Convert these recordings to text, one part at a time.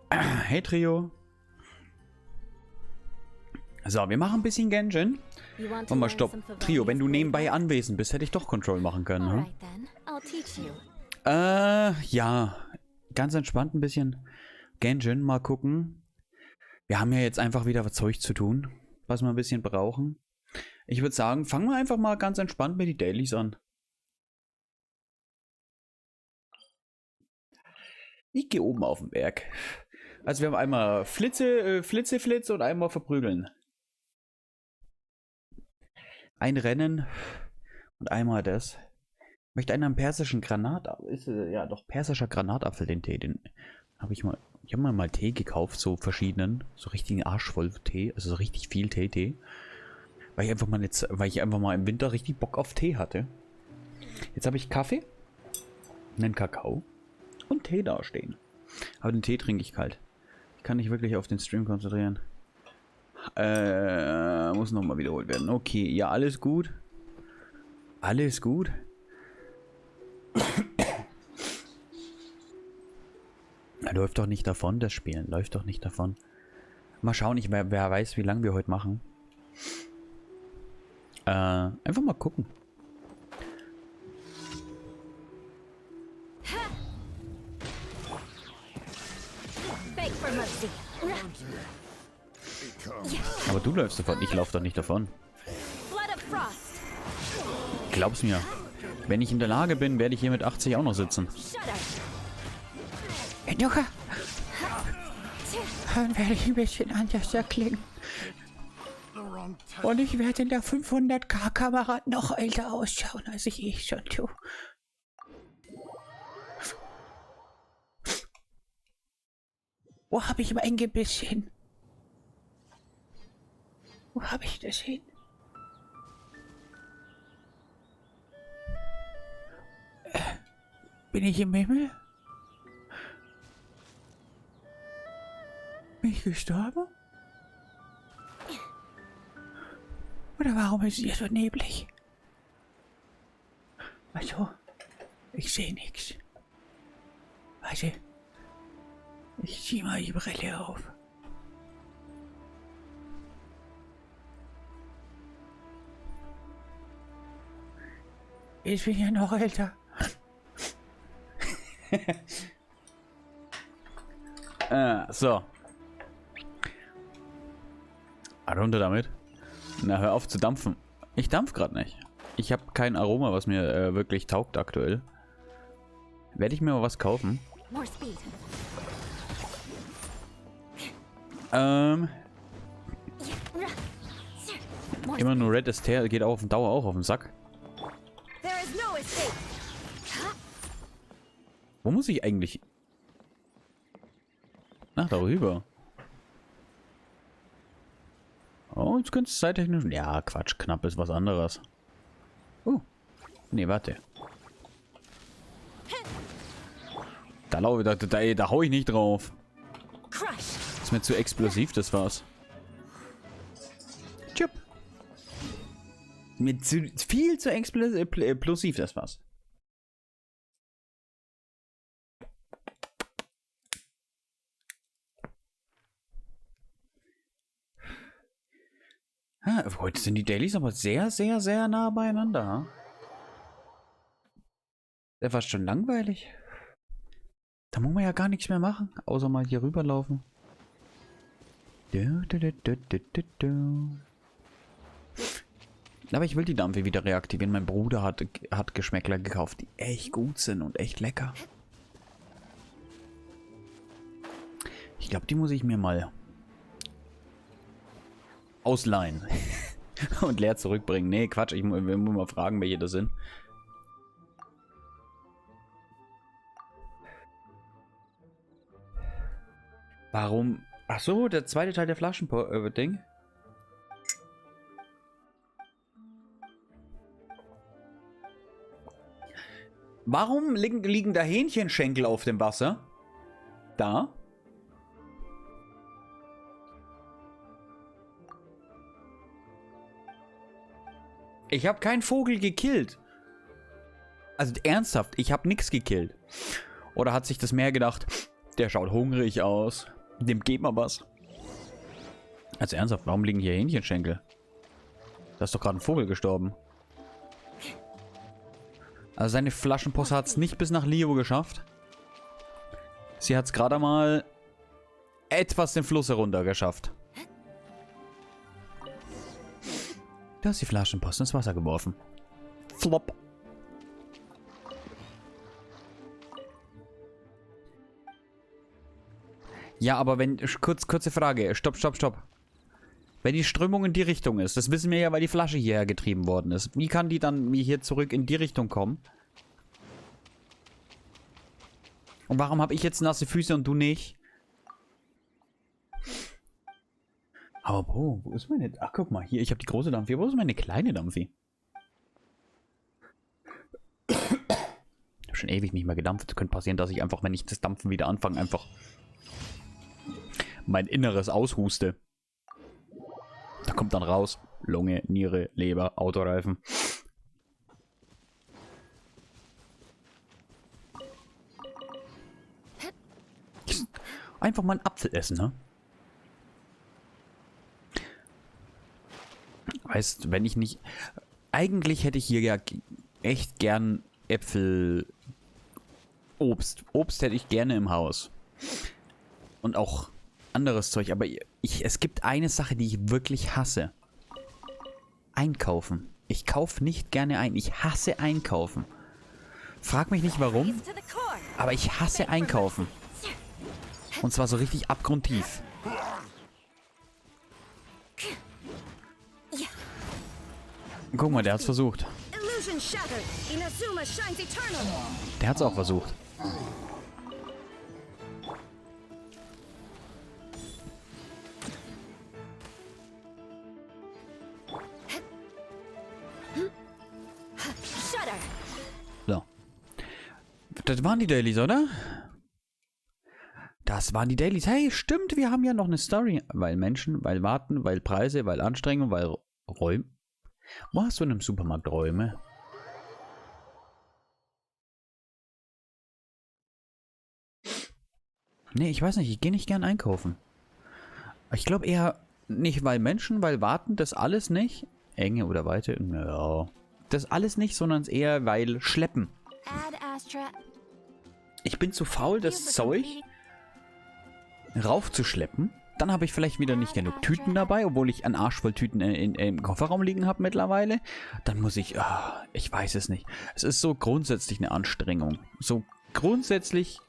Hey Trio. So, wir machen ein bisschen Genshin. Warte mal, stopp. Trio, wenn du nebenbei anwesend bist, hätte ich doch Control machen können. Hm? Ja. Ganz entspannt ein bisschen Genshin, mal gucken. Wir haben ja jetzt einfach wieder was Zeug zu tun, was wir ein bisschen brauchen. Ich würde sagen, fangen wir einfach mal ganz entspannt mit die Dailies an. Ich gehe oben auf den Berg. Also wir haben einmal Flitze und einmal verprügeln. Ein Rennen und einmal das. Möchte einer einen persischen Granatapfel? Ja, doch, persischer Granatapfel, den Tee. Den habe ich mal. Ich habe mal Tee gekauft, so verschiedenen. So richtigen Arsch voll Tee. Also so richtig viel Tee. Weil ich einfach mal im Winter richtig Bock auf Tee hatte. Jetzt habe ich Kaffee, einen Kakao und Tee dastehen. Aber den Tee trinke ich kalt. Ich kann nicht wirklich auf den Stream konzentrieren. Muss nochmal wiederholt werden. Okay, ja, alles gut. Alles gut. Läuft doch nicht davon, das Spielen. Läuft doch nicht davon. Mal schauen, wer weiß, wie lange wir heute machen. Einfach mal gucken. Aber du läufst davon. Ich laufe doch nicht davon. Glaub's mir. Wenn ich in der Lage bin, werde ich hier mit 80 auch noch sitzen. Junge. Dann werde ich ein bisschen anders klingen. Und ich werde in der 500K-Kamera noch älter ausschauen, als ich schon tue. Wo habe ich mein Gebiss hin? Wo habe ich das hin? Bin ich im Himmel? Bin ich gestorben? Oder warum ist es hier so neblig? Also, ich sehe nichts. Warte. Ich ziehe mal die Brille auf. Ich bin ja noch älter. So. Runter damit. Na, hör auf zu dampfen. Ich dampf gerade nicht. Ich habe kein Aroma, was mir wirklich taugt aktuell. Werde ich mir mal was kaufen? Immer nur Red Ester geht auf Dauer auch auf den Sack. Wo muss ich eigentlich? Ach, darüber. Oh, jetzt könnte es zeittechnisch... Ja, Quatsch, knapp ist was anderes. Nee, warte. Da hau ich nicht drauf. Ist mir zu explosiv, das war's. Tschüpp. Mir viel zu explosiv, das war's. Heute sind die Dailies aber sehr, sehr, sehr nah beieinander. Der war schon langweilig. Da muss man ja gar nichts mehr machen, außer mal hier rüberlaufen. Aber ich will die Dampfe wieder reaktivieren. Mein Bruder hat Geschmäckler gekauft, die echt gut sind und echt lecker. Ich glaube, die muss ich mir mal ausleihen und leer zurückbringen. Nee, Quatsch, wir müssen mal fragen, welche das sind. Warum? Ach so, der zweite Teil der Flaschen-Ding. Warum liegen da Hähnchenschenkel auf dem Wasser? Da? Ich habe keinen Vogel gekillt. Also ernsthaft, ich habe nichts gekillt. Oder hat sich das Meer gedacht, der schaut hungrig aus. Dem geben wir was. Also ernsthaft, warum liegen hier Hähnchenschenkel? Da ist doch gerade ein Vogel gestorben. Also seine Flaschenpost hat es nicht bis nach Leo geschafft. Sie hat es gerade mal etwas den Fluss herunter geschafft. Du hast die Flaschenpost ins Wasser geworfen. Flop. Ja, aber wenn... Kurze Frage. Stopp. Wenn die Strömung in die Richtung ist, das wissen wir ja, weil die Flasche hierher getrieben worden ist. Wie kann die dann hier zurück in die Richtung kommen? Und warum habe ich jetzt nasse Füße und du nicht? Aber wo ist meine... Ach, guck mal, hier, ich habe die große Dampfi. Wo ist meine kleine Dampfi? Ich habe schon ewig nicht mehr gedampft. Es könnte passieren, dass ich einfach, wenn ich das Dampfen wieder anfange, einfach mein Inneres aushuste. Da kommt dann raus Lunge, Niere, Leber, Autoreifen. Einfach mal einen Apfel essen, ne? Weißt, wenn ich nicht... Eigentlich hätte ich hier ja echt gern Äpfel... Obst. Obst hätte ich gerne im Haus. Und auch anderes Zeug. Aber es gibt eine Sache, die ich wirklich hasse. Einkaufen. Ich kaufe nicht gerne ein. Ich hasse Einkaufen. Frag mich nicht warum, aber ich hasse Einkaufen. Und zwar so richtig abgrundtief. Guck mal, der hat's versucht. Der hat's auch versucht. So. Das waren die Dailies, oder? Das waren die Dailies. Hey, stimmt, wir haben ja noch eine Story. Weil Menschen, weil Warten, weil Preise, weil Anstrengung, weil Räume. Wo hast du in einem Supermarkt Räume? Nee, ich weiß nicht, ich gehe nicht gern einkaufen. Ich glaube eher nicht, weil Menschen, weil Warten, das alles nicht. Enge oder Weite, ja. Das alles nicht, sondern eher, weil Schleppen. Ich bin zu faul, das Zeug raufzuschleppen. Dann habe ich vielleicht wieder nicht genug Tüten dabei, obwohl ich einen Arsch voll Tüten im Kofferraum liegen habe mittlerweile. Dann muss ich, ich weiß es nicht. Es ist so grundsätzlich eine Anstrengung. So grundsätzlich...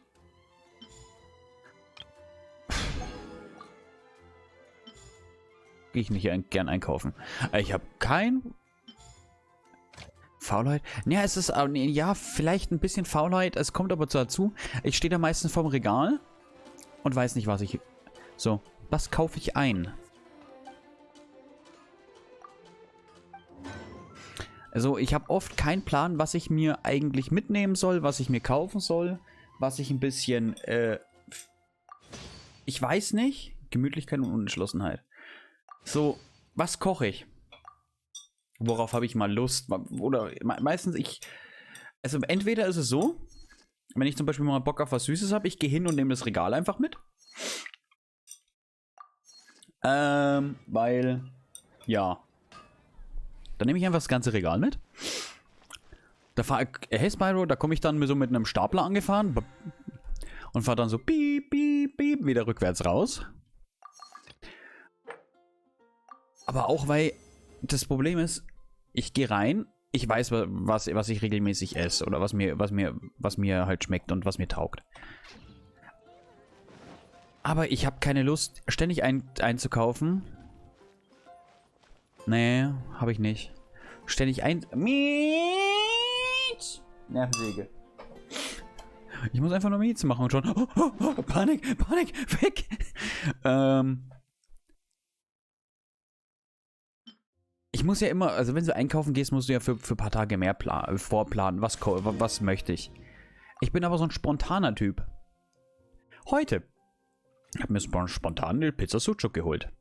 Gehe ich nicht gern einkaufen. Ich habe kein... Faulheit? Ja, es ist, ja, vielleicht ein bisschen Faulheit. Es kommt aber dazu. Ich stehe da meistens vorm Regal und weiß nicht, was ich... So, was kaufe ich ein? Also, ich habe oft keinen Plan, was ich mir eigentlich mitnehmen soll, was ich mir kaufen soll, was ich ein bisschen, ich weiß nicht. Gemütlichkeit und Unentschlossenheit. So, was koche ich? Worauf habe ich mal Lust? Oder meistens also entweder ist es so, wenn ich zum Beispiel mal Bock auf was Süßes habe, ich gehe hin und nehme das Regal einfach mit. Weil, ja. Dann nehme ich einfach das ganze Regal mit. Da fahre ich, hey Spyro, da komme ich dann so mit einem Stapler angefahren und fahre dann so piep, piep, piep, wieder rückwärts raus. Aber auch weil das Problem ist, ich gehe rein, ich weiß, was ich regelmäßig esse oder was mir halt schmeckt und was mir taugt. Aber ich habe keine Lust, ständig einzukaufen. Nee, habe ich nicht. Ständig Nervensäge. Ich muss einfach nur Miets machen und schon. Panik, weg! Ich muss ja immer, also wenn du einkaufen gehst, musst du ja für ein paar Tage mehr vorplanen. Was möchte ich? Ich bin aber so ein spontaner Typ. Heute. Ich habe mir spontan eine Pizza Sucuk geholt.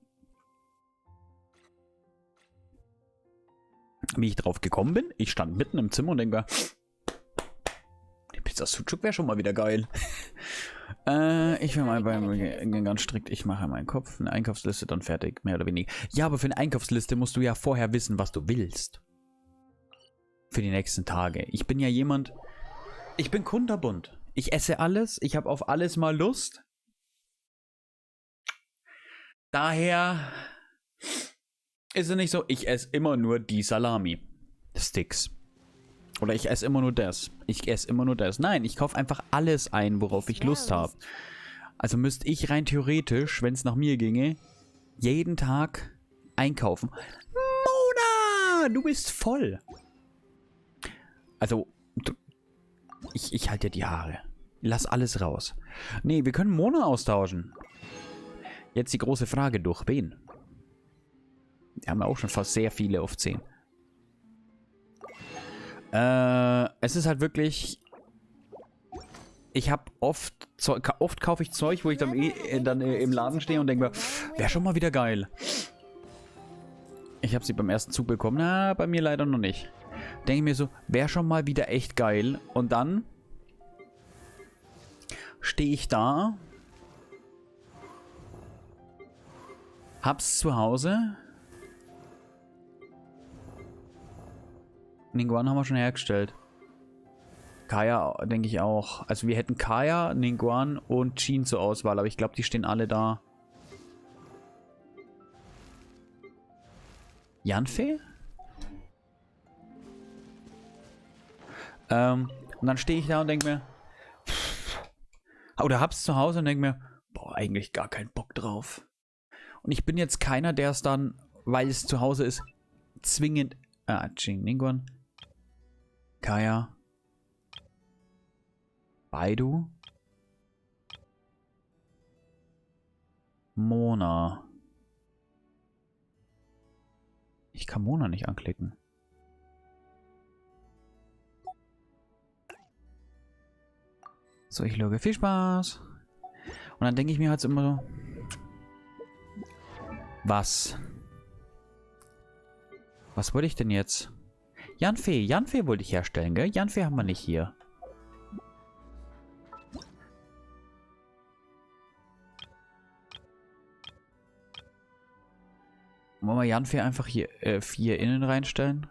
Wie ich drauf gekommen bin, ich stand mitten im Zimmer und denke mir, die Pizza Sucuk wäre schon mal wieder geil. Ich will mal ganz strikt, ich mache meinen Kopf, eine Einkaufsliste, dann fertig, mehr oder weniger. Ja, aber für eine Einkaufsliste musst du ja vorher wissen, was du willst. Für die nächsten Tage. Ich bin ja jemand, ich bin kunterbunt. Ich esse alles, ich habe auf alles mal Lust. Daher ist es nicht so, ich esse immer nur die Salami-Sticks. Oder ich esse immer nur das. Ich esse immer nur das. Nein, ich kaufe einfach alles ein, worauf ich Lust habe. Also müsste ich rein theoretisch, wenn es nach mir ginge, jeden Tag einkaufen. Mona, du bist voll. Also, ich halte dir die Haare. Lass alles raus. Nee, wir können Mona austauschen. Jetzt die große Frage, durch wen? Wir haben ja auch schon fast sehr viele auf 10. Es ist halt wirklich... Ich habe oft kaufe ich Zeug, wo ich dann im Laden stehe und denke mir, wäre schon mal wieder geil. Ich habe sie beim ersten Zug bekommen. Na, bei mir leider noch nicht. Denke ich mir so, wäre schon mal wieder echt geil. Und dann stehe ich da, hab's zu Hause. Ningguang haben wir schon hergestellt. Kaya, denke ich auch. Also wir hätten Kaya, Ningguang und Chin zur Auswahl, aber ich glaube, die stehen alle da. Yanfei? Und dann stehe ich da und denke mir, oder hab's zu Hause und denke mir, boah, eigentlich gar keinen Bock drauf. Und ich bin jetzt keiner, der es dann, weil es zu Hause ist, zwingend... Chin, Ningguang, Kaya, Baidu, Mona. Ich kann Mona nicht anklicken. So, ich logge. Viel Spaß. Und dann denke ich mir halt immer so, was? Was wollte ich denn jetzt? Yanfei wollte ich herstellen, gell? Yanfei haben wir nicht hier. Wollen wir Yanfei einfach hier 4 innen reinstellen?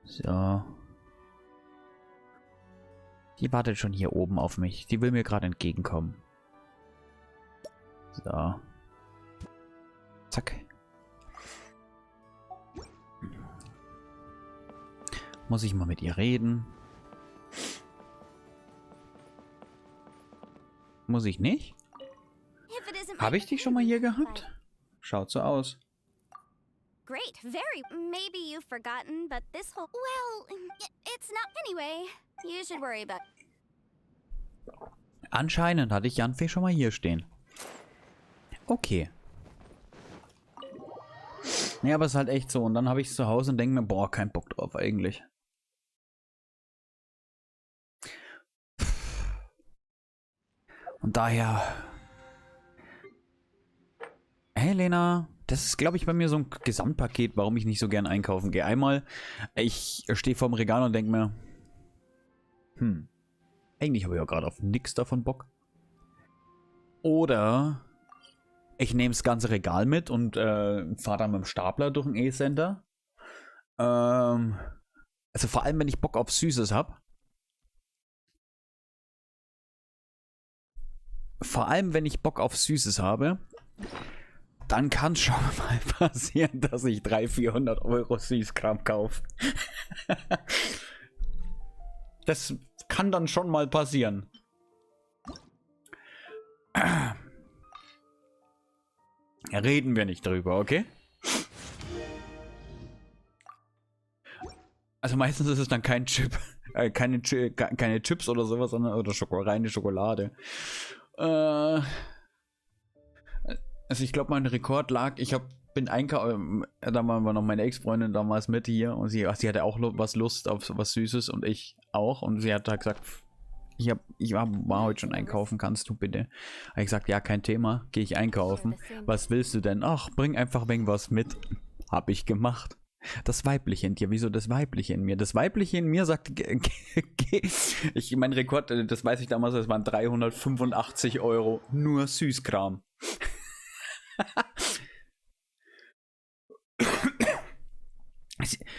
So. Die wartet schon hier oben auf mich. Die will mir gerade entgegenkommen. So. Zack. Muss ich mal mit ihr reden? Muss ich nicht? Habe ich dich schon mal hier gehabt? Schaut so aus. Great, very. Maybe you've forgotten, but this whole... Well, it's not... Anyway, you should worry about... Anscheinend hatte ich Yanfei schon mal hier stehen. Okay. Ja, aber es ist halt echt so. Und dann habe ich es zu Hause und denke mir, boah, kein Bock drauf eigentlich. Und daher... Hey Lena, das ist, glaube ich, bei mir so ein Gesamtpaket, warum ich nicht so gern einkaufen gehe. Einmal, ich stehe vorm Regal und denke mir, eigentlich habe ich ja gerade auf nichts davon Bock. Oder ich nehme das ganze Regal mit und fahre dann mit dem Stapler durch ein E-Center. Also vor allem, wenn ich Bock auf Süßes habe. Vor allem, wenn ich Bock auf Süßes habe, dann kann es schon mal passieren, dass ich 300-400 Euro Süßkram kaufe. Das kann dann schon mal passieren. Reden wir nicht drüber, okay? Also meistens ist es dann kein Chip, keine Chips oder sowas, sondern oder reine Schokolade. Also ich glaube, mein Rekord lag, bin einkaufen, da war noch meine Ex-Freundin damals mit hier und sie hatte auch Lust auf was Süßes und ich auch und sie hat halt gesagt, ich war heute schon einkaufen, kannst du bitte? Habe ich gesagt, ja, kein Thema, gehe ich einkaufen. Was willst du denn? Ach, bring einfach irgendwas mit. Hab ich gemacht. Das Weibliche in dir. Wieso das Weibliche in mir? Das Weibliche in mir sagt, mein Rekord, das weiß ich damals, das waren 385 Euro. Nur Süßkram.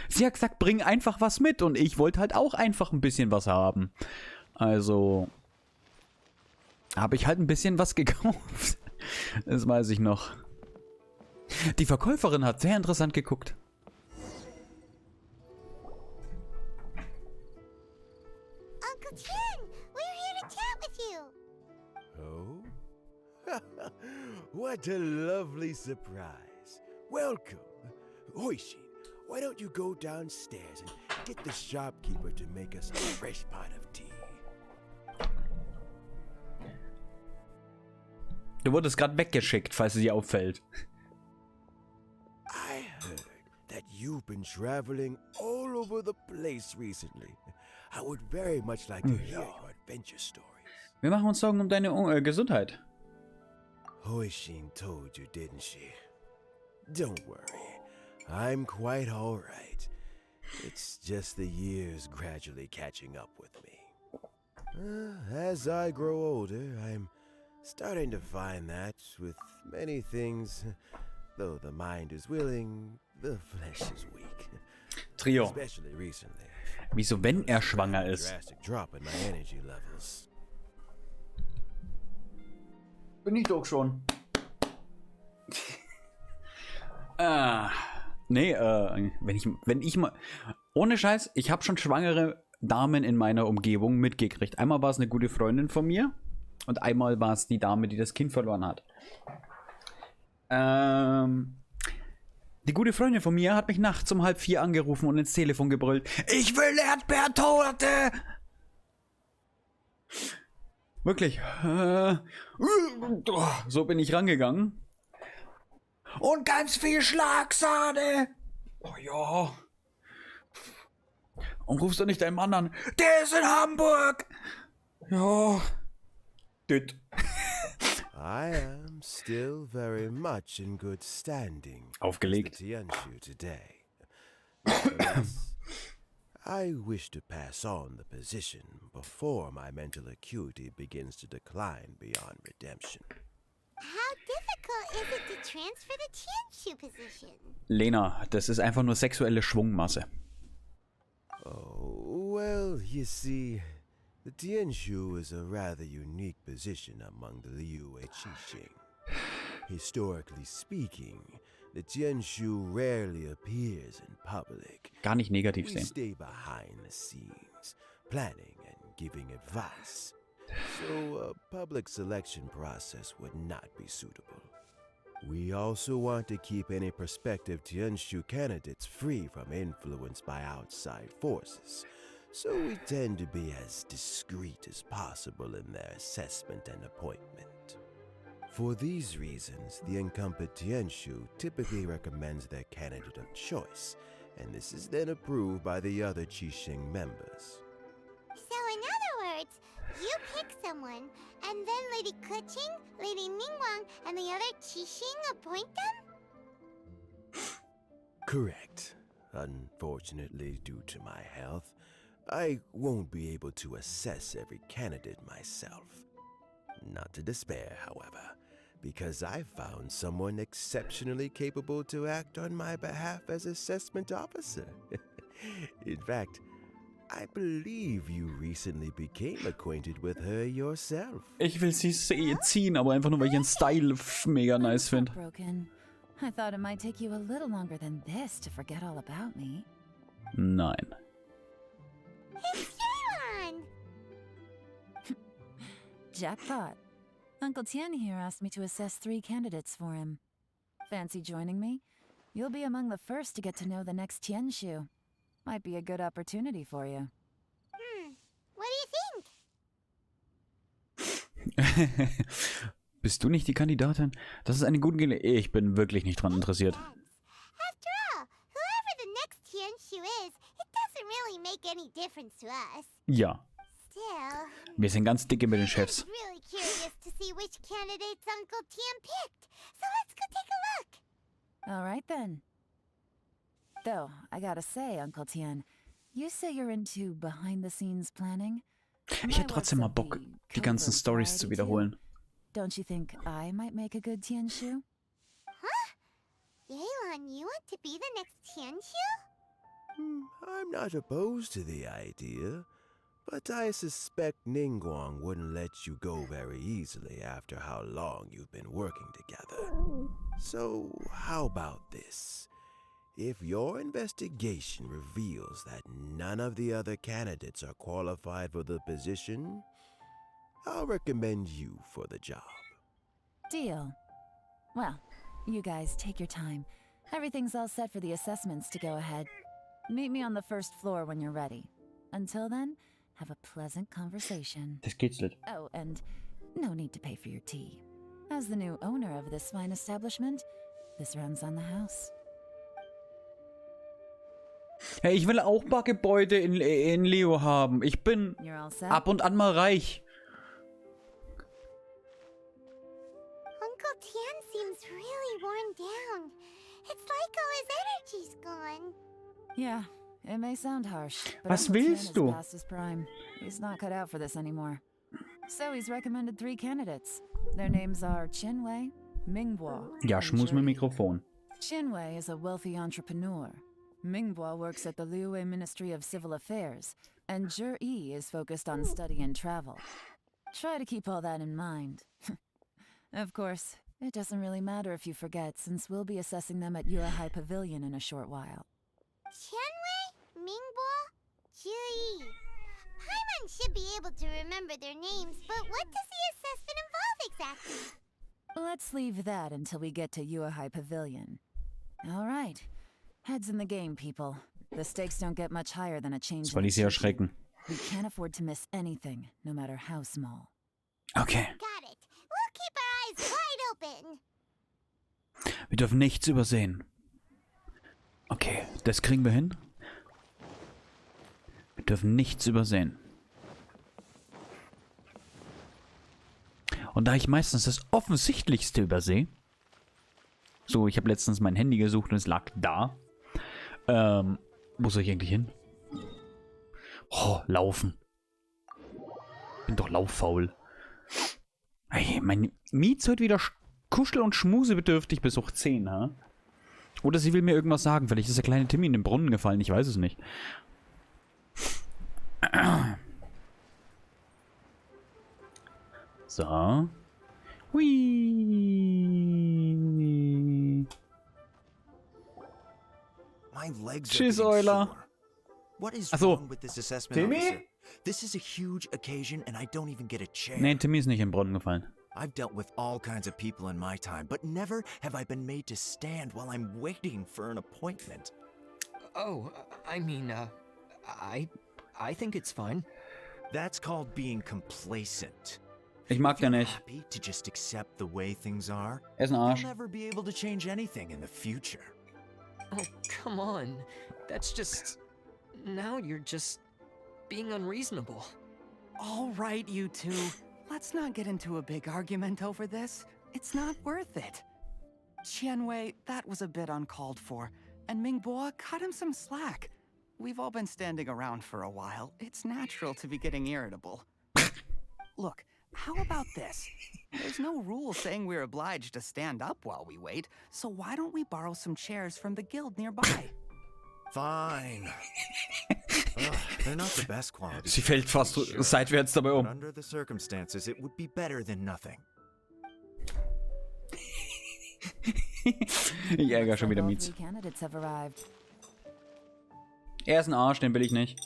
Sie hat gesagt, bring einfach was mit. Und ich wollte halt auch einfach ein bisschen was haben. Also habe ich halt ein bisschen was gekauft. Das weiß ich noch. Die Verkäuferin hat sehr interessant geguckt. Uncle Tien, we're here to chat with you. Oh? What a lovely surprise. Welcome. Oishi, why don't you go downstairs and get the shopkeeper to make us a fresh pot of tea? Du wurdest gerade weggeschickt, falls es dir auffällt. I heard that you've been traveling all over the place recently. I would very much like to hear your adventure stories. Wir machen uns Sorgen um deine Gesundheit. Hoishin told you, didn't she? Don't worry. I'm quite all right. It's just the years gradually catching up with me. As I grow older, I'm starting to find that with many things, though the mind is willing, the flesh is weak. Trio. Especially recently. Wieso, wenn er schwanger ist? Drastic drop in my energy levels. Bin ich doch schon. Nee, wenn ich mal... Ohne Scheiß, ich habe schon schwangere Damen in meiner Umgebung mitgekriegt. Einmal war es eine gute Freundin von mir und einmal war es die Dame, die das Kind verloren hat. Die gute Freundin von mir hat mich nachts um 3:30 angerufen und ins Telefon gebrüllt. Ich will Erdbeertorte! Wirklich. So bin ich rangegangen. Und ganz viel Schlagsahne. Oh ja. Und rufst du nicht deinen Mann an? Der ist in Hamburg. Ja. Düt. I am still very much in good standing. Aufgelegt. As the Tianshu today. Nevertheless, I wish to pass on the position before my mental acuity begins to decline beyond redemption. How difficult is it to transfer the Tianshu position? Lena, das ist einfach nur sexuelle Schwungmasse. Oh, well, you see, the Tianshu is a rather unique position among the Liu Qixing. Historically speaking, the Tianshu rarely appears in public. Gar nicht negativ We sehen. stay behind the scenes, planning and giving advice. So a public selection process would not be suitable. We also want to keep any prospective Tianshu candidates free from influence by outside forces, so we tend to be as discreet as possible in their assessment and appointment. For these reasons, the incumbent Tianshu typically recommends their candidate of choice, and this is then approved by the other Qixing members. So in other words, you pick someone, and then Lady Keqing, Lady Ningguang, and the other Qixing appoint them? Correct. Unfortunately, due to my health, I won't be able to assess every candidate myself. Not to despair, however, because I found someone exceptionally capable to act on my behalf as assessment officer. In fact, I believe you recently became acquainted with her yourself. Ich will sie ziehen, aber einfach nur, weil ich ihren Style mega nice finde. Broken. I thought it might take you a little longer than this to forget all about me. Nein. It's Jaylon! Jackpot. Uncle Tien here asked me to assess 3 candidates for him. Fancy joining me? You'll be among the first to get to know the next Tianshu. Might be a good opportunity for you. What do you think? Bist du nicht die Kandidatin? Das ist eine gute Gelegenheit. Ich bin wirklich nicht dran interessiert. After all, whoever the next Tianshu is, it doesn't really make any difference to us. Ja, Still, wir sind ganz dicke mit den I'm Chefs. really curious to see which candidates Uncle Tien picked. So let's go take a look. All right then. Though, I gotta say, Uncle Tien, you say you're into behind-the-scenes planning? Ich hätte trotzdem mal Bock, die ganzen Stories zu wiederholen. Don't you think I might make a good Tianshu? Yelan, you want to be the next Tianshu? I'm not opposed to the idea, but I suspect Ningguang wouldn't let you go very easily after how long you've been working together. So, how about this? If your investigation reveals that none of the other candidates are qualified for the position, I'll recommend you for the job. Deal. Well, you guys take your time. Everything's all set for the assessments to go ahead. Meet me on the first floor when you're ready. Until then, have a pleasant conversation. Das kitzelt. Oh, and no need to pay for your tea. As the new owner of this fine establishment, this runs on the house. Hey, ich will auch ein paar Gebäude in Leo haben. Ich bin You're all set? ab und an mal reich. Uncle Tien seems really worn down. It's like all his energy's gone. Yeah, it may sound harsh, but Was Uncle Tien willst is du? past his prime. He's not cut out for this anymore. So he's recommended 3 candidates. Their names are Qinwei, Mingbo, Ja, and schmus mit Zhi. Mikrofon. Qinwei is a wealthy entrepreneur. Mingbo works at the Liyue Ministry of Civil Affairs, and Zhi is focused on study and travel. Try to keep all that in mind. Of course, it doesn't really matter if you forget, since we'll be assessing them at Yuehai Pavilion in a short while. Qianwei, Mingbo, Zhi. Paimon should be able to remember their names, but what does the assessment involve exactly? Let's leave that until we get to Yuehai Pavilion. All right. Heads in the game, people. The stakes don't get much higher than a change Soll in ich sie attrition. erschrecken? We can't afford to miss anything, no matter how small. Okay. Got it. We'll keep our eyes wide open. Wir dürfen nichts übersehen. Okay, das kriegen wir hin. Wir dürfen nichts übersehen. Und da ich meistens das Offensichtlichste übersehe. So, ich habe letztens mein Handy gesucht und es lag da. Wo soll ich eigentlich hin? Oh, laufen. Bin doch lauffaul. Hey, mein Mietz wird wieder kuschel- und schmusebedürftig bis hoch 10, ha? Oder sie will mir irgendwas sagen. Vielleicht ist der kleine Timmy in den Brunnen gefallen. Ich weiß es nicht. So. Hui. My legs Tschüss, are getting Euler. sore. What is Ach so. wrong with this assessment Timmy? officer? This is a huge occasion and I don't even get a chair. Nee, Timmy ist nicht in den Brunnen gefallen. I've dealt with all kinds of people in my time, but never have I been made to stand while I'm waiting for an appointment. Oh, I mean, I think it's fine. That's called being complacent. Ich mag den nicht. Happy to just accept the way things are? Er ist ein You'll Arsch. never be able to change anything in the future. Oh, come on. That's just... Now you're just being unreasonable. All right, you two. Let's not get into a big argument over this. It's not worth it. Qianwei, that was a bit uncalled for. And Mingbo, cut him some slack. We've all been standing around for a while. It's natural to be getting irritable. Look, how about this? There's no rule saying we're obliged to stand up while we wait, so why don't we borrow some chairs from the guild nearby? Fine. Ugh, they're not the best quality. Sie fällt fast Sure. seitwärts dabei But um. under the circumstances, it would be better than nothing. Ich ärgere Looks schon wieder like all Mietz. 3 candidates have arrived. Er ist ein Arsch, den will ich nicht.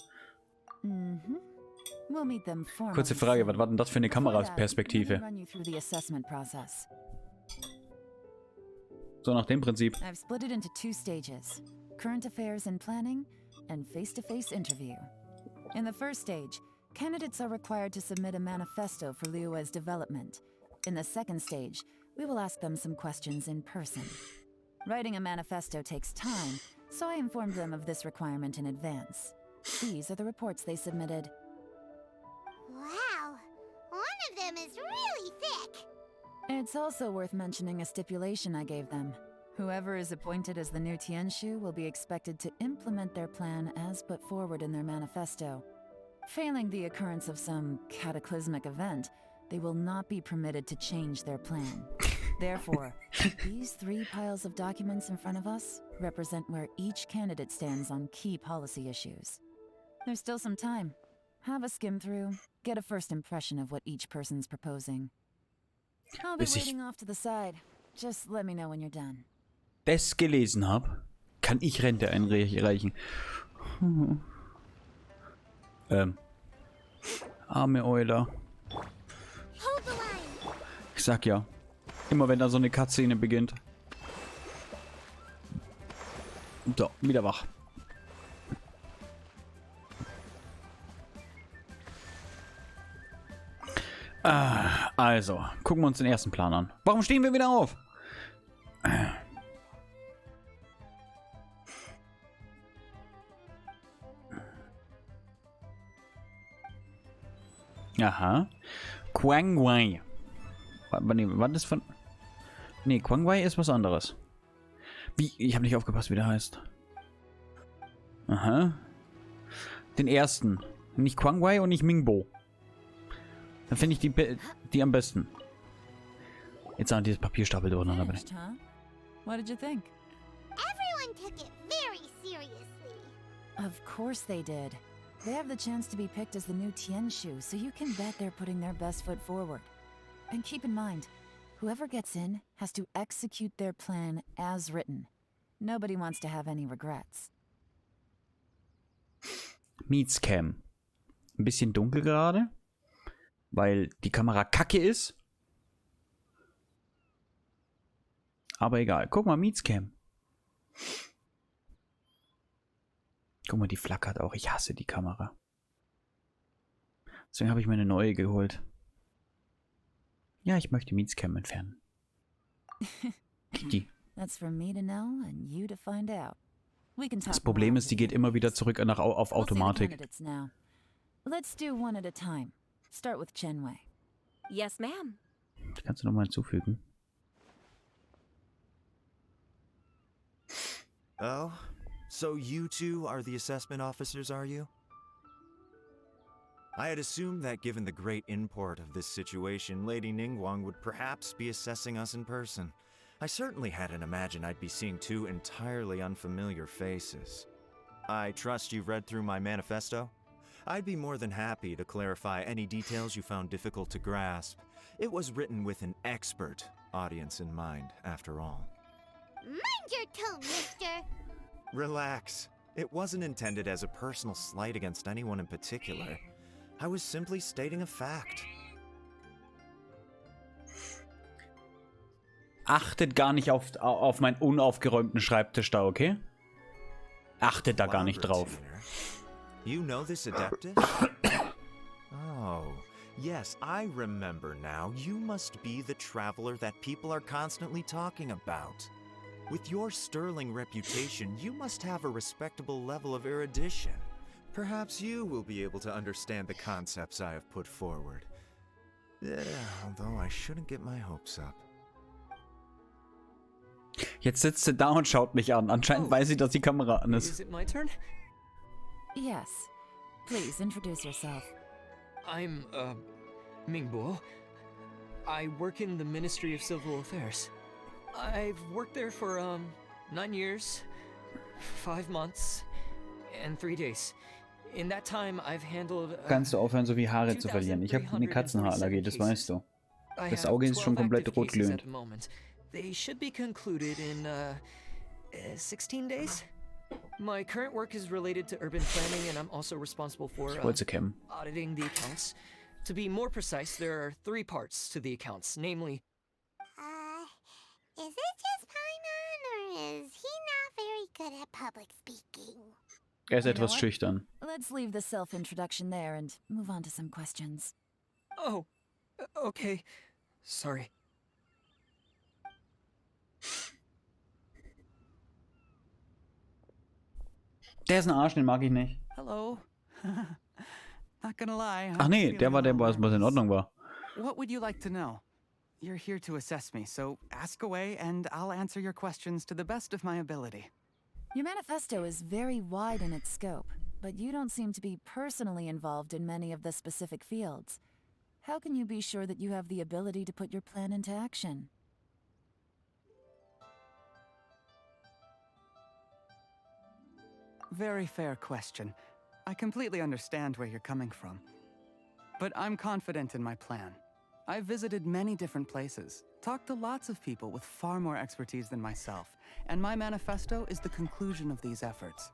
We'll meet them formally Kurze Frage, was soon. war denn das für eine Before that, let me Kameraperspektive? run you through the assessment process. So nach dem Prinzip. I've split it into 2 stages: current affairs and planning, and face-to-face interview. In the first stage, candidates are required to submit a manifesto for Liyue's development. In the second stage, we will ask them some questions in person. Writing a manifesto takes time, so I informed them of this requirement in advance. These are the reports they submitted. Wow. One of them is really thick. It's also worth mentioning a stipulation I gave them. Whoever is appointed as the new Tianshu will be expected to implement their plan as put forward in their manifesto. Failing the occurrence of some cataclysmic event, they will not be permitted to change their plan. Therefore, these 3 piles of documents in front of us represent where each candidate stands on key policy issues. There's still some time. Have a skim through, get a first impression of what each person's proposing. I'll be Bis ich waiting off to the side. Just let me know when you're done. das gelesen habe, kann ich Rente einreichen. Arme Euler. Hold the line. Ich sag ja, immer wenn da so eine Cutscene beginnt. So, wieder wach. Also, gucken wir uns den ersten Plan an. Warum stehen wir wieder auf? Aha. Kwangwei. Was ist von... Nee, Kwangwei ist was anderes. Wie? Ich habe nicht aufgepasst, wie der heißt. Aha. Den ersten. Nicht Kwangwei und nicht Mingbo. Dann finde ich die am besten. Jetzt sind dieses Papierstapel durcheinander. Finished, huh? What did you think? Everyone took it very seriously. Of course they did. They have the chance to be picked as the new Tianshu, so you can bet they're putting their best foot forward. And keep in mind, whoever gets in has to execute their plan as written. Nobody wants to have any regrets. Meetscam. Ein bisschen dunkel gerade, weil die Kamera kacke ist. Aber egal. Guck mal, Meetscam. Guck mal, die flackert auch. Ich hasse die Kamera. Deswegen habe ich mir eine neue geholt. Ja, ich möchte Meetscam entfernen. Die. That's for me to know and you to find out. We can talk Das Problem more ist, die geht immer wieder zurück auf We'll see the Automatik. candidates now. Let's do one at a time. Start with Chenwei. Yes, ma'am. Die kannst du nochmal hinzufügen. Oh? So you two are the assessment officers, are you? I had assumed that given the great import of this situation, Lady Ningguang would perhaps be assessing us in person. I certainly hadn't imagined I'd be seeing 2 entirely unfamiliar faces. I trust you've read through my manifesto? I'd be more than happy to clarify any details you found difficult to grasp. It was written with an expert audience in mind, after all. Mind your tone, mister. Relax. It wasn't intended as a personal slight against anyone in particular. I was simply stating a fact. Achtet gar nicht auf meinen unaufgeräumten Schreibtisch da, okay? Achtet da gar nicht drauf. You know this adeptus? Oh, yes, I remember now. You must be the traveler that people are constantly talking about. With your sterling reputation, you must have a respectable level of erudition. Perhaps you will be able to understand the concepts I have put forward. Although I shouldn't get my hopes up. Jetzt sitzt sie da und schaut mich an. Anscheinend weiß sie, dass die Kamera an Is ist. it my turn? Yes. Please introduce yourself. I'm, Mingbo. I work in the Ministry of Civil Affairs. I've worked there for, 9 years, 5 months, and 3 days. In that time, I've handled, Kannst du aufhören, so wie Haare zu verlieren? Ich habe eine Katzenhaarallergie, das weißt du. Das Auge ist schon komplett rotglühend. They should be concluded in, 16 days? My current work is related to urban planning, and I'm also responsible for, Ich wollte sie kämmen. auditing the accounts. To be more precise, there are 3 parts to the accounts, namely... Is it just Paimon, or is he not very good at public speaking? Er ist You know etwas what? schüchtern. Let's leave the self-introduction there and move on to some questions. Oh, okay. Sorry. Der ist ein Arsch, den mag ich nicht. Hello. Not gonna lie. Ach I'm nee, feeling der war a der, little was in nervous. Ordnung war. What would you like to know? you're here to assess me, so ask away and I'll answer your questions to the best of my ability. Your manifesto is very wide in its scope, but you don't seem to be personally involved in many of the specific fields. How can you be sure that you have the ability to put your plan into action? Very fair question. I completely understand where you're coming from. But I'm confident in my plan. I've visited many different places, talked to lots of people with far more expertise than myself, and my manifesto is the conclusion of these efforts.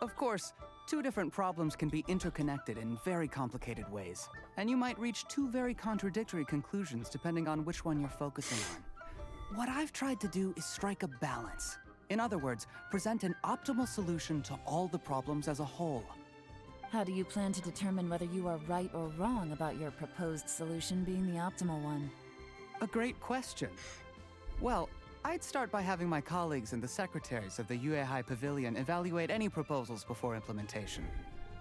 Of course, two different problems can be interconnected in very complicated ways, and you might reach two very contradictory conclusions depending on which one you're focusing on. What I've tried to do is strike a balance. In other words, present an optimal solution to all the problems as a whole. How do you plan to determine whether you are right or wrong about your proposed solution being the optimal one? A great question. Well, I'd start by having my colleagues and the secretaries of the Yuehai Pavilion evaluate any proposals before implementation.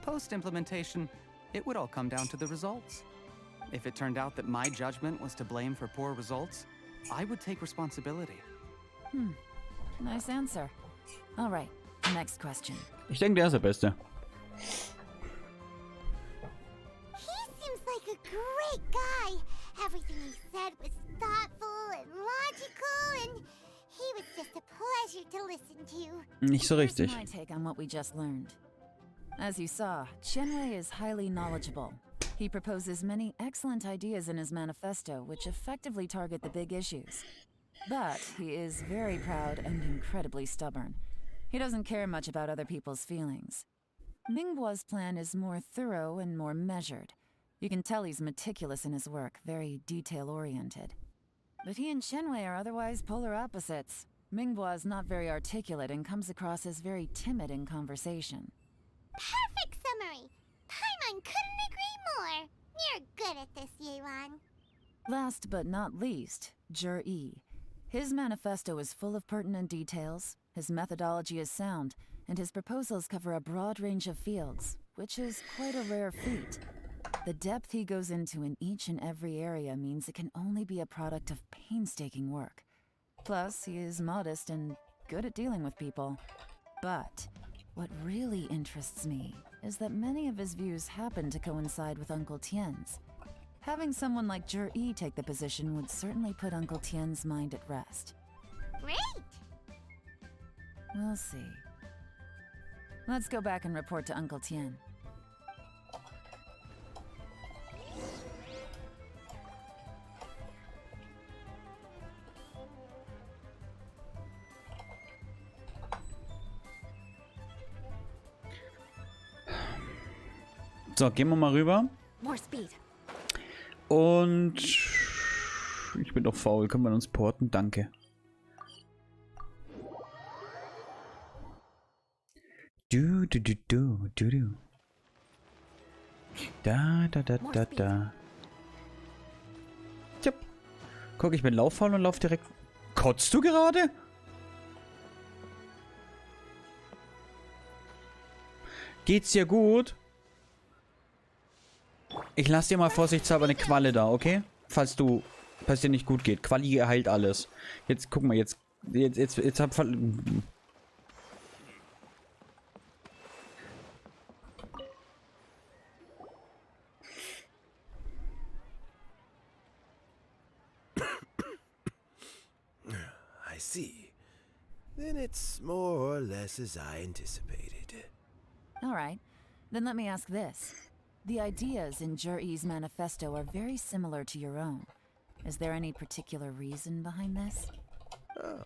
Post-implementation, it would all come down to the results. If it turned out that my judgment was to blame for poor results, I would take responsibility. Nice answer. All right, next question. Ich denke, der ist der Beste. He seems like a great guy. Everything he said was thoughtful and logical, and he was just a pleasure to listen to. Nicht so richtig. Here's my take on what we just learned. As you saw, Qianwei is highly knowledgeable. He proposes many excellent ideas in his manifesto, which effectively target the big issues. But he is very proud and incredibly stubborn. He doesn't care much about other people's feelings. Mingbo's plan is more thorough and more measured. You can tell he's meticulous in his work, very detail-oriented. But he and Qianwei are otherwise polar opposites. Mingbo is not very articulate and comes across as very timid in conversation. Perfect summary. Paimon couldn't agree more. You're good at this, Yewan. Last but not least, Yi. His manifesto is full of pertinent details, his methodology is sound, and his proposals cover a broad range of fields, which is quite a rare feat. The depth he goes into in each and every area means it can only be a product of painstaking work. Plus, he is modest and good at dealing with people. But what really interests me is that many of his views happen to coincide with Uncle Tien's. Having someone like Yi take the position would certainly put Uncle Tien's mind at rest. Great. We'll see. Let's go back and report to Uncle Tien. So, gehen wir mal rüber. More speed. Und ich bin doch faul. Können wir uns porten? Danke. Du. Da. Tja. Guck, ich bin lauffaul und lauf direkt. Kotzt du gerade? Geht's dir gut? Ich lasse dir mal vorsichtshalber eine Qualle da, okay? Falls dir nicht gut geht. Quali heilt alles. Jetzt, guck mal, jetzt hab I see. Then it's more or less as I anticipated. All right, then let me ask this. The ideas in Yi's manifesto are very similar to your own. Is there any particular reason behind this? Oh,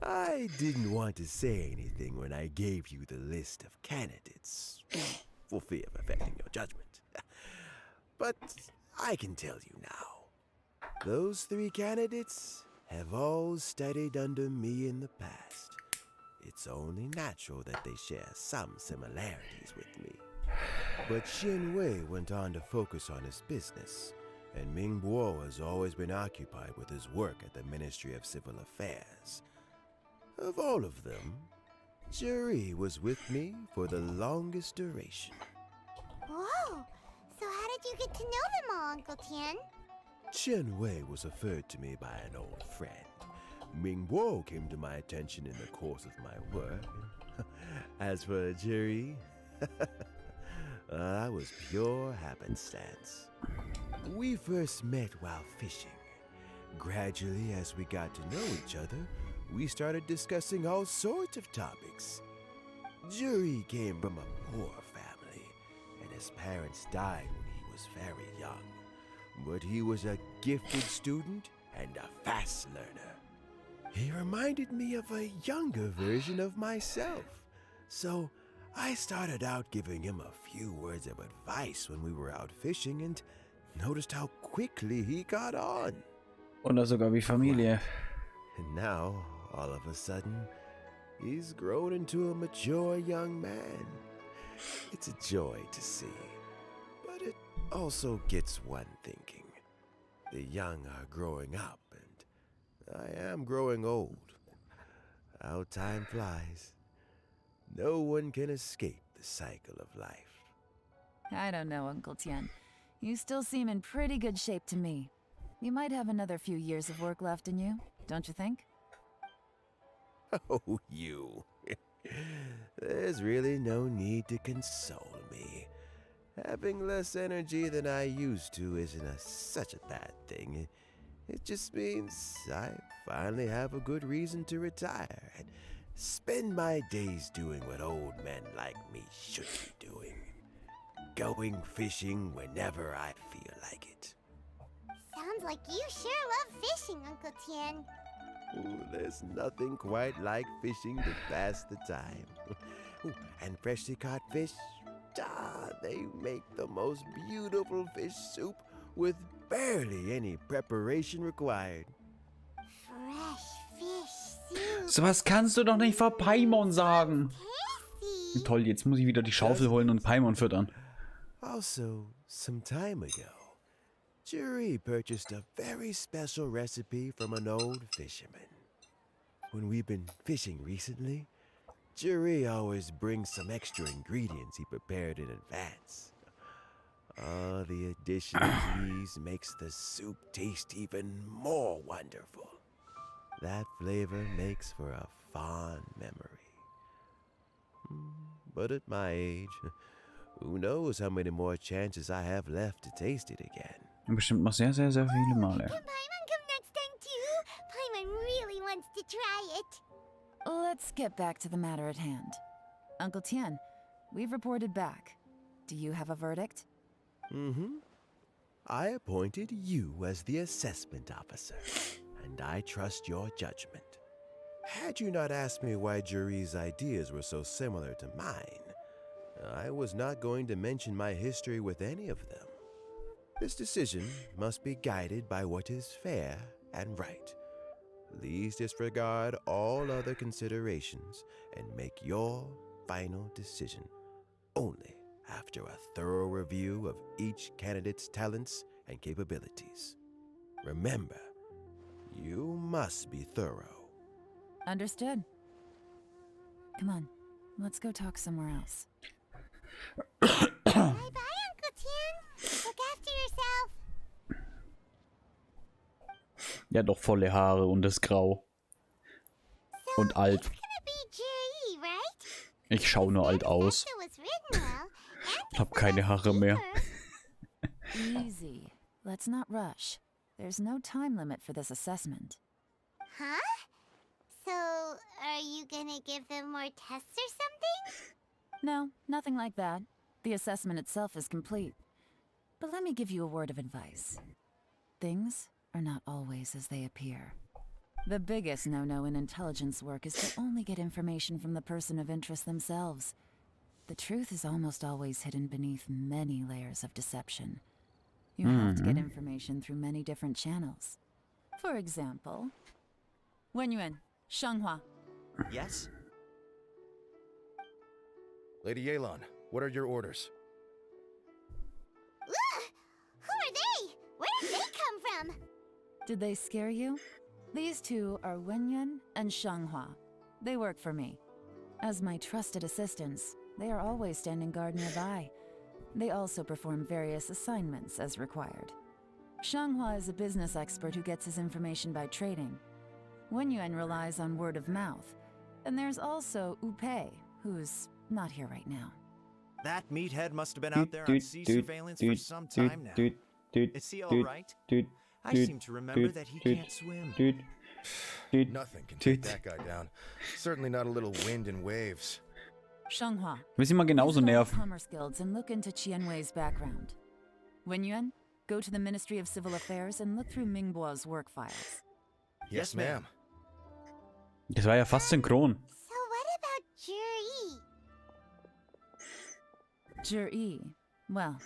I didn't want to say anything when I gave you the list of candidates, for fear of affecting your judgment. But I can tell you now. Those three candidates have all studied under me in the past. It's only natural that they share some similarities with me. But Qianwei went on to focus on his business, and Mingbo has always been occupied with his work at the Ministry of Civil Affairs. Of all of them, Yi was with me for the longest duration. Whoa. So how did you get to know them all, Uncle Tien? Chen Wei was referred to me by an old friend. Ming Guo came to my attention in the course of my work. As for Jerry, that was pure happenstance. We first met while fishing. Gradually, as we got to know each other, we started discussing all sorts of topics. Jerry came from a poor family, and his parents died when he was very young. But he was a gifted student and a fast learner. He reminded me of a younger version of myself. So I started out giving him a few words of advice when we were out fishing and noticed how quickly he got on. Und er sogar wie Familie. And now, all of a sudden, he's grown into a mature young man. It's a joy to see. But it also gets one thinking. The young are growing up, and I am growing old. How time flies. No one can escape the cycle of life. I don't know, Uncle Tien. You still seem in pretty good shape to me. You might have another few years of work left in you, don't you think? Oh, you. There's really no need to console me. Having less energy than I used to isn't such a bad thing. It just means I finally have a good reason to retire and spend my days doing what old men like me should be doing. Going fishing whenever I feel like it. Sounds like you sure love fishing, Uncle Tien. Ooh, there's nothing quite like fishing to pass the time. Ooh, and freshly caught fish, they make the most beautiful fish soup with barely any preparation required. Fresh fish soup. Sowas kannst du doch nicht vor Paimon sagen. Tasty. Toll, jetzt muss ich wieder die Schaufel holen und Paimon füttern. Also, some time ago, Jerry purchased a very special recipe from an old fisherman. When we've been fishing recently, Jerry always brings some extra ingredients he prepared in advance. The addition of these makes the soup taste even more wonderful. That flavor makes for a fond memory. But at my age, who knows how many more chances I have left to taste it again. Bestimmt noch sehr, sehr, sehr viele Male. Can Paimon come next time too? Paimon really wants to try it. Let's get back to the matter at hand. Uncle Tien, we've reported back. Do you have a verdict? I appointed you as the assessment officer, and I trust your judgment. Had you not asked me why Jerry's ideas were so similar to mine, I was not going to mention my history with any of them. This decision must be guided by what is fair and right. Please disregard all other considerations and make your final decision only after a thorough review of each candidate's talents and capabilities. Remember, you must be thorough. Understood. Come on, let's go talk somewhere else. Bye-bye, Uncle Tien. Look after yourself. Ja, doch volle Haare und ist grau. So, Und alt. it's gonna be Jerry, right? Ich schaue nur alt aus. Manifesto was written well, and Ich hab it's keine on Haare mehr. paper. Easy. Let's not rush. There's no time limit for this assessment. Huh? So, are you gonna give them more tests or something? No, nothing like that. The assessment itself is complete. But let me give you a word of advice. Things are not always as they appear. The biggest no-no in intelligence work is to only get information from the person of interest themselves. The truth is almost always hidden beneath many layers of deception. You have to get information through many different channels. For example, Wenyuan, Shanghua. Yes? Lady Yelan, what are your orders? Ugh! Who are they? Where did they come from? Did they scare you? These two are Wenyuan and Shanghua. They work for me. As my trusted assistants, they are always standing guard nearby. They also perform various assignments as required. Xianghua is a business expert who gets his information by trading. Wenyuan relies on word of mouth. And there's also Upei, who's not here right now. That meathead must have been out there on sea surveillance for some time now. Is he alright? I seem to remember that he can't swim. Nothing can take that guy down. Certainly not a little wind and waves. Xianghua, Will sie mal genauso nerven. commerce guilds and look into Qianwei's background. Wenyuan, go to the Ministry of Civil Affairs and look through Mingbo's work files. Yes, ma'am. Das war ja fast synchron. So what about Juri? Juri, well,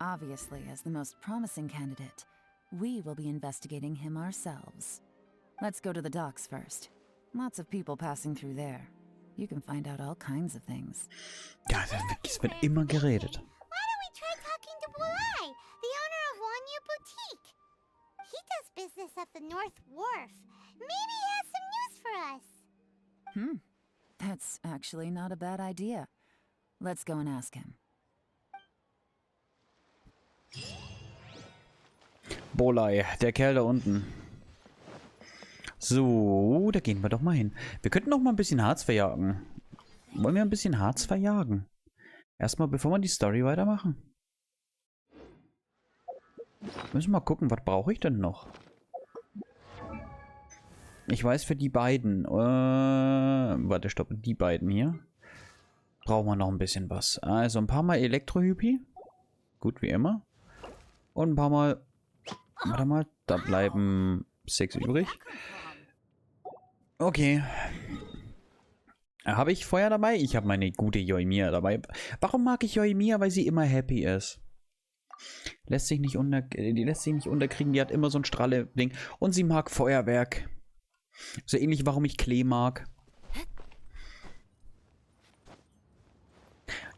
obviously as the most promising candidate, we will be investigating him ourselves. Let's go to the docks first. Lots of people passing through there. You can find out all kinds of things. Ja, es wird immer geredet. Why don't we try talking to Boulai, the owner of Wanyu Boutique? He does business at the North Wharf. Maybe he has some news for us. That's actually not a bad idea. Let's go and ask him. Bolai, der Kerl da unten. So, da gehen wir doch mal hin. Wir könnten noch mal ein bisschen Harz verjagen. Wollen wir ein bisschen Harz verjagen? Erstmal, bevor wir die Story weitermachen. Müssen wir mal gucken, was brauche ich denn noch? Ich weiß für die beiden. Warte, stopp. Die beiden hier. Brauchen wir noch ein bisschen was. Also ein paar Mal Elektrohypie. Gut, wie immer. Und ein paar Mal... Warte mal, da bleiben 6 übrig. Okay. Habe ich Feuer dabei? Ich habe meine gute Yoimiya dabei. Warum mag ich Yoimiya? Weil sie immer happy ist. Die lässt sich nicht unterkriegen. Die hat immer so ein Strahle-Ding. Und sie mag Feuerwerk. So ähnlich, warum ich Klee mag.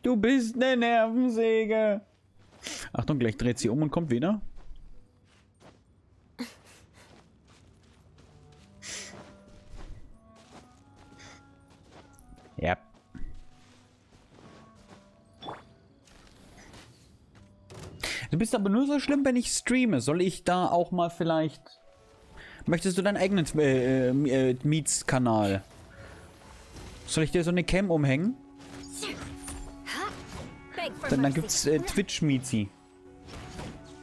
Du bist eine Nervensäge. Achtung, gleich dreht sie um und kommt wieder. Ja. Du bist aber nur so schlimm, wenn ich streame. Soll ich da auch mal vielleicht... Möchtest du deinen eigenen Mietskanal? Soll ich dir so eine Cam umhängen? Dann gibt's Twitch-Miezi.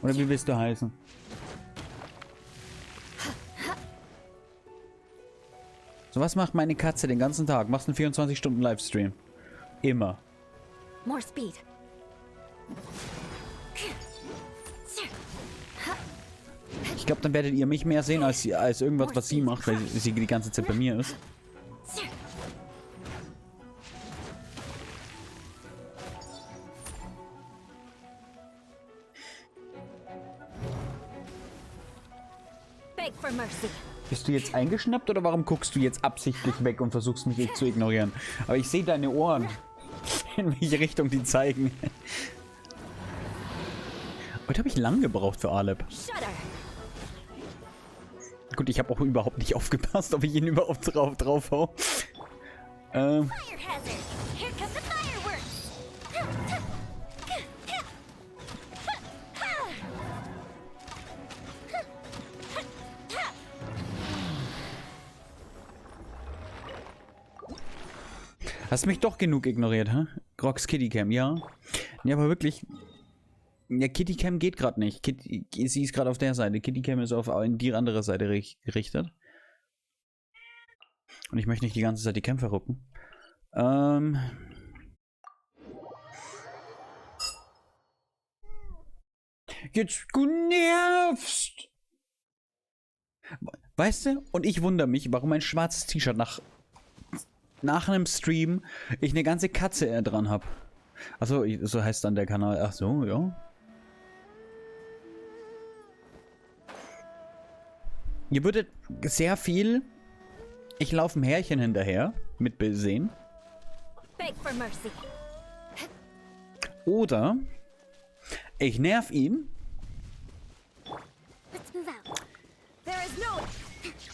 Oder wie willst du heißen? So, was macht meine Katze den ganzen Tag? Machst einen 24-Stunden-Livestream. Immer. More speed. Ich glaube, dann werdet ihr mich mehr sehen als irgendwas, was sie macht, weil sie die ganze Zeit bei mir ist. Beg for mercy. Bist du jetzt eingeschnappt oder warum guckst du jetzt absichtlich weg und versuchst mich zu ignorieren? Aber ich sehe deine Ohren. In welche Richtung die zeigen. Heute habe ich lang gebraucht für Aleb. Gut, ich habe auch überhaupt nicht aufgepasst, ob ich ihn überhaupt drauf hau. Hast mich doch genug ignoriert, hä? Crox Kittycam, ja. Ja, aber wirklich. Ja, Kittycam geht gerade nicht. Sie ist gerade auf der Seite. Kittycam ist auf die andere Seite gerichtet. Und ich möchte nicht die ganze Zeit die Kämpfer rucken. Jetzt genervst! Weißt du? Und ich wundere mich, warum ein schwarzes T-Shirt nach einem Stream ich eine ganze Katze dran habe. Achso, so heißt dann der Kanal. Ach so, ja. Ihr würdet sehr viel... Ich laufe einem Härchen hinterher, mit Besehen. Oder ich nerv ihn.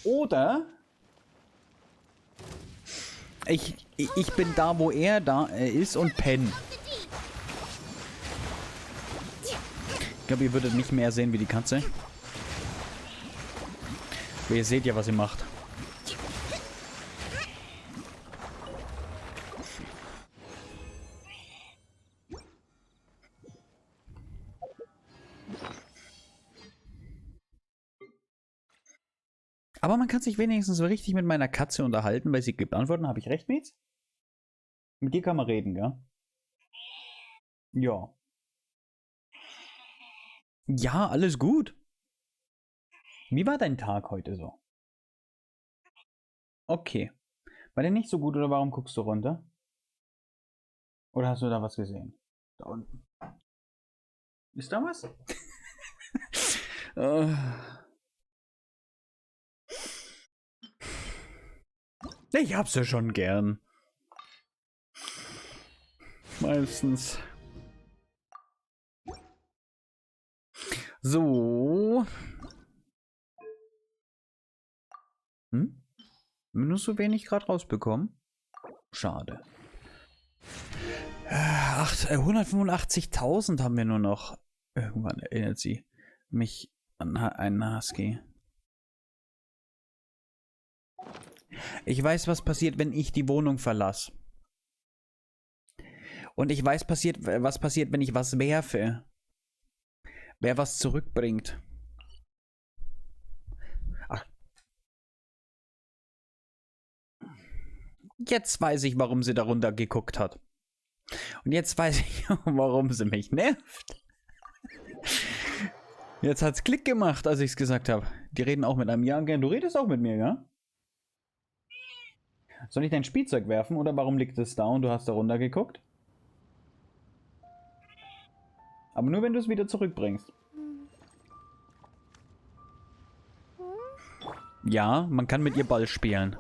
Oder ich bin da, wo er da ist und penne. Ich glaube, ihr würdet nicht mehr sehen wie die Katze. Aber ihr seht ja, was ihr macht. Aber man kann sich wenigstens so richtig mit meiner Katze unterhalten, weil sie gibt Antworten. Habe ich recht, Mädels? Mit dir kann man reden, gell? Ja. Ja, alles gut. Wie war dein Tag heute so? Okay. War der nicht so gut oder warum guckst du runter? Oder hast du da was gesehen? Da unten. Ist da was? Ich hab's ja schon gern. Meistens. So. Nur so wenig gerade rausbekommen. Schade. 185.000 haben wir nur noch. Irgendwann erinnert sie mich an einen Husky. Ich weiß, was passiert, wenn ich die Wohnung verlasse. Und ich weiß, was passiert, wenn ich was werfe. Wer was zurückbringt. Ach. Jetzt weiß ich, warum sie darunter geguckt hat. Und jetzt weiß ich, warum sie mich nervt. Jetzt hat's Klick gemacht, als ich es gesagt habe. Die reden auch mit einem. Ja, gern, du redest auch mit mir, ja? Soll ich dein Spielzeug werfen oder warum liegt es da und du hast darunter geguckt? Aber nur wenn du es wieder zurückbringst. Ja, man kann mit ihr Ball spielen.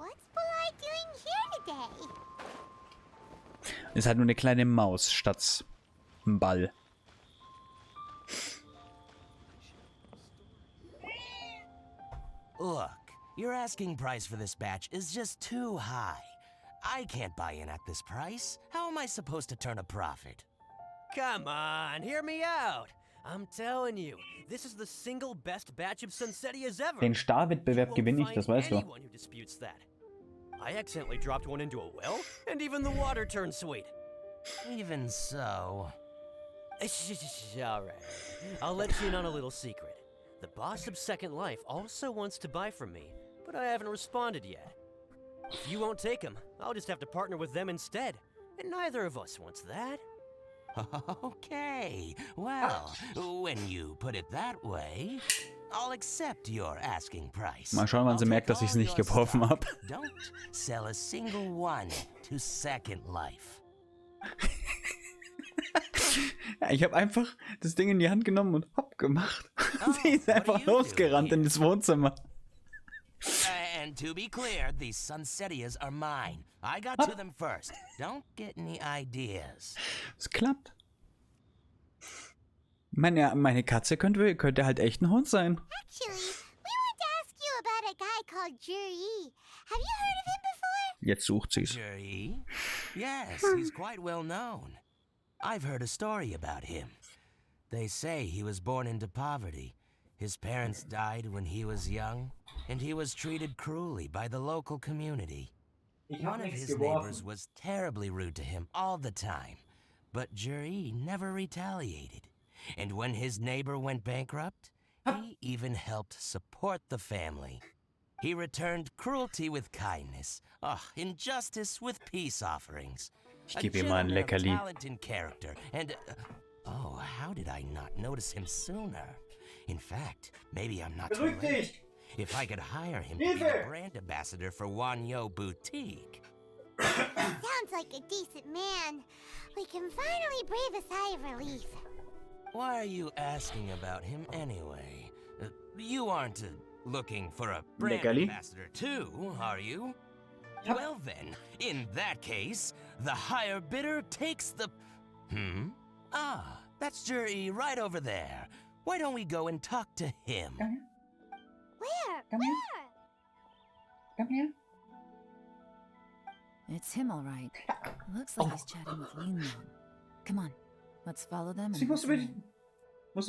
Ist halt nur eine kleine Maus statt ein Ball. Look, your asking price for this batch is just too high. I can't buy in at this price. How am I supposed to turn a profit? Come on, hear me out. I'm telling you, this is the single best batch of Sunsetias ever. Den Starwettbewerb gewinne ich, das weißt du. I accidentally dropped one into a well, and even the water turned sweet. Even so... Alright, I'll let you in on a little secret. The boss of Second Life also wants to buy from me, but I haven't responded yet. If you won't take him, I'll just have to partner with them instead, and neither of us wants that. Okay, well, when you put it that way, I'll accept your asking price. Mal schauen, wann sie merkt, dass ich es nicht geworfen habe. Don't sell a single one to Second Life. Ja, ich habe einfach das Ding in die Hand genommen und hopp gemacht. Sie ist einfach losgerannt in das Wohnzimmer. And to be clear, these Sunsetias are mine. I got to them first. Don't get any ideas. Es klappt. Meine Katze könnte halt echt ein Hund sein. Actually, we want to ask you about a guy called Juri. Have you heard of him before? Jetzt sucht sie's. Juri? Yes, he's quite well known. I've heard a story about him. They say he was born into poverty. His parents died when he was young, and he was treated cruelly by the local community. One of his neighbors was terribly rude to him all the time, but Juri never retaliated. And when his neighbor went bankrupt, he even helped support the family. He returned cruelty with kindness, injustice with peace offerings. Ich gebe ihm mal ein Leckerli. Talent and character, and how did I not notice him sooner? In fact, maybe I'm not too late. If I could hire him to be the brand ambassador for Wanyo Boutique. Sounds like a decent man. We can finally breathe a sigh of relief. Why are you asking about him anyway? You aren't looking for a brand ambassador too, are you? Yep. Well then, in that case, the higher bidder takes the... that's Juri right over there. Why don't we go and talk to him? Where? Come here. Come here. It's him, all right. Looks like he's chatting with Yingyang. Come on, let's follow them. Sie musste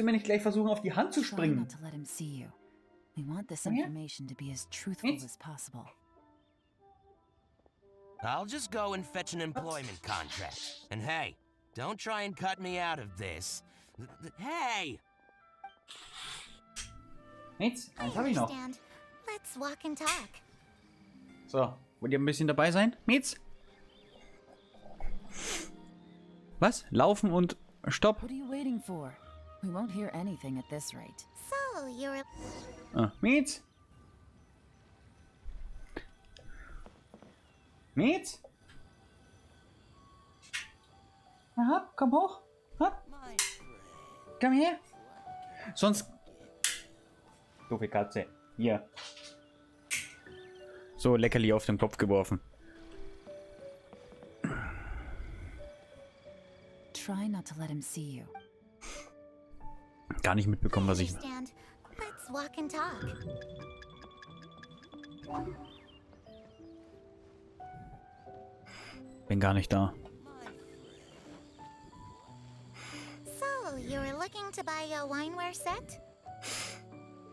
mir nicht gleich versuchen, auf die Hand zu Try springen. not to let him see you. We want this information to be as truthful as possible. I'll just go and fetch an employment contract. And hey, don't try and cut me out of this. Hey! Nichts, eins habe ich noch. Understand. Let's walk and talk. So, wollt ihr ein bisschen dabei sein? Mietz? Was? Laufen und Stopp? What are you waiting for? We won't hear anything at this rate. So, you're... Ah, Mietz? Mietz? Na hopp, komm hoch. Hopp. Komm her. Sonst... Doofe Katze. Hier. So, Leckerli auf den Kopf geworfen. Try not to let him see you. Gar nicht mitbekommen, was ich... Understand. Let's walk and talk. Bin gar nicht da. So, you're looking to buy a wineware set?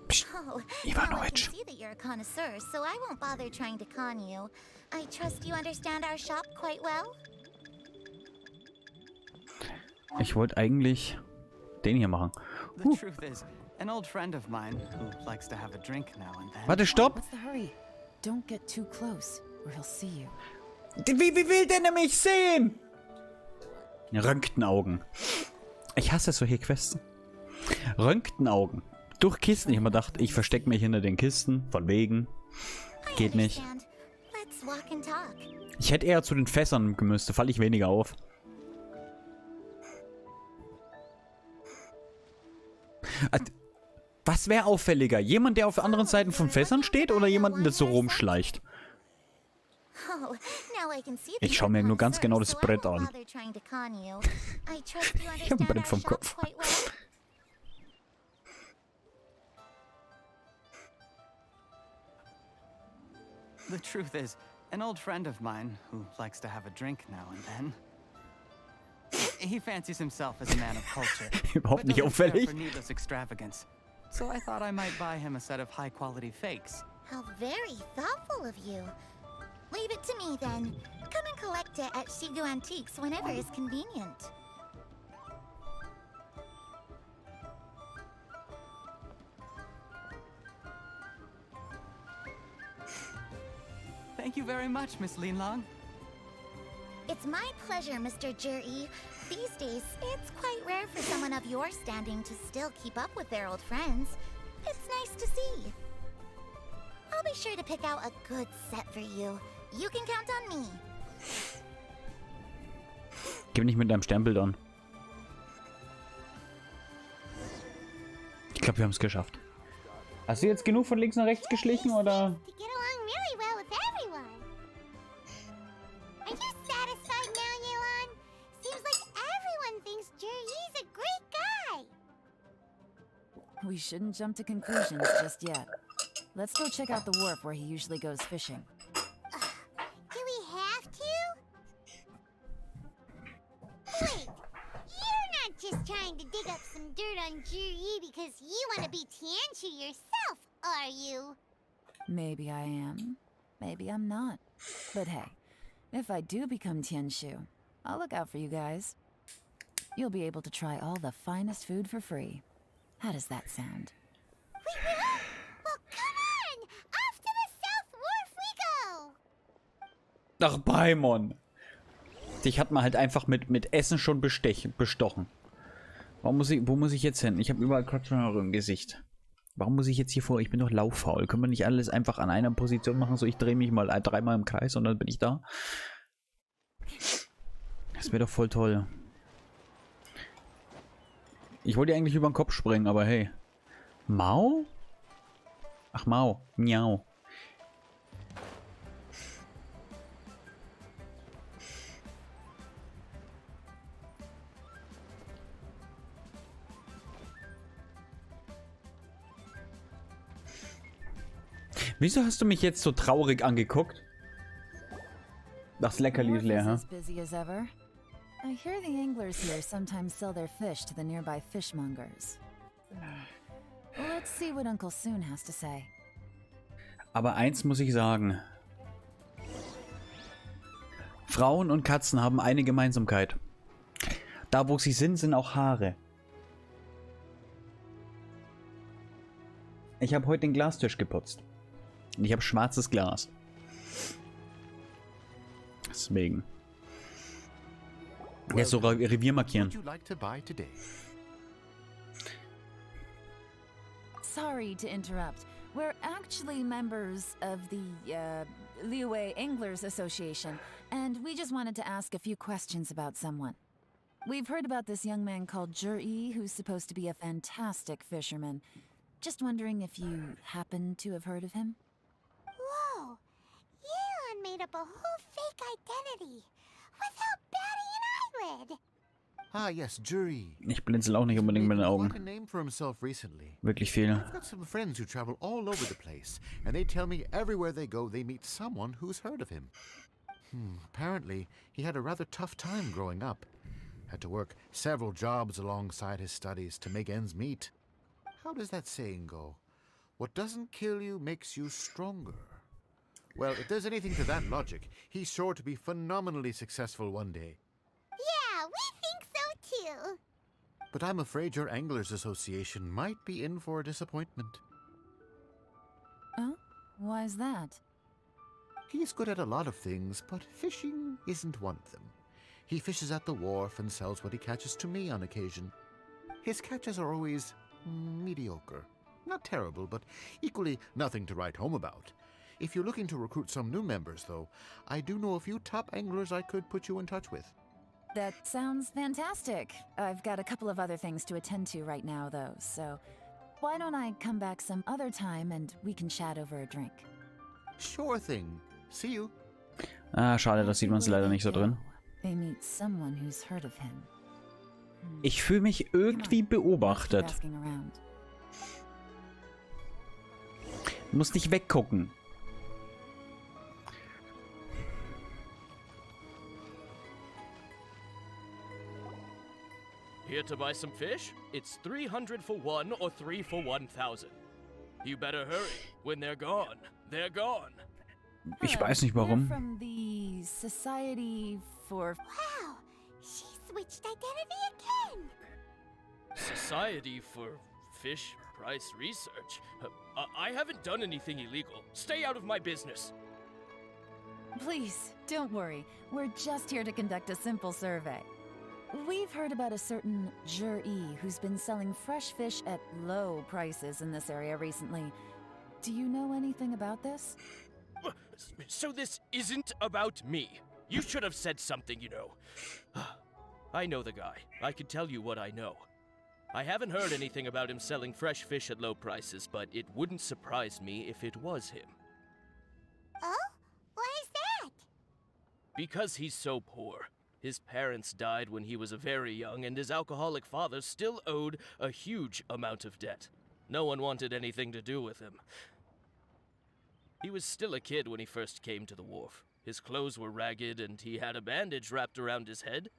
Psst, Oh, now I can Ivanovic. see that you're a connoisseur, so I won't bother trying to con you. I trust you understand our shop quite well? Ich wollte eigentlich den hier machen. The truth is, an old friend of mine who likes to have a drink now and then. Warte, stopp! What's the hurry? Don't get too close, or he'll see you. Wie will der nämlich sehen? Röntgenaugen. Ich hasse solche Quests. Röntgenaugen. Durch Kisten. Ich habe mir gedacht, ich verstecke mich hinter den Kisten. Von wegen. Geht nicht. Understand. Let's walk and talk. Ich hätte eher zu den Fässern gemüsst. Da falle ich weniger auf. Was wäre auffälliger? Jemand, der auf der anderen Seite von Fässern steht oder jemand, der so rumschleicht? Oh, now I can see that Ich schaue you're mir a nur ganz genau connoisseur, das so I Brett won't an. bother trying to con you. I trust you Ich hab ein understand Brett our vom shop Kopf. quite well. The truth is, an old friend of mine who likes to have a drink now and then. He fancies himself as a man of culture, Überhaupt but nicht doesn't care auffällig. for needless extravagance. So I thought I might buy him a set of high-quality fakes. How very thoughtful of you. Leave it to me then. Come and collect it at Shigu Antiques whenever is convenient. Thank you very much, Miss Linlong. It's my pleasure, Mr. Juri. These days, it's quite rare for someone of your standing to still keep up with their old friends. It's nice to see. I'll be sure to pick out a good set for you. You can count on me. Gib nicht mit deinem Stempel an. Ich glaube, wir haben es geschafft. Hast du jetzt genug von links nach rechts geschlichen, oder? To get along really well with everyone. Are you satisfied now, Yelan? Seems like everyone thinks Juri's a great guy. We shouldn't jump to conclusions just yet. Let's go check out the wharf where he usually goes fishing. Do we have to? Wait, you're not just trying to dig up some dirt on Juri because you want to be Tianshu yourself, are you? Maybe I am. Maybe I'm not. But hey, if I do become Tianshu, I'll look out for you guys. You'll be able to try all the finest food for free. How does that sound? We will? Well, come on! Off to the South Wharf we go! Ach, Paimon. Dich hat man halt einfach mit Essen schon bestochen. Wo muss ich jetzt hin? Ich habe überall Kopfhörer im Gesicht. Warum muss ich jetzt hier vor? Ich bin doch lauffaul. Können wir nicht alles einfach an einer Position machen? So, ich drehe mich mal dreimal im Kreis und dann bin ich da. Das wäre doch voll toll. Ich wollte eigentlich über den Kopf springen, aber hey. Mau? Ach, Mau. Miau. Wieso hast du mich jetzt so traurig angeguckt? Das Leckerli ist leer, hä? As busy as ever. I hear the anglers here sometimes sell their fish to the nearby fishmongers. Let's see what Uncle Soon has to say. Aber eins muss ich sagen. Frauen und Katzen haben eine Gemeinsamkeit. Da, wo sie sind, sind auch Haare. Ich habe heute den Glastisch geputzt. Und ich habe schwarzes Glas. Deswegen. Jetzt so Revier markieren. Sorry to interrupt. We're actually members of the Liyue Anglers Association, and we just wanted to ask a few questions about someone. We've heard about this young man called Jur-E, who's supposed to be a fantastic fisherman. Just wondering if you happen to have heard of him? Whoa! Yeon made up a whole fake identity without batting an eyelid. Ah, yes, Juri. Ich blinzel auch nicht unbedingt mit den Augen. Quite a name for himself recently. Wirklich viel. I've got some friends who travel all over the place, and they tell me everywhere they go they meet someone who's heard of him. Apparently, he had a rather tough time growing up. Had to work several jobs alongside his studies to make ends meet. How does that saying go? What doesn't kill you makes you stronger. Well, if there's anything to that logic, he's sure to be phenomenally successful one day. Yeah, we think so too. But I'm afraid your Anglers Association might be in for a disappointment. Oh? Why's that? He's good at a lot of things, but fishing isn't one of them. He fishes at the wharf and sells what he catches to me on occasion. His catches are always mediocre. Not terrible, but equally nothing to write home about. If you're looking to recruit some new members, though, I do know a few top anglers I could put you in touch with. That sounds fantastic. I've got a couple of other things to attend to right now, though, so why don't I come back some other time and we can chat over a drink? Sure thing. See you. Ah, schade, das sieht man es leider nicht so drin. They meet someone who's heard of him. Ich fühle mich irgendwie beobachtet. Asking around. Du musst nicht weggucken. Here to buy some fish? It's 300 for one or 3 for 1,000. You better hurry. When they're gone, they're gone. Ich weiß nicht warum. From the Society for... Wow, she switched identity again. Society for Fish Price Research? I haven't done anything illegal. Stay out of my business. Please, don't worry. We're just here to conduct a simple survey. We've heard about a certain Jur-E who's been selling fresh fish at low prices in this area recently. Do you know anything about this? So this isn't about me. You should have said something, you know. I know the guy. I can tell you what I know. I haven't heard anything about him selling fresh fish at low prices, but it wouldn't surprise me if it was him. Oh? Why is that? Because he's so poor. His parents died when he was very young, and his alcoholic father still owed a huge amount of debt. No one wanted anything to do with him. He was still a kid when he first came to the wharf. His clothes were ragged, and he had a bandage wrapped around his head.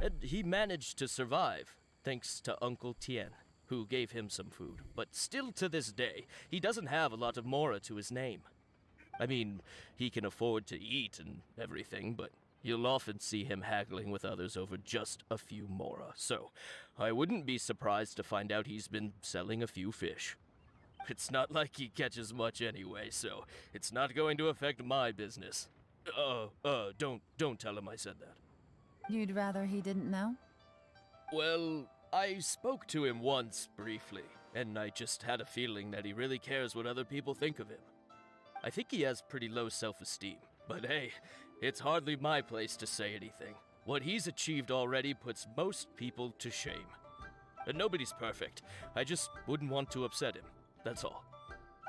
And he managed to survive, thanks to Uncle Tien, who gave him some food. But still to this day, he doesn't have a lot of mora to his name. I mean, he can afford to eat and everything, but you'll often see him haggling with others over just a few mora. So, I wouldn't be surprised to find out he's been selling a few fish. It's not like he catches much anyway, so it's not going to affect my business. Don't tell him I said that. You'd rather he didn't know? Well, I spoke to him once, briefly, and I just had a feeling that he really cares what other people think of him. I think he has pretty low self-esteem, but hey, it's hardly my place to say anything. What he's achieved already puts most people to shame. And nobody's perfect. I just wouldn't want to upset him. That's all.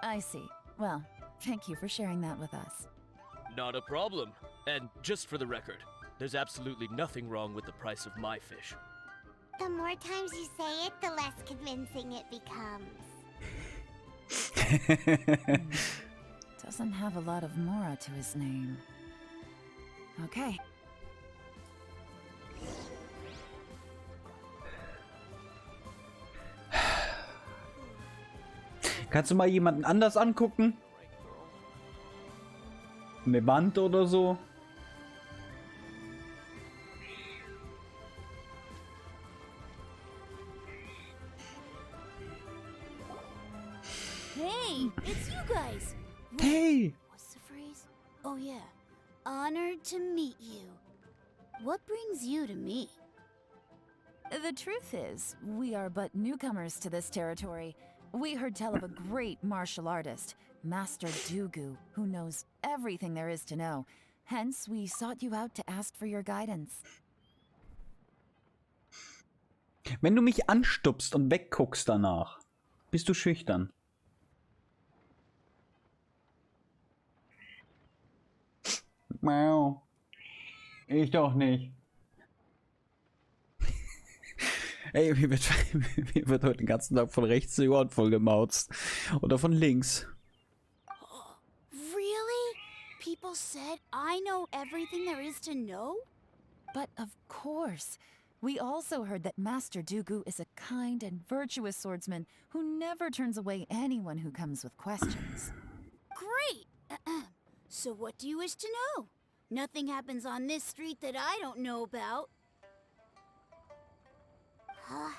I see. Well, thank you for sharing that with us. Not a problem. And just for the record, there's absolutely nothing wrong with the price of my fish. The more times you say it, the less convincing it becomes. Doesn't have a lot of mora to his name. Okay. Kannst du mal jemanden anders angucken? Eine Wand oder so? Hey, it's you guys. Hey! What's the phrase? Oh yeah. Honored to meet you. What brings you to me? The truth is, we are but newcomers to this territory. We heard tell of a great martial artist, Master Dugu, who knows everything there is to know. Hence, we sought you out to ask for your guidance. Wenn du mich anstupst und wegguckst danach, bist du schüchtern. Wow. Ich doch nicht. Ey, mir wird heute den ganzen Tag von rechts die Ohren voll gemauzt. Oder von links. Really? People said I know everything there is to know? But of course. We also heard that Master Dugu is a kind and virtuous swordsman who never turns away anyone who comes with questions. Great! So what do you wish to know? Nothing happens on this street that I don't know about. Now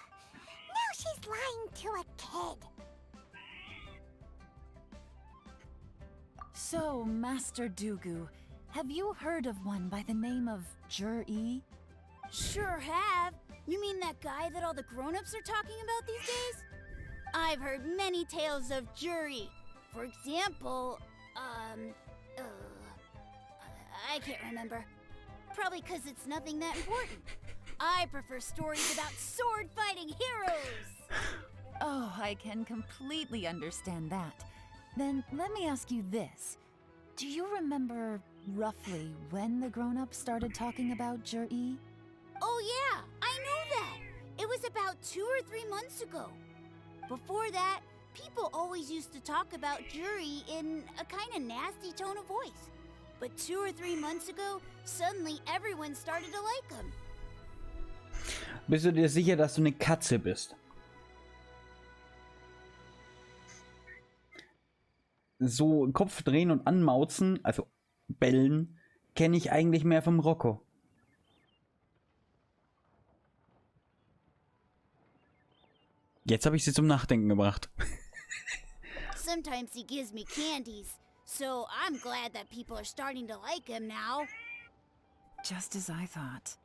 she's lying to a kid. So, Master Dugu, have you heard of one by the name of Jur-E? Sure have. You mean that guy that all the grown-ups are talking about these days? I've heard many tales of Juri. For example, I can't remember. Probably because it's nothing that important. I prefer stories about sword-fighting heroes! Oh, I can completely understand that. Then let me ask you this. Do you remember roughly when the grown-ups started talking about Jur-E? Oh yeah, I know that! It was about 2 or 3 months ago. Before that, people always used to talk about Juri in a kind of nasty tone of voice. But 2 or 3 months ago, suddenly everyone started to like him. Bist du dir sicher, dass du eine Katze bist? So Kopf drehen und anmauzen, also bellen, kenne ich eigentlich mehr vom Rocco. Jetzt habe ich sie zum Nachdenken gebracht. Sometimes he gives me candies, so I'm glad that people are starting to like him now. Just as I thought.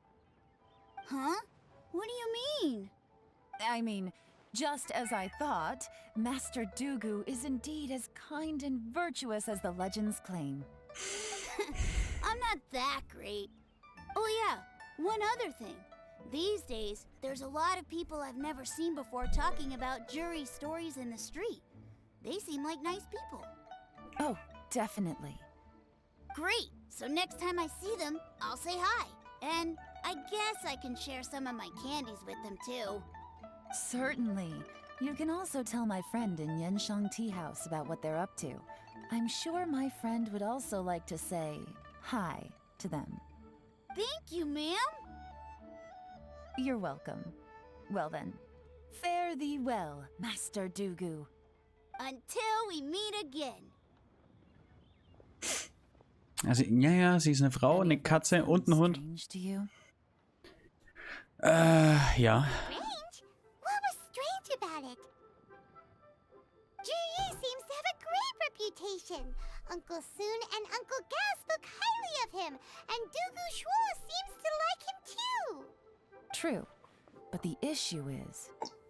Huh? What do you mean? I mean, just as I thought, Master Dugu is indeed as kind and virtuous as the legends claim. I'm not that great. Oh yeah, one other thing. These days, there's a lot of people I've never seen before talking about Juri stories in the street. They seem like nice people. Oh, definitely. Great! So next time I see them, I'll say hi. And I guess I can share some of my candies with them too. Certainly. You can also tell my friend in Yenshang Tea House about what they're up to. I'm sure my friend would also like to say hi to them. Thank you, ma'am! You're welcome. Well then, fare thee well, Master Dugu. Until we meet again. Also, ja, sie ist eine Frau, eine Katze und ein Hund. Ja. Strange? What was strange about it? Juri seems to have a great reputation. Uncle Soon and Uncle Gas spoke highly of him, and Dugu Shuo seems to like him too. True, but the issue is,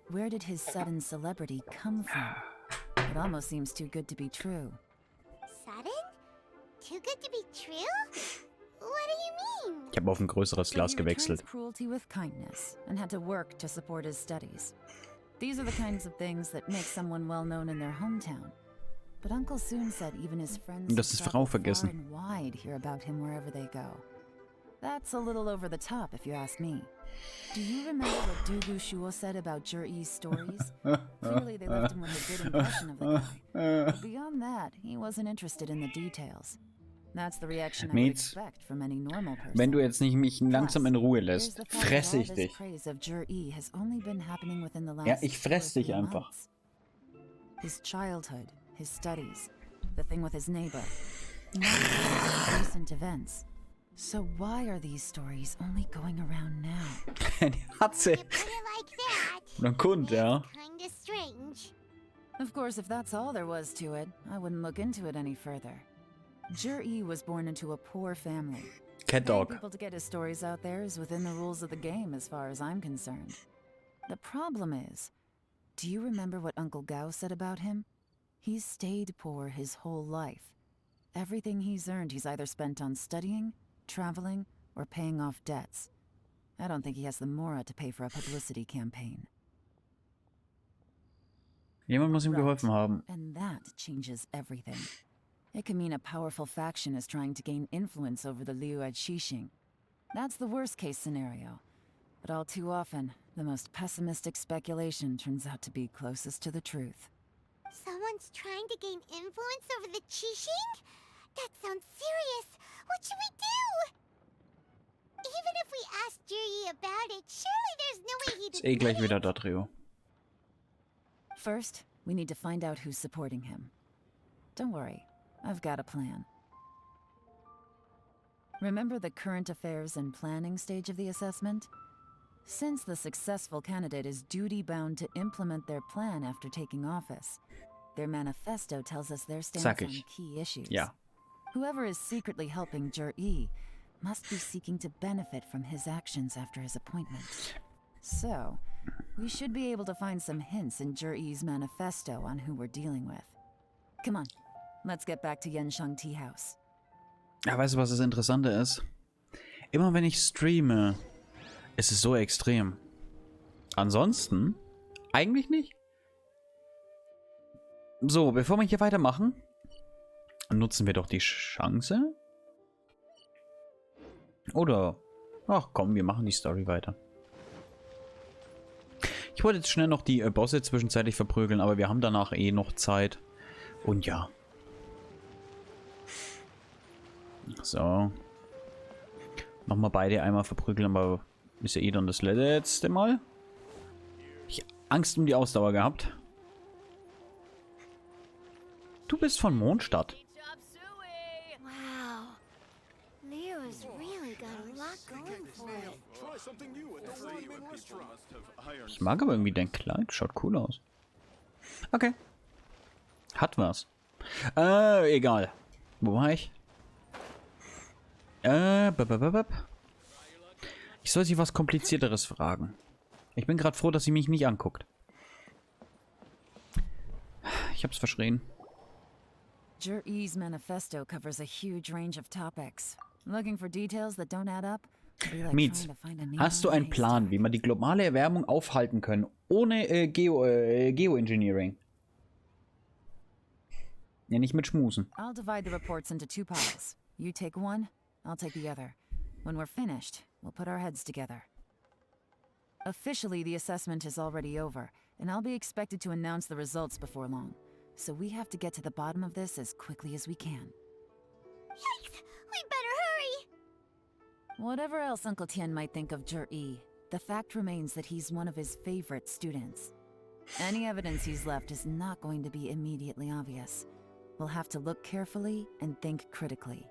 where did his sudden celebrity come from? It almost seems too good to be true. Sudden? Too good to be true? What do you mean? Ich habe auf ein größeres Glas gewechselt. He returns cruelty with kindness and had to work to support his studies. These are the kinds of things that make someone well known in their hometown. But Uncle Soon said even his friends Das ist Frau vergessen. far and wide hear about him wherever they go. That's a little over the top, if you ask me. Do you remember what Dugu Shuo said about Jur-E's stories? Clearly they left him with a good impression of the guy. But beyond that, he wasn't interested in the details. That's the reaction I would expect from any normal person. Wenn du jetzt nicht mich langsam in Ruhe lässt, fresse ich dich. Praise of Jur-E has only been happening within the last Ja, ich fress dich einfach. his childhood, his studies, the thing with his neighbor, not recent events. So why are these stories only going around now? Die hat sie. You put it like that. Ein Kund, ja. Kinda strange. Of course, if that's all there was to it, I wouldn't look into it any further. Jur-E was born into a poor family. Cat Paying dog. people to get his stories out there is within the rules of the game as far as I'm concerned. The problem is, do you remember what Uncle Gao said about him? He's stayed poor his whole life. Everything he's earned he's either spent on studying, traveling, or paying off debts. I don't think he has the mora to pay for a publicity campaign. Jemand muss ihm geholfen haben. And that changes everything. It could mean a powerful faction is trying to gain influence over the Liu Xixing. That's the worst case scenario. But all too often, the most pessimistic speculation turns out to be closest to the truth. Someone's trying to gain influence over the Qixing? That sounds serious. What should we do? Even if we asked Jiri about it, surely there's no way he'd Ist eh gleich wieder da, Trio. First, we need to find out who's supporting him. Don't worry, I've got a plan. Remember the current affairs and planning stage of the assessment? Since the successful candidate is duty-bound to implement their plan after taking office, their manifesto tells us their stance on key issues. Ja. Whoever is secretly helping Jur-E must be seeking to benefit from his actions after his appointment. So, we should be able to find some hints in Jur-E's manifesto on who we're dealing with. Come on, let's get back to Yenshang Tea House. Ja, weißt du, was das Interessante ist? Immer wenn ich streame, ist es so extrem. Ansonsten, eigentlich nicht. So, bevor wir hier weitermachen, nutzen wir doch die Chance. Oder, ach komm, wir machen die Story weiter. Ich wollte jetzt schnell noch die Bosse zwischenzeitlich verprügeln, aber wir haben danach eh noch Zeit. Und ja. So. Nochmal beide einmal verprügeln, aber ist ja eh dann das letzte Mal. Ich hab Angst um die Ausdauer gehabt. Du bist von Mondstadt. Wow. Leo's really got a lot going for it. Ich mag aber irgendwie dein Kleid. Schaut cool aus. Okay. Hat was. Egal. Wo war ich? Ich soll sie was Komplizierteres fragen. Ich bin gerade froh, dass sie mich nicht anguckt. Ich hab's verschrien. Jur-E's manifesto covers a huge range of topics. Looking for details that don't add up? Mietz, hast du einen Plan, wie man die globale Erwärmung aufhalten können, ohne Geoengineering? Ja, nicht mit Schmusen. I'll divide the reports into two piles. You take one, I'll take the other. When we're finished, we'll put our heads together. Officially, the assessment is already over, and I'll be expected to announce the results before long. So we have to get to the bottom of this as quickly as we can. Yikes! We better hurry! Whatever else Uncle Tien might think of Jur-E, the fact remains that he's one of his favorite students. Any evidence he's left is not going to be immediately obvious. We'll have to look carefully and think critically.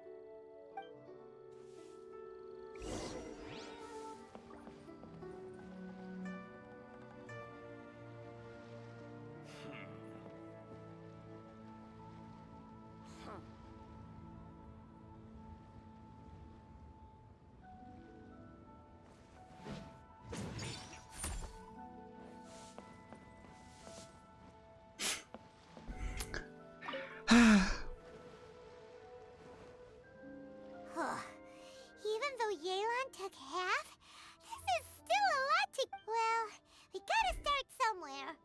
Even though Yelan took half, this is still a lot to... Well, we gotta start somewhere.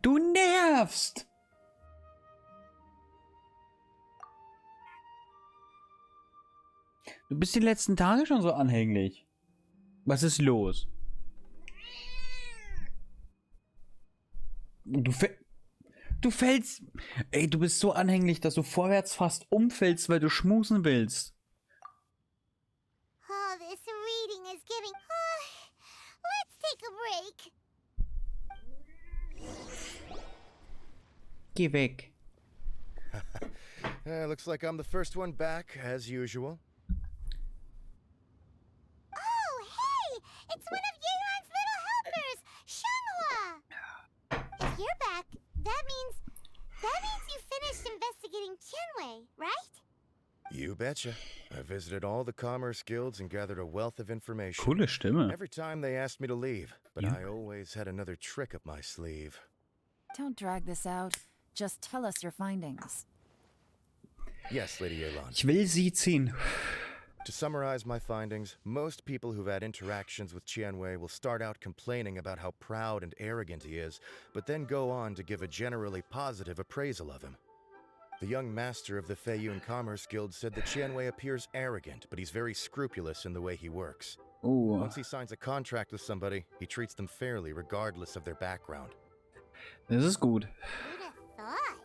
Du nervst! Du bist die letzten Tage schon so anhänglich. Was ist los? Du fällst. Ey, du bist so anhänglich, dass du vorwärts fast umfällst, weil du schmusen willst. Oh, this reading is giving. Let's take a break. Geh weg. Looks like I'm the first one back, as usual. Oh, hey! It's one of Yeon's little helpers, Shanghua! If you're back, that means you finished investigating Tianwei, right? You betcha. I visited all the commerce guilds and gathered a wealth of information. Coole Stimme. Every time they asked me to leave, but I always had another trick up my sleeve. Don't drag this out. Just tell us your findings. Yes, Lady Yelan. Ich will sie ziehen. To summarize my findings, most people who've had interactions with Tianwei will start out complaining about how proud and arrogant he is, but then go on to give a generally positive appraisal of him. The young master of the Feiyun Commerce Guild said that Tianwei appears arrogant, but he's very scrupulous in the way he works. Oh. Once he signs a contract with somebody, he treats them fairly regardless of their background. Das ist gut. Who'd have thought?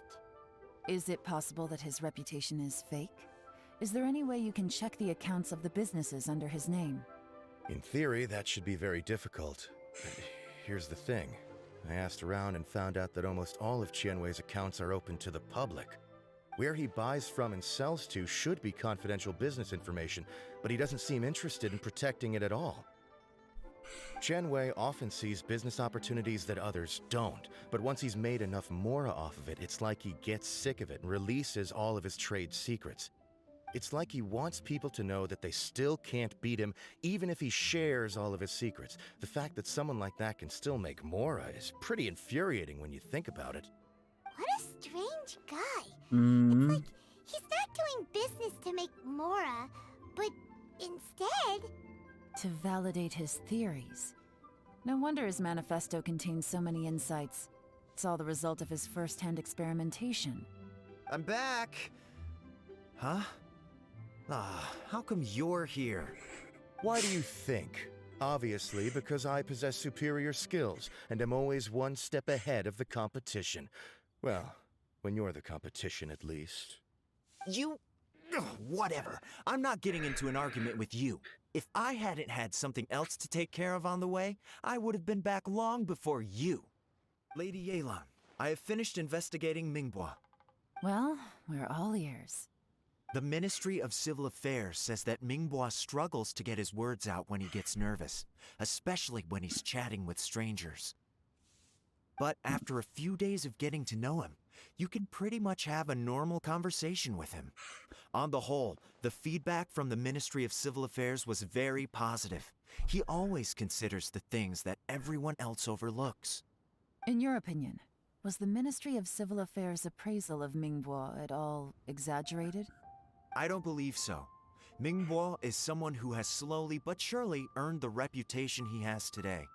Is it possible that his reputation is fake? Is there any way you can check the accounts of the businesses under his name? In theory, that should be very difficult. But here's the thing. I asked around and found out that almost all of Tianwei's accounts are open to the public. Where he buys from and sells to should be confidential business information, but he doesn't seem interested in protecting it at all. Tianwei often sees business opportunities that others don't, but once he's made enough mora off of it, it's like he gets sick of it and releases all of his trade secrets. It's like he wants people to know that they still can't beat him, even if he shares all of his secrets. The fact that someone like that can still make mora is pretty infuriating when you think about it. What a strange guy. Mhm. It's like he's not doing business to make mora, but instead... To validate his theories. No wonder his manifesto contains so many insights. It's all the result of his first-hand experimentation. I'm back! Huh? How come you're here? Why do you think? Obviously, because I possess superior skills and am always one step ahead of the competition. Well, when you're the competition, at least. You... Ugh, whatever. I'm not getting into an argument with you. If I hadn't had something else to take care of on the way, I would have been back long before you. Lady Yelan, I have finished investigating Mingbois. Well, we're all ears. The Ministry of Civil Affairs says that Mingbois struggles to get his words out when he gets nervous, especially when he's chatting with strangers. But after a few days of getting to know him, you can pretty much have a normal conversation with him. On the whole, the feedback from the Ministry of Civil Affairs was very positive. He always considers the things that everyone else overlooks. In your opinion, was the Ministry of Civil Affairs' appraisal of Mingbois at all exaggerated? I don't believe so. Mingbois is someone who has slowly but surely earned the reputation he has today.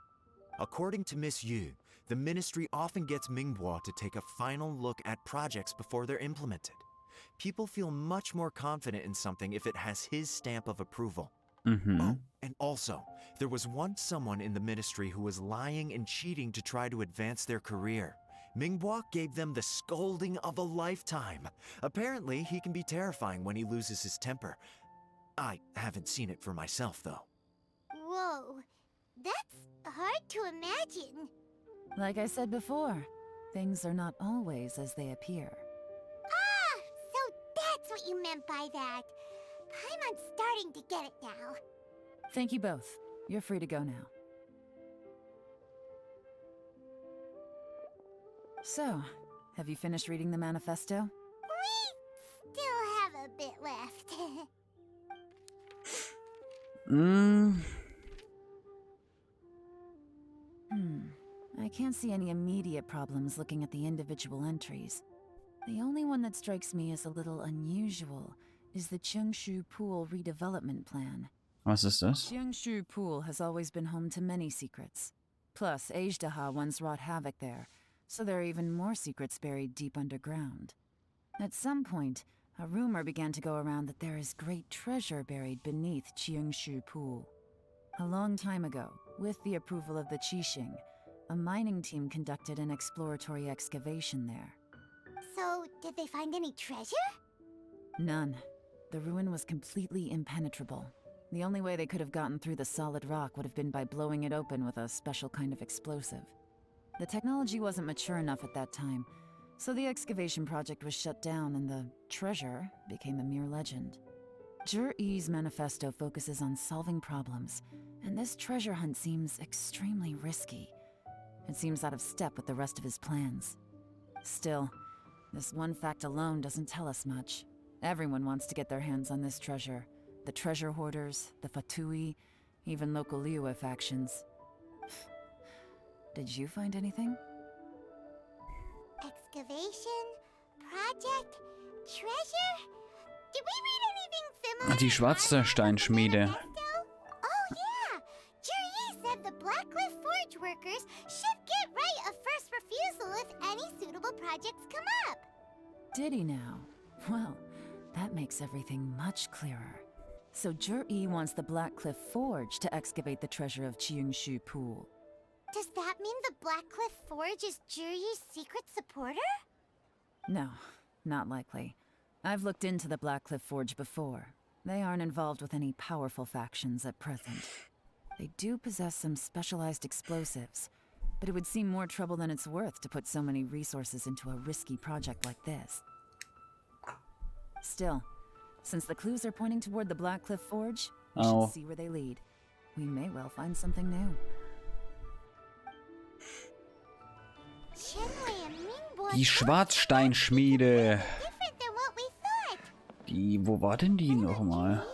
According to Miss Yu, the ministry often gets Mingbois to take a final look at projects before they're implemented. People feel much more confident in something if it has his stamp of approval. Mhm. Oh, and also, there was once someone in the ministry who was lying and cheating to try to advance their career. Mingbois gave them the scolding of a lifetime. Apparently, he can be terrifying when he loses his temper. I haven't seen it for myself, though. Whoa, that's hard to imagine. Like I said before, things are not always as they appear. Ah, so that's what you meant by that. I'm starting to get it now. Thank you both. You're free to go now. So, have you finished reading the manifesto? We still have a bit left. I can't see any immediate problems looking at the individual entries. The only one that strikes me as a little unusual is the Cheungshu Pool redevelopment plan. Was ist das? Cheungshu Pool has always been home to many secrets. Plus, Ajdaha once wrought havoc there, so there are even more secrets buried deep underground. At some point, a rumor began to go around that there is great treasure buried beneath Cheungshu Pool. A long time ago, with the approval of the Qixing, a mining team conducted an exploratory excavation there. So, did they find any treasure? None. The ruin was completely impenetrable. The only way they could have gotten through the solid rock would have been by blowing it open with a special kind of explosive. The technology wasn't mature enough at that time, so the excavation project was shut down and the treasure became a mere legend. Jur-E's manifesto focuses on solving problems, and this treasure hunt seems extremely risky. It seems out of step with the rest of his plans. Still, this one fact alone doesn't tell us much. Everyone wants to get their hands on this treasure. The treasure hoarders, the Fatui, even local Liyue factions. Did you find anything? Excavation, project, treasure? Did we read anything similar? Die schwarze Steinschmiede. Oh yeah! Jur-E said the Blackcliff Forge workers should get right of first refusal if any suitable projects come up. Did he now? Well, that makes everything much clearer. So Jur-E wants the Blackcliff Forge to excavate the treasure of Qingshu Pool. Does that mean the Blackcliff Forge is Jur-E's secret supporter? No, not likely. I've looked into the Blackcliff Forge before. They aren't involved with any powerful factions at present. They do possess some specialized explosives, but it would seem more trouble than it's worth to put so many resources into a risky project like this. Still, since the clues are pointing toward the Blackcliff Forge, we should see where they lead. We may well find something new. Die Schwarzsteinschmiede. Die, wo war denn die nochmal?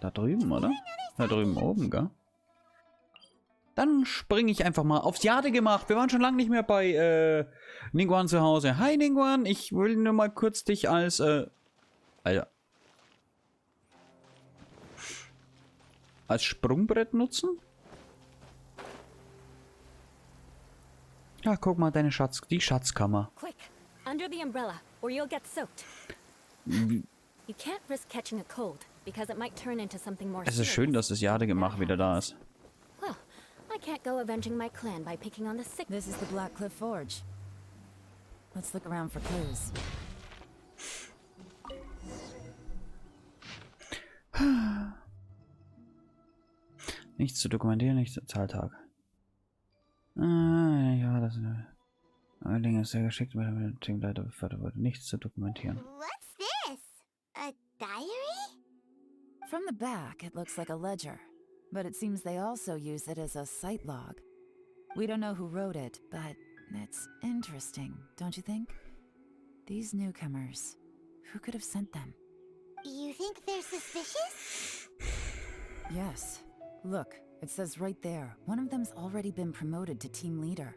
Da drüben, oder? Da drüben oben, gell? Dann springe ich einfach mal aufs Jade gemacht. Wir waren schon lange nicht mehr bei Ningguang zu Hause. Hi Ningguang, ich will nur mal kurz dich als Alter. Als Sprungbrett nutzen? Ja, guck mal, die Schatzkammer. Quick, under the umbrella, or you'll get soaked. You can't risk catching a cold, because it might turn into something more serious. Es ist schön, dass das Jade gemacht wieder da ist. Well, I can't go avenging my clan by picking on the sick. This is the Blackcliff Forge. Let's look around for clues. Nichts zu dokumentieren, nichts zu Zahltag. Ja, das Ding ist sehr geschickt, weil der Teamleiter befördert wurde. Nichts zu dokumentieren. What's this? A diary? From the back, it looks like a ledger, but it seems they also use it as a site log. We don't know who wrote it, but it's interesting, don't you think? These newcomers, who could have sent them? You think they're suspicious? Yes. Look, it says right there, one of them's already been promoted to team leader.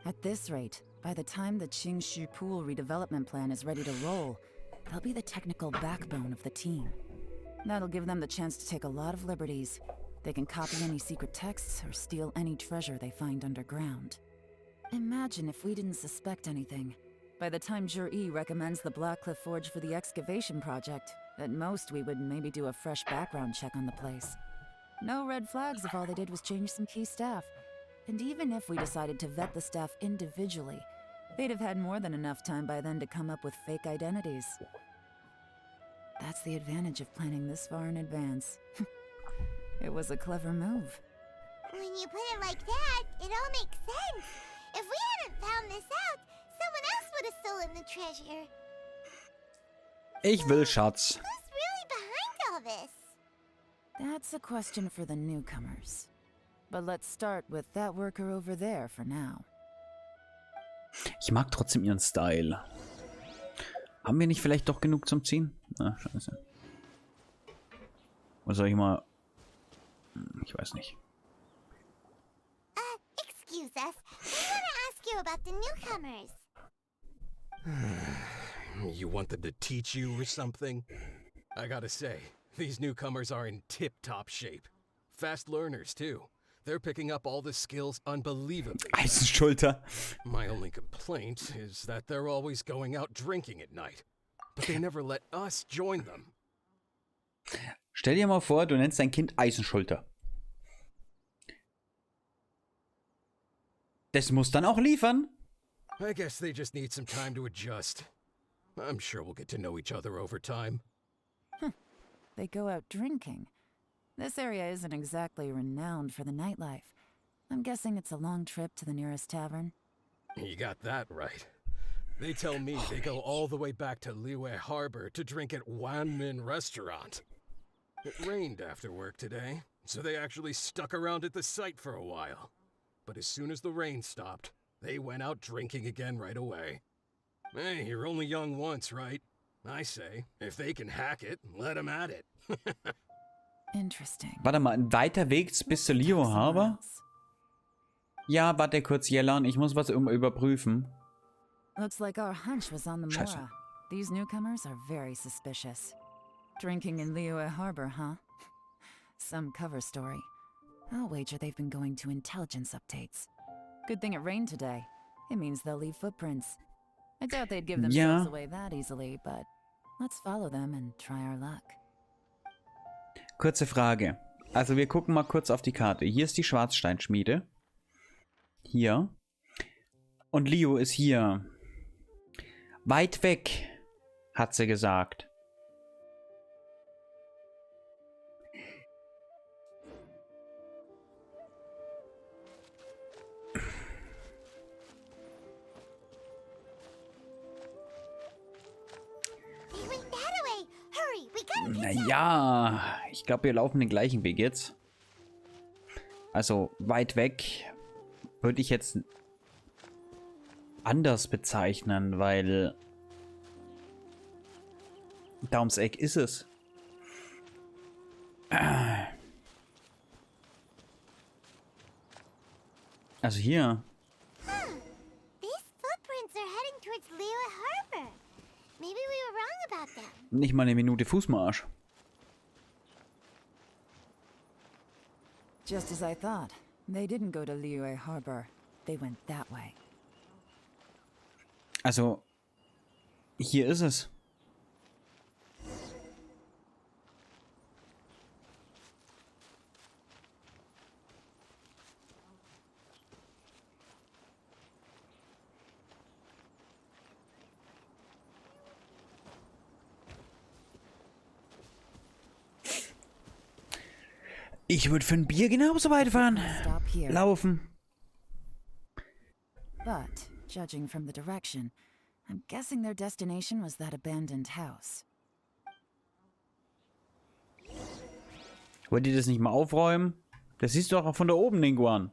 At this rate, by the time the Qingshu Pool redevelopment plan is ready to roll, they'll be the technical backbone of the team. That'll give them the chance to take a lot of liberties. They can copy any secret texts or steal any treasure they find underground. Imagine if we didn't suspect anything. By the time Jur-E recommends the Blackcliff Forge for the excavation project, at most we would maybe do a fresh background check on the place. No red flags if all they did was change some key staff. And even if we decided to vet the staff individually, they'd have had more than enough time by then to come up with fake identities. That's the advantage of planning this far in advance. It was a clever move. When you put it like that, it all makes sense. If we hadn't found this out, someone else would have stolen the treasure. Ich will Schatz. Who's really behind all this? That's a question for the newcomers. But let's start with that worker over there for now. Ich mag trotzdem ihren Style. Haben wir nicht vielleicht doch genug zum Ziehen? Ah, scheiße. Oder soll ich mal... Ich weiß nicht. Excuse us. We want to ask you about the newcomers. You want them to teach you or something? I gotta say, these newcomers are in tip-top shape. Fast learners, too. They're picking up all the skills unbelievably. Eisenschulter. My only complaint is that they're always going out drinking at night. But they never let us join them. Stell dir mal vor, du nennst dein Kind Eisenschulter. Das muss dann auch liefern. I guess they just need some time to adjust. I'm sure we'll get to know each other over time. They go out drinking. This area isn't exactly renowned for the nightlife. I'm guessing it's a long trip to the nearest tavern. You got that right. They tell me they go all the way back to Liyue Harbor to drink at Wanmin Restaurant. It rained after work today, so they actually stuck around at the site for a while. But as soon as the rain stopped, they went out drinking again right away. Hey, you're only young once, right? I say, if they can hack it, let them at it. Interesting. Warte mal, ein weiter Weg bis zur Liyue Harbor? Ja, warte kurz, Jellan, ich muss was überprüfen. Looks like our hunch was on the Scheiße. Mora. These newcomers are very suspicious. Drinking in Liyue Harbor, huh? Some cover story. I'll wager they've been going to intelligence updates. Good thing it rained today. It means they'll leave footprints. I doubt they'd give themselves away that easily, but let's follow them and try our luck. Kurze Frage. Also wir gucken mal kurz auf die Karte. Hier ist die Schwarzsteinschmiede. Hier. Und Leo ist hier. Weit weg, hat sie gesagt. Naja, ich glaube, wir laufen den gleichen Weg jetzt. Also weit weg würde ich jetzt anders bezeichnen, weil da ums Eck ist es. Also hier. These footprints are heading towards Liyue Harbor. Maybe we were wrong about them. Nicht mal eine Minute Fußmarsch. Just as I thought. They didn't go to Liyue Harbor. They went that way. Also, hier ist es. Ich würde für ein Bier genauso weit fahren. Laufen. But, judging from the direction, I'm guessing their destination was that abandoned house. Wollt ihr das nicht mal aufräumen? Das siehst du doch auch von da oben, Ningguan.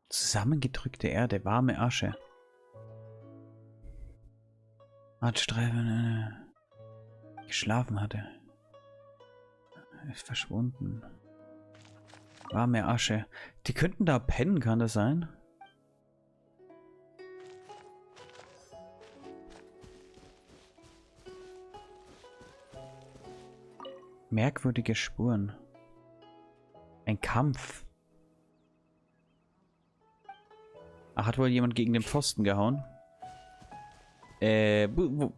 Zusammengedrückte Erde, warme Asche. Artstreifen, geschlafen hatte. Ist verschwunden. Warme Asche. Die könnten da pennen, kann das sein? Merkwürdige Spuren. Ein Kampf. Ach, hat wohl jemand gegen den Pfosten gehauen? Wo?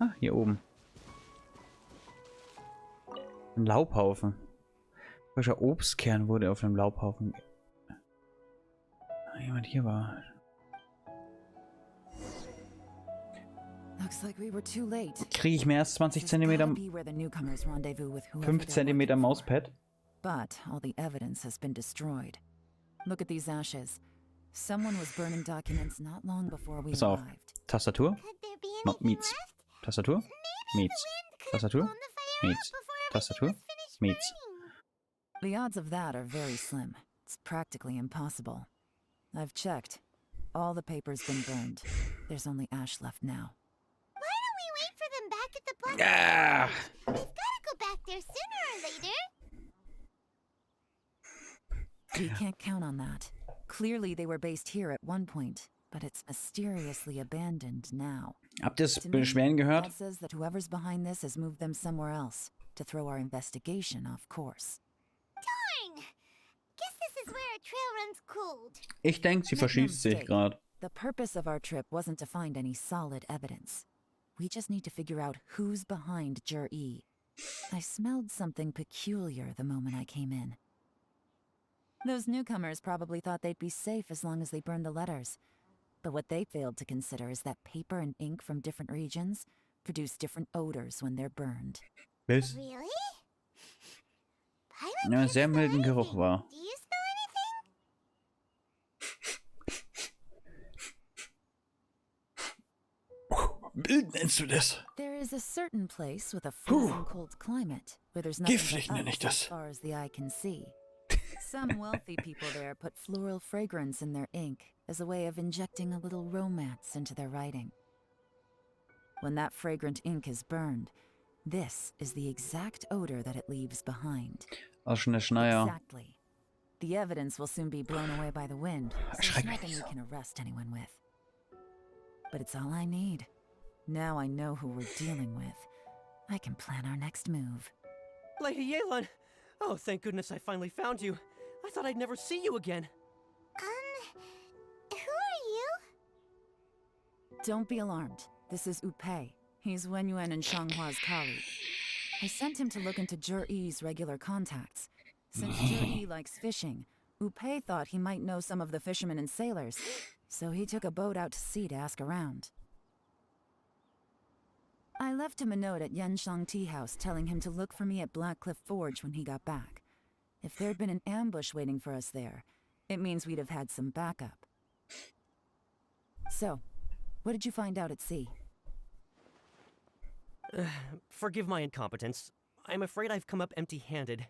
Ah, hier oben. Ein Laubhaufen. Welcher Obstkern wurde auf einem Laubhaufen? Ah, jemand hier war. Kriege ich mehr als 20 cm? 5 cm Mauspad? But all the evidence has been destroyed. Look at these ashes. Someone was burning documents not long before we Pass auf. arrived. Tastatur? Meets. Tastatur? Meets. Tastatur? Meets. Tastatur? Meets. The odds of that are very slim. It's practically impossible. I've checked. All the paper's been burned. There's only ash left now. Why don't we wait for them back at the block? Ah. We've gotta go back there sooner or later. We can't count on that. Clearly they were based here at one point, but it's mysteriously abandoned now. Habt ihr das Beschweren gehört? That says that whoever's behind this has moved them somewhere else to throw our investigation off course. Darn! Guess this is where a trail runs cold. Ich denke, sie Make no verschießt sich mistake, gerade. the purpose of our trip wasn't to find any solid evidence. We just need to figure out who's behind Jur-E. I smelled something peculiar the moment I came in. Those newcomers probably thought they'd be safe as long as they burned the letters. But what they failed to consider is that paper and ink from different regions produce different odors when they're burned. Bis? Really? Ja, sehr milden Geruch war. Do you smell anything? Wild nennst du das? There is a certain place with a freezing cold climate where there's nothing Giftig but nenne ich ice as das. far as the eye can see. Some wealthy people there put floral fragrance in their ink as a way of injecting a little romance into their writing. When that fragrant ink is burned, this is the exact odor that it leaves behind. Aus der Schneier. Exactly. The evidence will soon be blown away by the wind, so there's nothing we can arrest anyone with. But it's all I need. Now I know who we're dealing with. I can plan our next move. Lady Yelan! Oh, thank goodness I finally found you. I thought I'd never see you again. Who are you? Don't be alarmed. This is Upei. He's Wenyuan and Shanghua's colleague. I sent him to look into Jur-E's regular contacts. Since Jur-E likes fishing, Upei thought he might know some of the fishermen and sailors, so he took a boat out to sea to ask around. I left him a note at Yanshang Tea House telling him to look for me at Blackcliff Forge when he got back. If there'd been an ambush waiting for us there, it means we'd have had some backup. So, what did you find out at sea? Forgive my incompetence. I'm afraid I've come up empty-handed.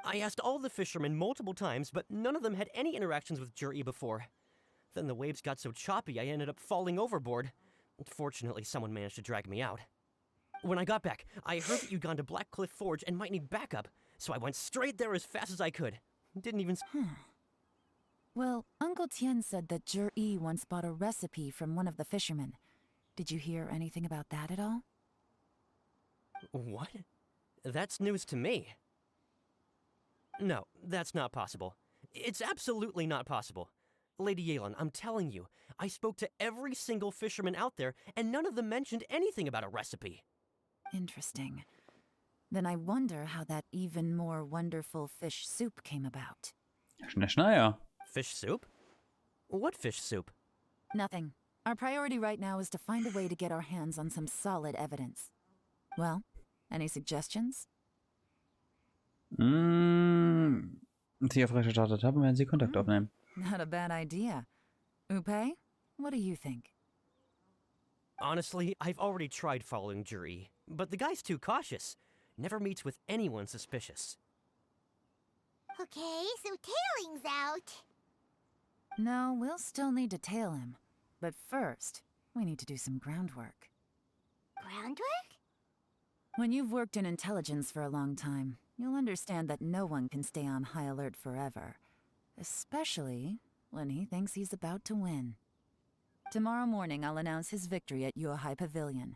I asked all the fishermen multiple times, but none of them had any interactions with Jur-E before. Then the waves got so choppy I ended up falling overboard. Fortunately, someone managed to drag me out. When I got back, I heard that you'd gone to Blackcliff Forge and might need backup, so I went straight there as fast as I could. Didn't even... Well, Uncle Tien said that Jur-E once bought a recipe from one of the fishermen. Did you hear anything about that at all? What? That's news to me. No, that's not possible. It's absolutely not possible. Lady Yelan, I'm telling you, I spoke to every single fisherman out there, and none of them mentioned anything about a recipe. Interesting. Then I wonder how that even more wonderful fish soup came about. Schneier. Fish soup? What fish soup? Nothing. Our priority right now is to find a way to get our hands on some solid evidence. Well, any suggestions? Sie auf gestartet haben, werden Sie Kontakt aufnehmen. Not a bad idea. Upei, what do you think? Honestly, I've already tried following Jur-E, but the guy's too cautious. Never meets with anyone suspicious. Okay, so tailing's out. No, we'll still need to tail him. But first, we need to do some groundwork. Groundwork? When you've worked in intelligence for a long time, you'll understand that no one can stay on high alert forever. Especially when he thinks he's about to win. Tomorrow morning, I'll announce his victory at Yuehai Pavilion.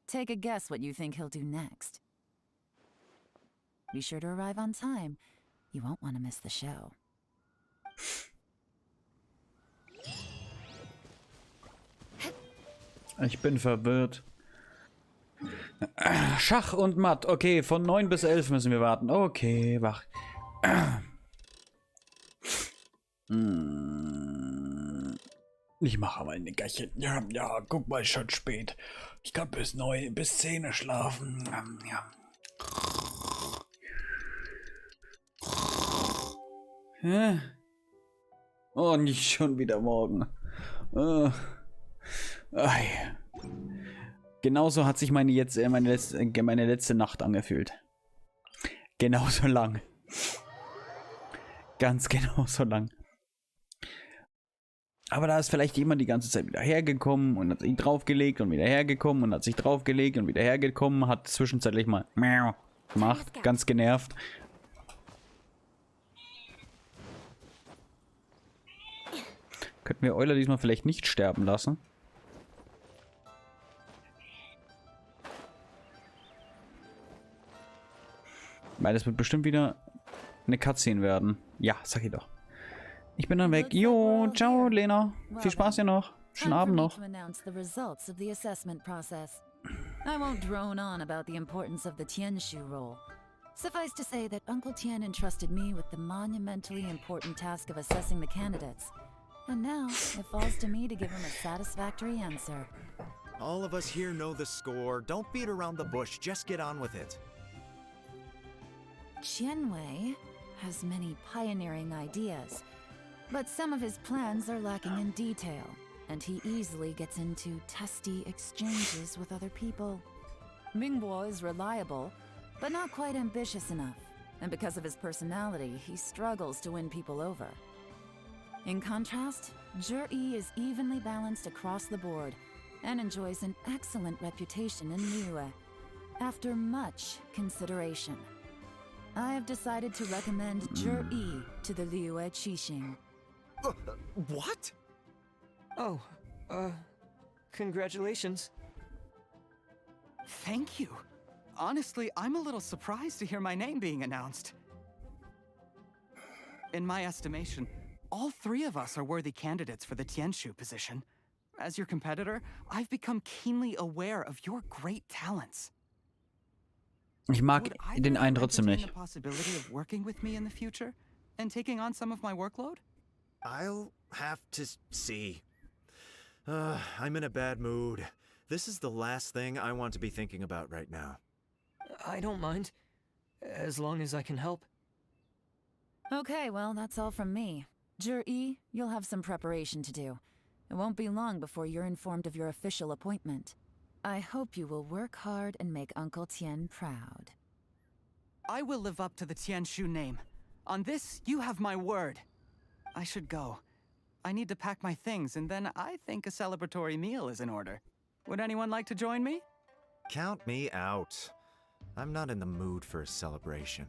Take a guess what you think he'll do next. Be sure to arrive on time. You won't want to miss the show. Ich bin verwirrt. Schach und Matt. Okay, von 9 bis 11 müssen wir warten. Okay, wach. Ich mache mal ein Nickerchen. Ja, guck mal, schon spät. Ich kann bis 10 schlafen. Ja. Hä? Oh, nicht schon wieder morgen. Genauso hat sich meine letzte Nacht angefühlt. Genauso lang. Ganz genauso lang. Aber da ist vielleicht jemand die ganze Zeit wieder hergekommen und hat sich draufgelegt und wieder hergekommen und hat sich draufgelegt und wieder hergekommen, hat zwischenzeitlich mal Miau gemacht, ganz genervt. Könnten wir Euler diesmal vielleicht nicht sterben lassen? Weil das wird bestimmt wieder eine Cutscene werden. Ja, sag ich doch. Ich bin dann weg. Jo, ciao, Lena. Viel Spaß hier noch. Schönen Abend noch. To announce the results of the assessment process. I won't drone on about the importance of the Tianshu role. Suffice to say that Uncle Tian entrusted me with the monumentally important task of assessing the candidates. And now, it falls to me to give him a satisfactory answer. All of us here know the score. Don't beat around the bush. Just get on with it. Qianwei has many pioneering ideas, but some of his plans are lacking in detail, and he easily gets into testy exchanges with other people. Mingbo is reliable, but not quite ambitious enough, and because of his personality, he struggles to win people over. In contrast, Zhi is evenly balanced across the board, and enjoys an excellent reputation in Liyue. After much consideration, I have decided to recommend Zhi to the Liyue Qixing. What? Oh, congratulations. Thank you. Honestly, I'm a little surprised to hear my name being announced. In my estimation, all three of us are worthy candidates for the Tianshu position. As your competitor, I've become keenly aware of your great talents. Ich mag den einen trotzdem Entertain nicht. the possibility of working with me in the future and taking on some of my workload? I'll have to see. I'm in a bad mood. This is the last thing I want to be thinking about right now. I don't mind, as long as I can help. Okay, well, that's all from me. Zhi, you'll have some preparation to do. It won't be long before you're informed of your official appointment. I hope you will work hard and make Uncle Tian proud. I will live up to the Tianshu name. On this, you have my word. I should go. I need to pack my things, and then I think a celebratory meal is in order. Would anyone like to join me? Count me out. I'm not in the mood for a celebration.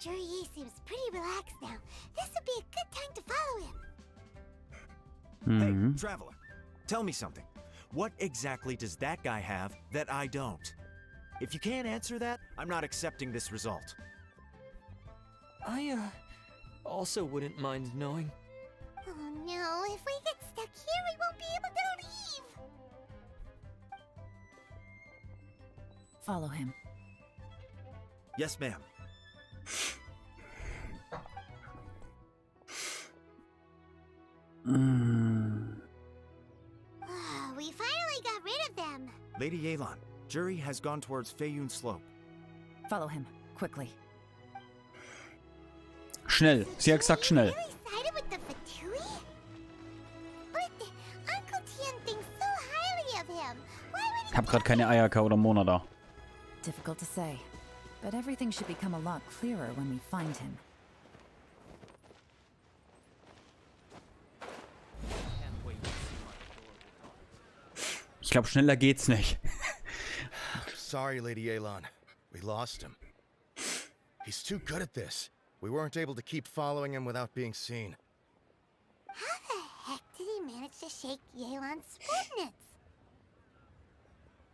Zhi seems pretty relaxed now. This would be a good time to follow him. Hey, Traveler, tell me something. What exactly does that guy have that I don't? If you can't answer that, I'm not accepting this result. I, also wouldn't mind knowing. Oh no, if we get stuck here, we won't be able to leave. Follow him. Yes, ma'am. We finally got rid of them. Lady Yelan, Zhi has gone towards Feiyun Slope. Follow him, quickly. Schnell. Sie hat gesagt schnell. Really sided with the Fatui? But Uncle Tian thinks so highly of him. Why would Ich hab grad keine Eierka oder Mona da. Difficult to say, but everything should become a lot clearer when we find him. Ich glaube, schneller geht's nicht. Sorry, Lady Yelan. We lost him. He's too good at this. We weren't able to keep following him without being seen. How the heck did he manage to shake Yelan's subordinates?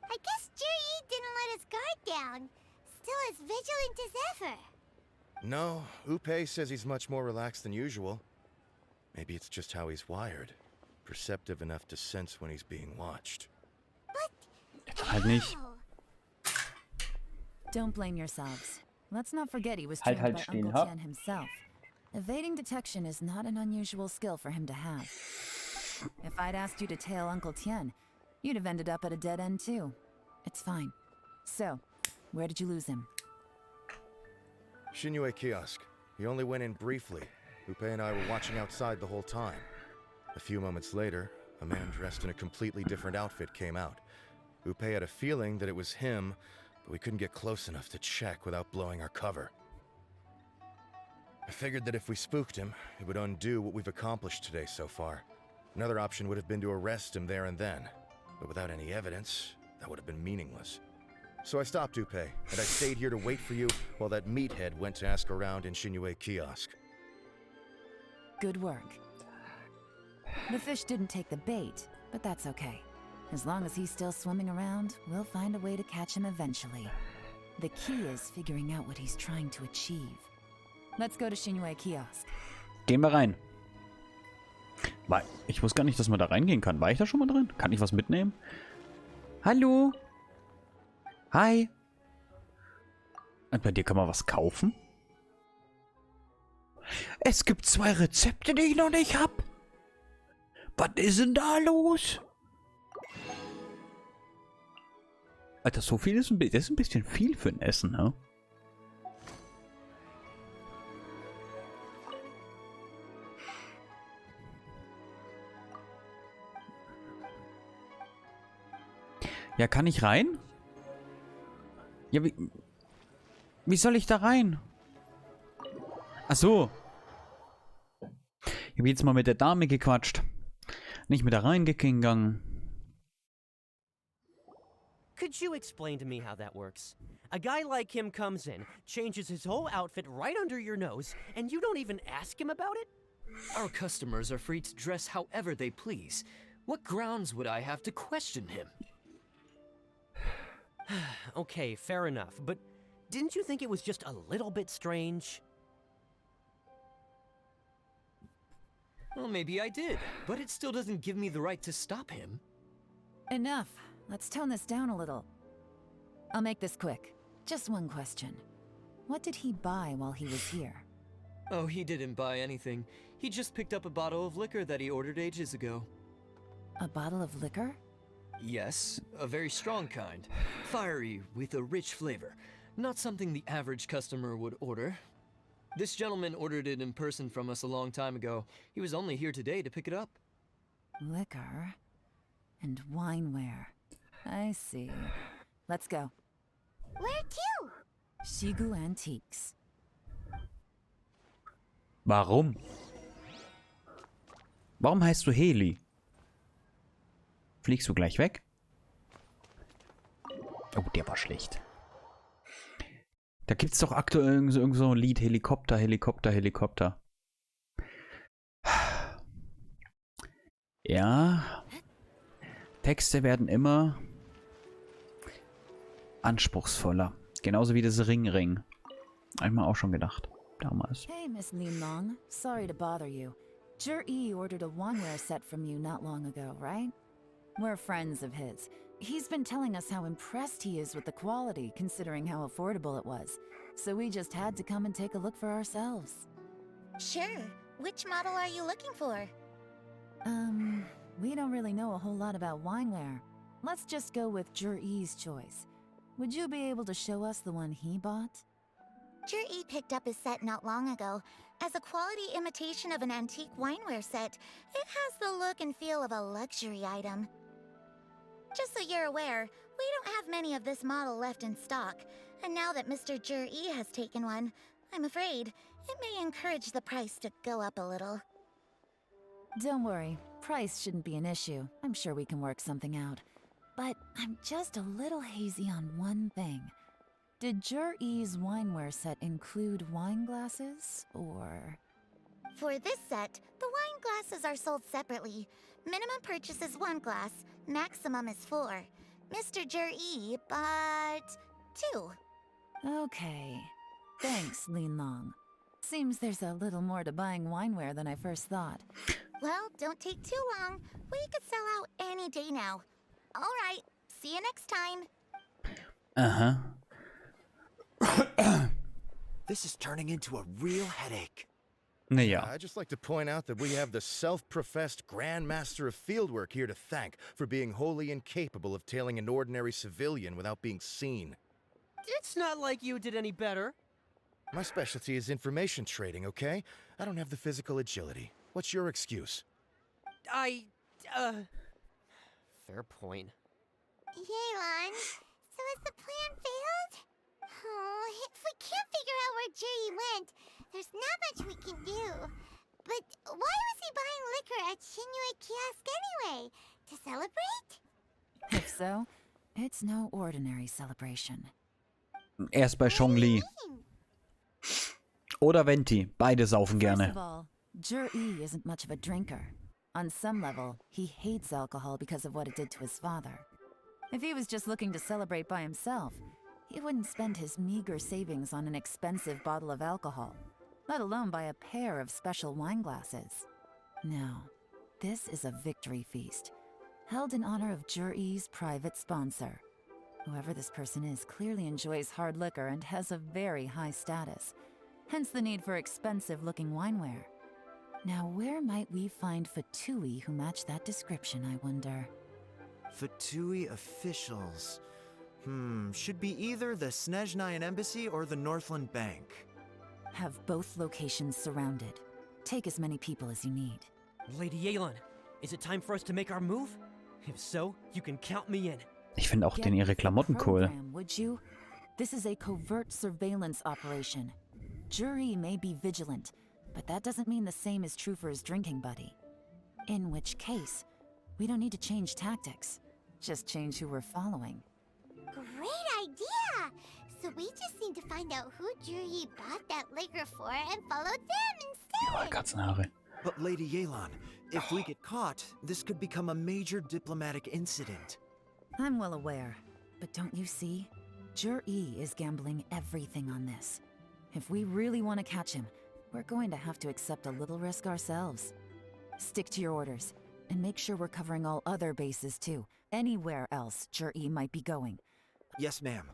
I guess Zhi didn't let his guard down. Still as vigilant as ever. No, Upe says he's much more relaxed than usual. Maybe it's just how he's wired. Perceptive enough to sense when he's being watched. Jetzt halt nicht. Don't blame yourselves. Let's not forget he was Halt, trained halt, by stehen, Uncle ha? Tian himself. Evading detection is not an unusual skill for him to have. If I'd asked you to tail Uncle Tian, you'd have ended up at a dead end too. It's fine. So, where did you lose him? Shinue Kiosk. He only went in briefly. Upe and I were watching outside the whole time. A few moments later, a man dressed in a completely different outfit came out. Upe had a feeling that it was him, but we couldn't get close enough to check without blowing our cover. I figured that if we spooked him, it would undo what we've accomplished today so far. Another option would have been to arrest him there and then, but without any evidence, that would have been meaningless. So I stopped Upe, and I stayed here to wait for you while that meathead went to ask around in Shinue Kiosk. Good work. The fish didn't take the bait, but that's okay. As long as he's still swimming around, we'll find a way to catch him eventually. The key is figuring out what he's trying to achieve. Let's go to Shinue Kiosk. Gehen wir rein. Ich wusste gar nicht, dass man da reingehen kann. War ich da schon mal drin? Kann ich was mitnehmen? Hallo? Hi. Und bei dir kann man was kaufen? Es gibt 2 Rezepte, die ich noch nicht hab. Was ist denn da los? Alter, so viel ist das ist ein bisschen viel für ein Essen, ne? Ja, kann ich rein? Ja, wie soll ich da rein? Ach so. Ich habe jetzt mal mit der Dame gequatscht. Nicht mit da reingegangen. Could you explain to me how that works? A guy like him comes in, changes his whole outfit right under your nose, and you don't even ask him about it? Our customers are free to dress however they please. What grounds would I have to question him? Okay, fair enough, but didn't you think it was just a little bit strange? Well, maybe I did, but it still doesn't give me the right to stop him. Enough. Let's tone this down a little. I'll make this quick. Just one question. What did he buy while he was here? Oh, he didn't buy anything. He just picked up a bottle of liquor that he ordered ages ago. A bottle of liquor? Yes, a very strong kind. Fiery, with a rich flavor. Not something the average customer would order. This gentleman ordered it in person from us a long time ago. He was only here today to pick it up. Liquor and wineware. I see. Let's go. Where to? Shigu Antiques. Warum? Warum heißt du Heli? Fliegst du gleich weg? Oh, der war schlecht. Da gibt's doch aktuell irgend so ein Lied. Helikopter, Helikopter, Helikopter. Ja. Texte werden immer anspruchsvoller. Genauso wie das Ring. Einmal auch schon gedacht. Damals. Hey, Miss Linlong. Sorry to bother you. Jur-E ordered a wanware set from you not long ago, right? We're friends of his. He's been telling us how impressed he is with the quality, considering how affordable it was. So we just had to come and take a look for ourselves. Sure. Which model are you looking for? We don't really know a whole lot about wineware. Let's just go with Jur-E's choice. Would you be able to show us the one he bought? Jur-E picked up his set not long ago. As a quality imitation of an antique wineware set, it has the look and feel of a luxury item. Just so you're aware, we don't have many of this model left in stock, and now that Mr. Jur-E has taken one, I'm afraid it may encourage the price to go up a little. Don't worry, price shouldn't be an issue. I'm sure we can work something out. But I'm just a little hazy on one thing. Did Jur-E's wineware set include wine glasses, or...? For this set, the wine glasses are sold separately. Minimum purchase is 1 glass, maximum is 4. Mr. Jur-E bought 2. Okay. Thanks, Linlong. Seems there's a little more to buying wineware than I first thought. Well, don't take too long. We could sell out any day now. All right, see you next time. Uh-huh. This is turning into a real headache. Naja. I'd just like to point out that we have the self-professed Grand Master of Fieldwork here to thank for being wholly incapable of tailing an ordinary civilian without being seen. It's not like you did any better. My specialty is information trading, okay? I don't have the physical agility. What's your excuse? Fair point. Yelan, so has the plan failed? Oh, if we can't figure out where Jerry went, there's not much we can do. But why was he buying liquor at Shinue Kiosk anyway? To celebrate? If so, it's no ordinary celebration. Erst bei Zhongli. Oder Venti. Beide saufen First gerne. of all, Jur-E isn't much of a drinker. On some level, he hates alcohol because of what it did to his father. If he was just looking to celebrate by himself, he wouldn't spend his meager savings on an expensive bottle of alcohol. let alone buy a pair of special wine glasses. No, this is a victory feast, held in honor of Juri's private sponsor. Whoever this person is clearly enjoys hard liquor and has a very high status, hence the need for expensive-looking wineware. Now, where might we find Fatui who match that description, I wonder? Fatui officials. Should be either the Snezhnayan Embassy or the Northland Bank. Have both locations surrounded. Take as many people as you need. Lady Yelan, is it time for us to make our move? If so, you can count me in. Ich finde auch ihre Klamotten cool. Would you? This is a covert surveillance operation. Juri may be vigilant, but that doesn't mean the same is true for his drinking buddy. In which case, we don't need to change tactics. Just change who we're following. Great idea! So we just need to find out who Juri bought that liquor for and follow them instead. Katzenhaare. But Lady Yelan, if we get caught, this could become a major diplomatic incident. I'm well aware, but don't you see? Juri is gambling everything on this. If we really want to catch him, we're going to have to accept a little risk ourselves. Stick to your orders, and make sure we're covering all other bases too. Anywhere else Juri might be going. Yes, ma'am.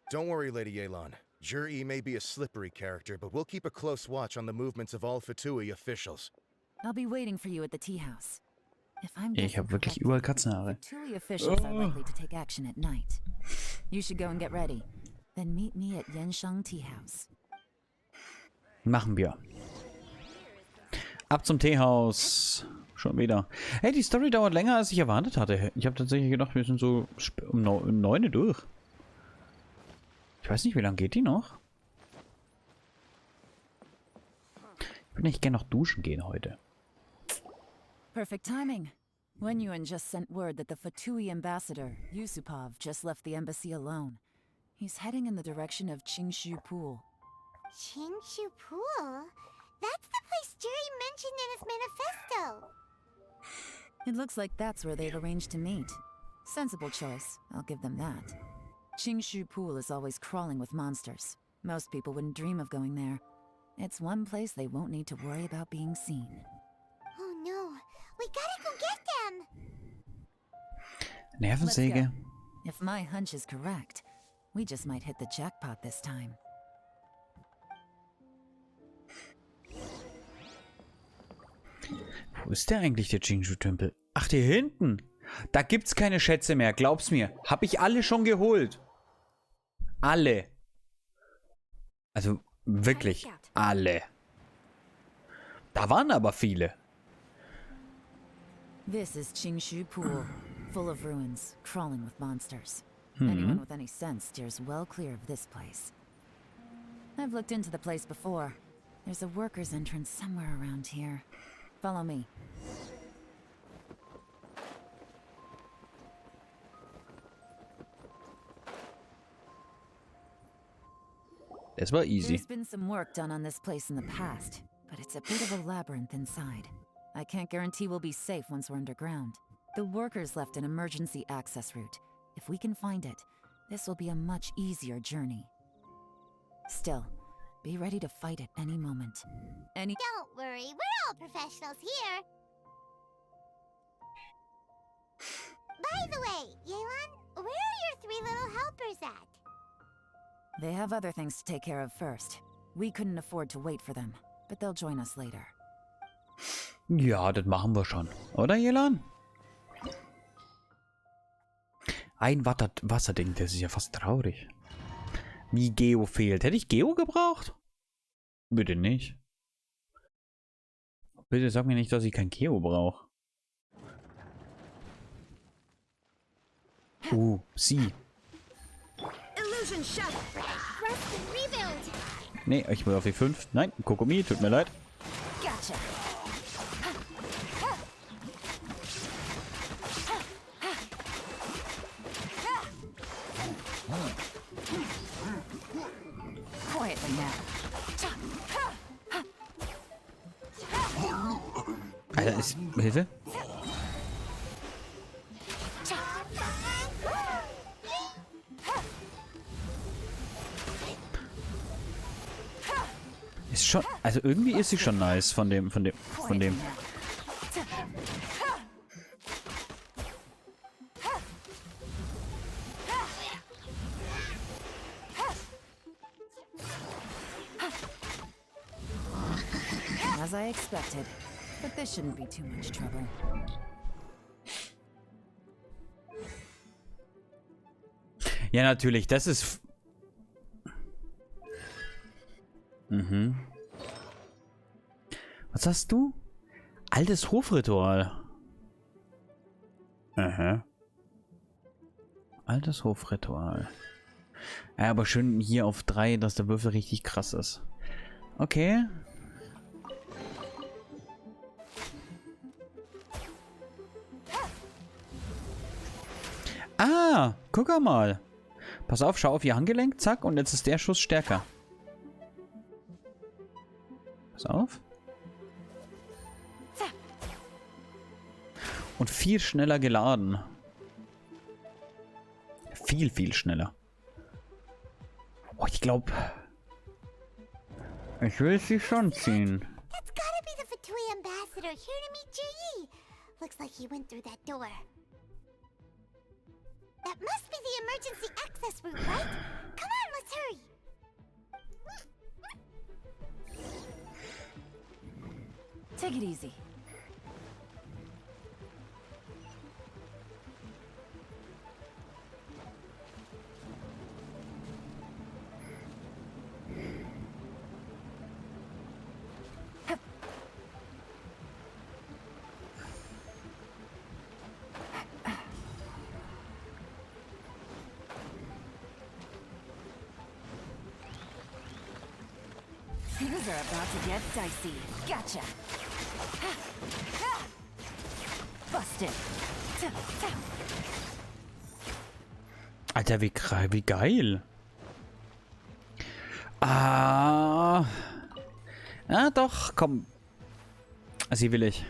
Don't worry, Lady Yelan. Juri may be a slippery character, but we'll keep a close watch on the movements of all Fatui officials. I'll be waiting for you at the tea house. If I'm Ich habe wirklich überall Katzenhaare. Fatui officials are likely to take action at night. You should go and get ready. Then meet me at Yenshang Tea House. Machen wir. Ab zum Teehaus. Schon wieder. Hey, die Story dauert länger, als ich erwartet hatte. Ich habe tatsächlich gedacht, wir sind so um 9 durch. Ich weiß nicht, wie lange geht die noch? Ich würde nicht gerne noch duschen gehen heute. Perfect timing. Wenyuan just sent word that the Fatui ambassador, Yusupov, just left the embassy alone. He's heading in the direction of Qingshu Pool. Qingshu Pool? That's the place Juri mentioned in his manifesto. It looks like that's where they've arranged to meet. Sensible choice, I'll give them that. Qingshu Pool is always crawling with monsters. Most people wouldn't dream of going there. It's one place they won't need to worry about being seen. Oh no, we gotta go get them! Nervensäge. If my hunch is correct, we just might hit the jackpot this time. Wo ist der eigentlich, der Qingshu-Tempel? Ach, hier hinten. Da gibt's keine Schätze mehr, glaub's mir. Hab ich alle schon geholt. Alle. Also, wirklich alle. Da waren aber viele. This is Qingshu Pool, full of ruins, crawling with monsters. Anyone with any sense steers well clear of this place. I've looked into the place before. There's a worker's entrance somewhere around here. Follow me. Das war easy. There's been some work done on this place in the past, but it's a bit of a labyrinth inside. I can't guarantee we'll be safe once we're underground. The workers left an emergency access route. If we can find it, this will be a much easier journey. Still, be ready to fight at any moment. Don't worry, we're all professionals here. By the way, Yelan, where are your 3 little helpers at? They have other things to take care of first. We couldn't afford to wait for them, but they'll join us later. Ja, das machen wir schon. Oder, Yelan? Ein Wasserding, das ist ja fast traurig. Wie Geo fehlt. Hätte ich Geo gebraucht? Bitte nicht. Bitte sag mir nicht, dass ich kein Geo brauche. Sie. Illusion shut. Rest and rebuild. Nee, ich will auf die 5. Nein, Kokomi, tut mir leid. Gotcha. Quietly now. Alter, ist... Hilfe? schon, also irgendwie ist sie schon nice von dem. As I expected, but this shouldn't be too much trouble. Ja, natürlich, das ist... Was hast du? Altes Hofritual. Aha. Altes Hofritual. Ja, aber schön hier auf 3, dass der Würfel richtig krass ist. Okay. Ah, guck mal. Pass auf, schau auf ihr Handgelenk, zack, und jetzt ist der Schuss stärker. Pass auf. Und viel schneller geladen. Viel, viel schneller. Oh, ich glaube... Ich will sie schon ziehen. That's gotta be the Fatui ambassador here to meet Ji. Looks like he went through that door. That must be the emergency access route, right? Come on, let's hurry. Take it easy. Things are about to get dicey. Gotcha. Busted. Alter, wie geil. Ah. Ja, doch, komm. Sie will ich.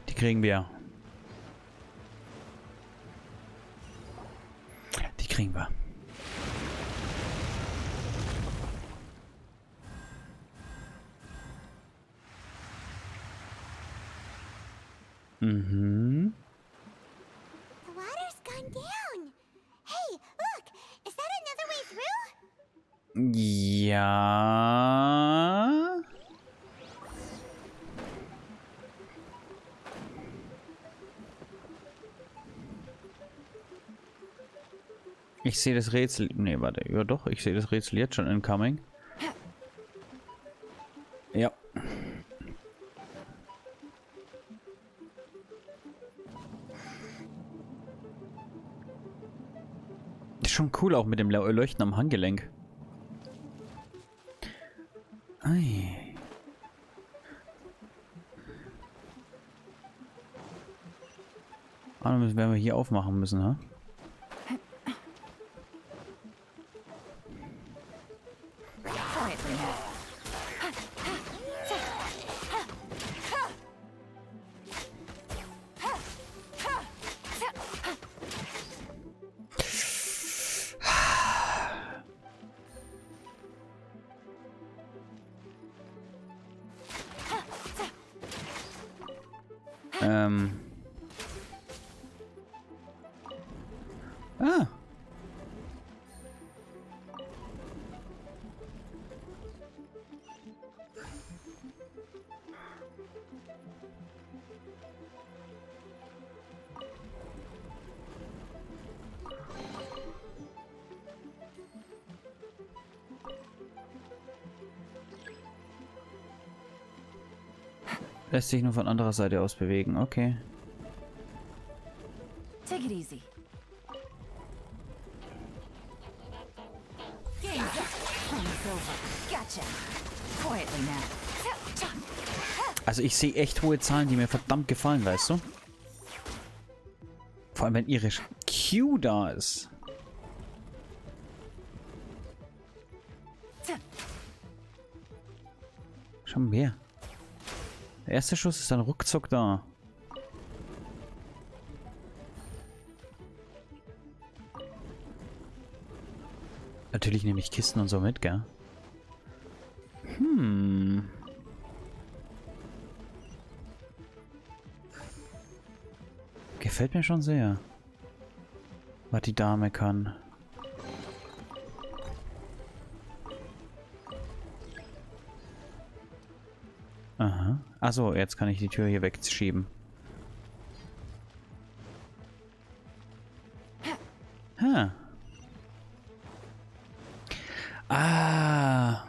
Die kriegen wir. Die kriegen wir. Mhm. The water's gone down. Hey, look! Is that another way through? Ja. Ich sehe das Rätsel. Nee, warte. Ja doch, ich sehe das Rätsel jetzt schon incoming. Ja. Ist schon cool, auch mit dem Leuchten am Handgelenk. Ei. Ah, dann werden wir hier aufmachen müssen, ha? Ah. Lässt sich nur von anderer Seite aus bewegen, okay. Take it easy. Game's up. Play's over. Gotcha. Quietly now. Also ich sehe echt hohe Zahlen, die mir verdammt gefallen, weißt du? Vor allem, wenn ihre Q da ist. Schon mehr. Der erste Schuss ist dann ruckzuck da. Natürlich nehme ich Kisten und so mit, gell? Gefällt mir schon sehr, was die Dame kann. Aha. Achso, jetzt kann ich die Tür hier wegschieben. Ha. Ah.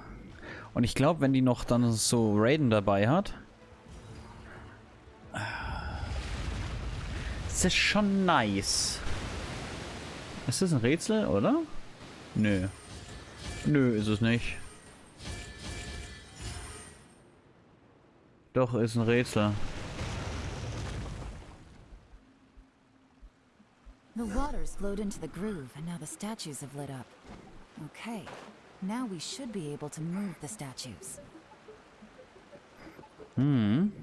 Und ich glaube, wenn die noch dann so Raiden dabei hat, ist das schon nice. Ist das ein Rätsel, oder? Nö. Nö, ist es nicht. Doch, ist ein Rätsel. The waters flowed into the groove, and now the statues have lit up. Okay, now we should be able to move the statues. Hm.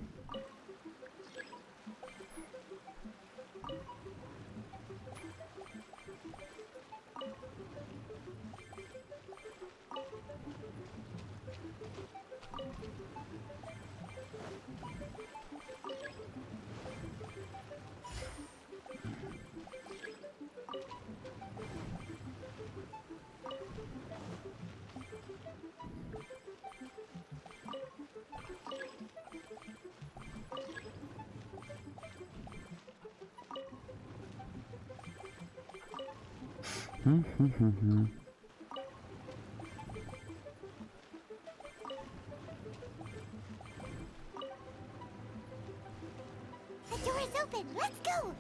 The door is open. Let's go.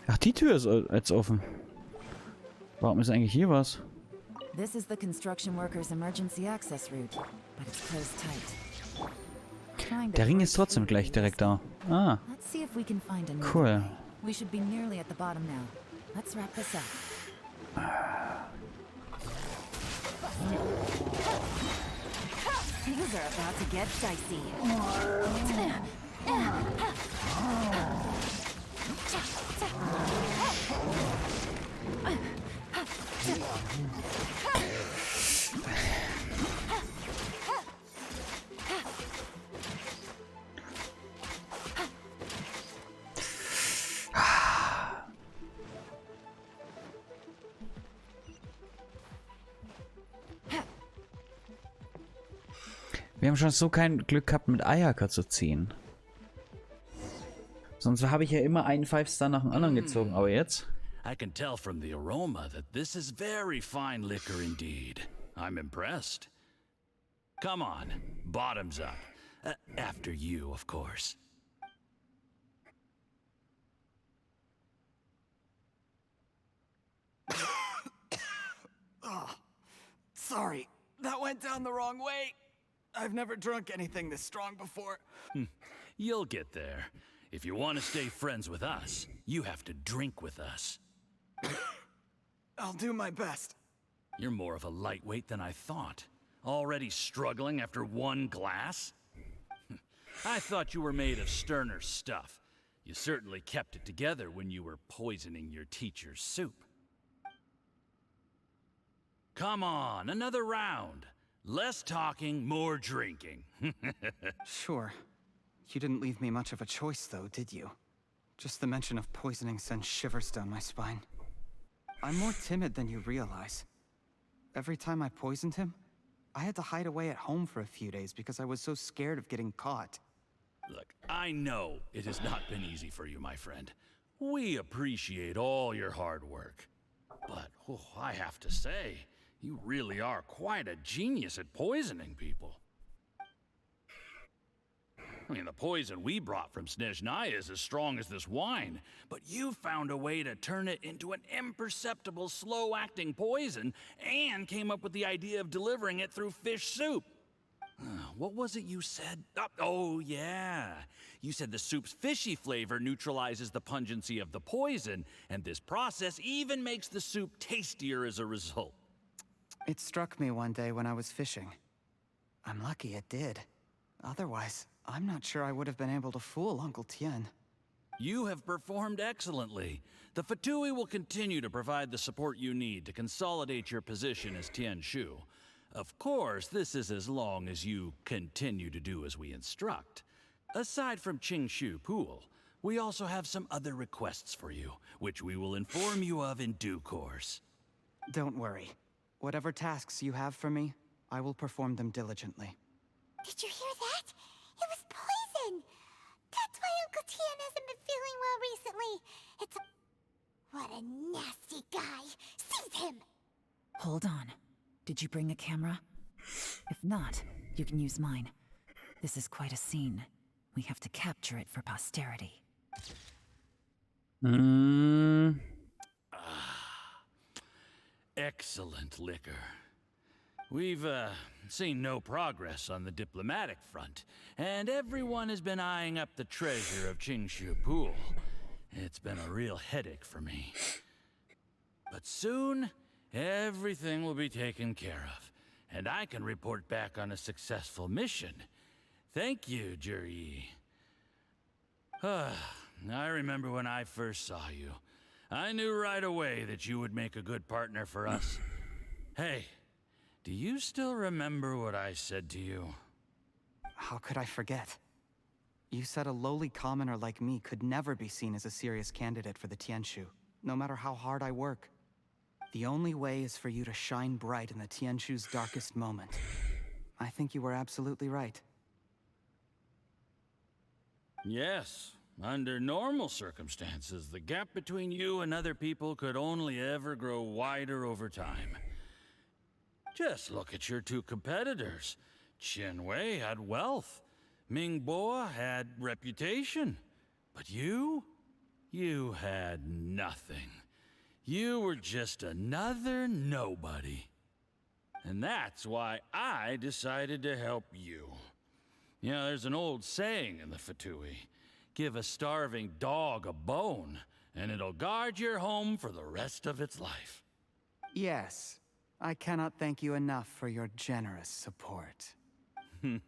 Ach, die Tür ist jetzt offen. Warum ist eigentlich hier was? This is the construction workers' emergency access route, but it's closed tight. Der Ring ist trotzdem gleich direkt da. Ah. Let's see if we can find a Cool. way. We should be nearly at the bottom now. Let's wrap this up. Things are about to get dicey. Wir haben schon so kein Glück gehabt, mit Ayaka zu ziehen. Sonst habe ich ja immer einen 5-Star nach dem anderen gezogen, aber jetzt? I can tell from the aroma that this is very fine liquor indeed. I'm impressed. Come on, bottoms up. After you, of course. Oh, sorry, that went down the wrong way. I've never drunk anything this strong before. You'll get there. If you want to stay friends with us, you have to drink with us. I'll do my best. You're more of a lightweight than I thought. Already struggling after one glass? I thought you were made of sterner stuff. You certainly kept it together when you were poisoning your teacher's soup. Come on, another round. Less talking, more drinking. Sure. You didn't leave me much of a choice, though, did you? Just the mention of poisoning sends shivers down my spine. I'm more timid than you realize. Every time I poisoned him, I had to hide away at home for a few days because I was so scared of getting caught. Look, I know it has not been easy for you, my friend. We appreciate all your hard work. But, I have to say, you really are quite a genius at poisoning people. I mean, the poison we brought from Snezhnaya is as strong as this wine, but you found a way to turn it into an imperceptible, slow-acting poison and came up with the idea of delivering it through fish soup. What was it you said? Oh, yeah. You said the soup's fishy flavor neutralizes the pungency of the poison, and this process even makes the soup tastier as a result. It struck me one day when I was fishing. I'm lucky it did. Otherwise, I'm not sure I would have been able to fool Uncle Tien. You have performed excellently. The Fatui will continue to provide the support you need to consolidate your position as Tian Shu. Of course, this is as long as you continue to do as we instruct. Aside from Qingshu Pool, we also have some other requests for you, which we will inform you of in due course. Don't worry. Whatever tasks you have for me, I will perform them diligently. Did you hear that? It was poison! That's why Uncle Tian hasn't been feeling well recently. It's a... What a nasty guy! Seize him! Hold on. Did you bring a camera? If not, you can use mine. This is quite a scene. We have to capture it for posterity. Excellent liquor. We've seen no progress on the diplomatic front, and everyone has been eyeing up the treasure of Qingshu Pool. It's been a real headache for me. But soon, everything will be taken care of, and I can report back on a successful mission. Thank you, Juri. I remember when I first saw you. I knew right away that you would make a good partner for us. Hey, do you still remember what I said to you? How could I forget? You said a lowly commoner like me could never be seen as a serious candidate for the Tianshu, no matter how hard I work. The only way is for you to shine bright in the Tianshu's darkest moment. I think you were absolutely right. Yes. Under normal circumstances, the gap between you and other people could only ever grow wider over time. Just look at your two competitors. Qianwei had wealth. Mingbo had reputation. But you had nothing. You were just another nobody. And that's why I decided to help you. You know, there's an old saying in the Fatui. Give a starving dog a bone, and it'll guard your home for the rest of its life. Yes. I cannot thank you enough for your generous support. You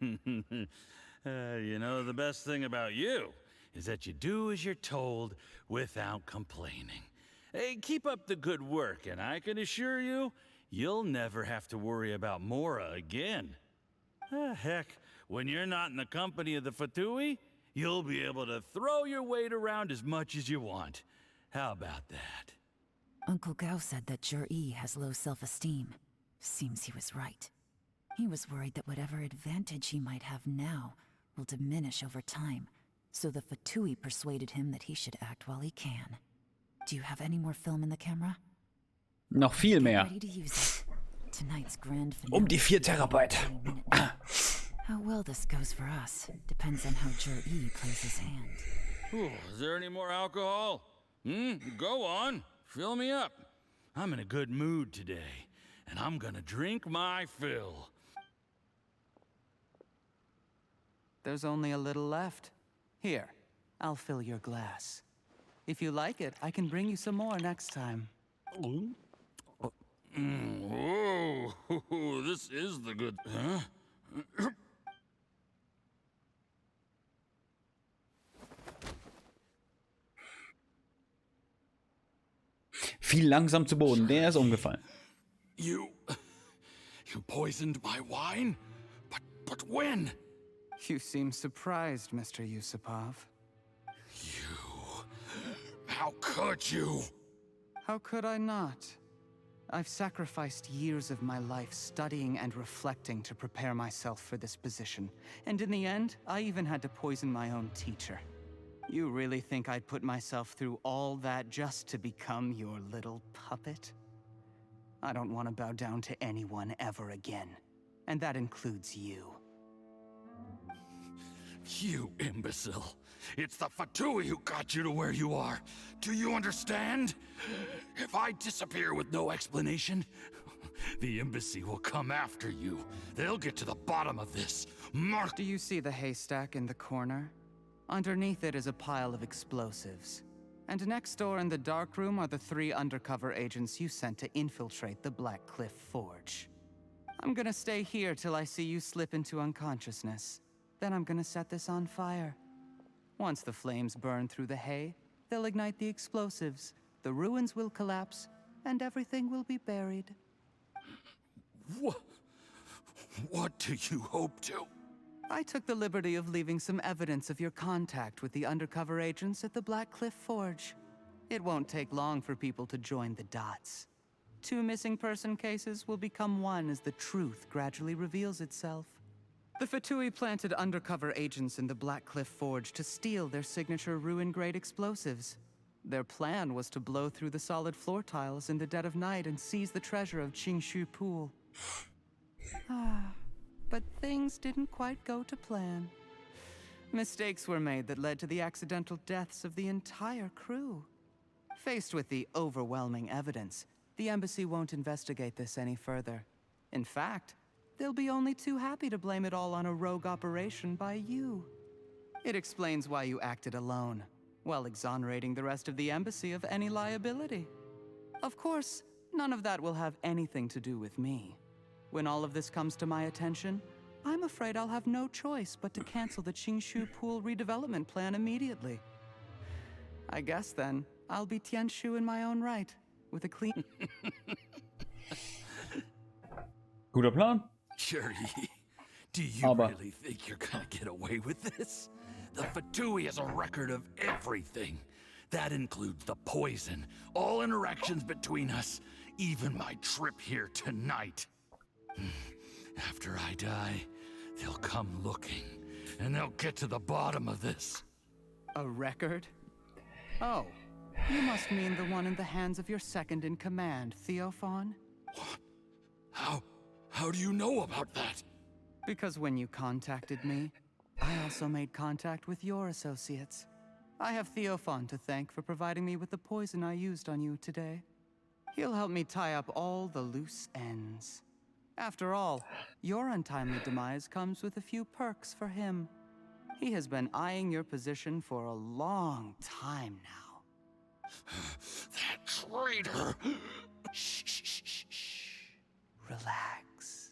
know, the best thing about you is that you do as you're told without complaining. Hey, keep up the good work, and I can assure you, you'll never have to worry about Mora again. Heck, when you're not in the company of the Fatui, you'll be able to throw your weight around as much as you want. How about that? Uncle Gao said that Jur-E has low self-esteem. Seems he was right. He was worried that whatever advantage he might have now will diminish over time, so the Fatui persuaded him that he should act while he can. Do you have any more film in the camera? Noch viel mehr. Ready to use it. Tonight's grand finale. Die 4 Terabyte. How well this goes for us depends on how Jur-E plays his hand. Is there any more alcohol? Go on. Fill me up. I'm in a good mood today, and I'm gonna drink my fill. There's only a little left. Here, I'll fill your glass. If you like it, I can bring you some more next time. Whoa, this is the good... Huh? Fiel langsam zu Boden. Der ist umgefallen. You poisoned my wine? But when? You seem surprised, Mr. Yusupov. How could you? How could I not? I've sacrificed years of my life studying and reflecting to prepare myself for this position. And in the end, I even had to poison my own teacher. You really think I'd put myself through all that just to become your little puppet? I don't want to bow down to anyone ever again. And that includes you. You imbecile. It's the Fatui who got you to where you are. Do you understand? If I disappear with no explanation, the embassy will come after you. They'll get to the bottom of this. Do you see the haystack in the corner? Underneath it is a pile of explosives. And next door in the dark room are the 3 undercover agents you sent to infiltrate the Black Cliff Forge. I'm gonna stay here till I see you slip into unconsciousness. Then I'm gonna set this on fire. Once the flames burn through the hay, they'll ignite the explosives, the ruins will collapse, and everything will be buried. What do you hope to? I took the liberty of leaving some evidence of your contact with the undercover agents at the Black Cliff Forge. It won't take long for people to join the dots. 2 missing person cases will become one as the truth gradually reveals itself. The Fatui planted undercover agents in the Black Cliff Forge to steal their signature ruin-grade explosives. Their plan was to blow through the solid floor tiles in the dead of night and seize the treasure of Qingshu Pool. But things didn't quite go to plan. Mistakes were made that led to the accidental deaths of the entire crew. Faced with the overwhelming evidence, the embassy won't investigate this any further. In fact, they'll be only too happy to blame it all on a rogue operation by you. It explains why you acted alone, while exonerating the rest of the embassy of any liability. Of course, none of that will have anything to do with me. When all of this comes to my attention, I'm afraid I'll have no choice but to cancel the Qingshu Pool redevelopment plan immediately. I guess then, I'll be Tianshu in my own right, with a clean... Guter Plan. Jerry, do you really think you're gonna get away with this? The Fatui has a record of everything. That includes the poison, all interactions between us, even my trip here tonight. After I die, they'll come looking, and they'll get to the bottom of this. A record? Oh, you must mean the one in the hands of your second-in-command, Theophan? What? How do you know about that? Because when you contacted me, I also made contact with your associates. I have Theophan to thank for providing me with the poison I used on you today. He'll help me tie up all the loose ends. After all, your untimely demise comes with a few perks for him. He has been eyeing your position for a long time now. That traitor! Shh, shh, shh, shh, shh. Relax.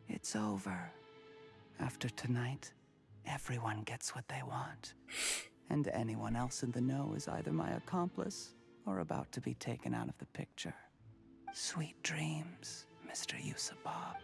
It's over. After tonight, everyone gets what they want. And anyone else in the know is either my accomplice or about to be taken out of the picture. Sweet dreams, Mr. Yusabab.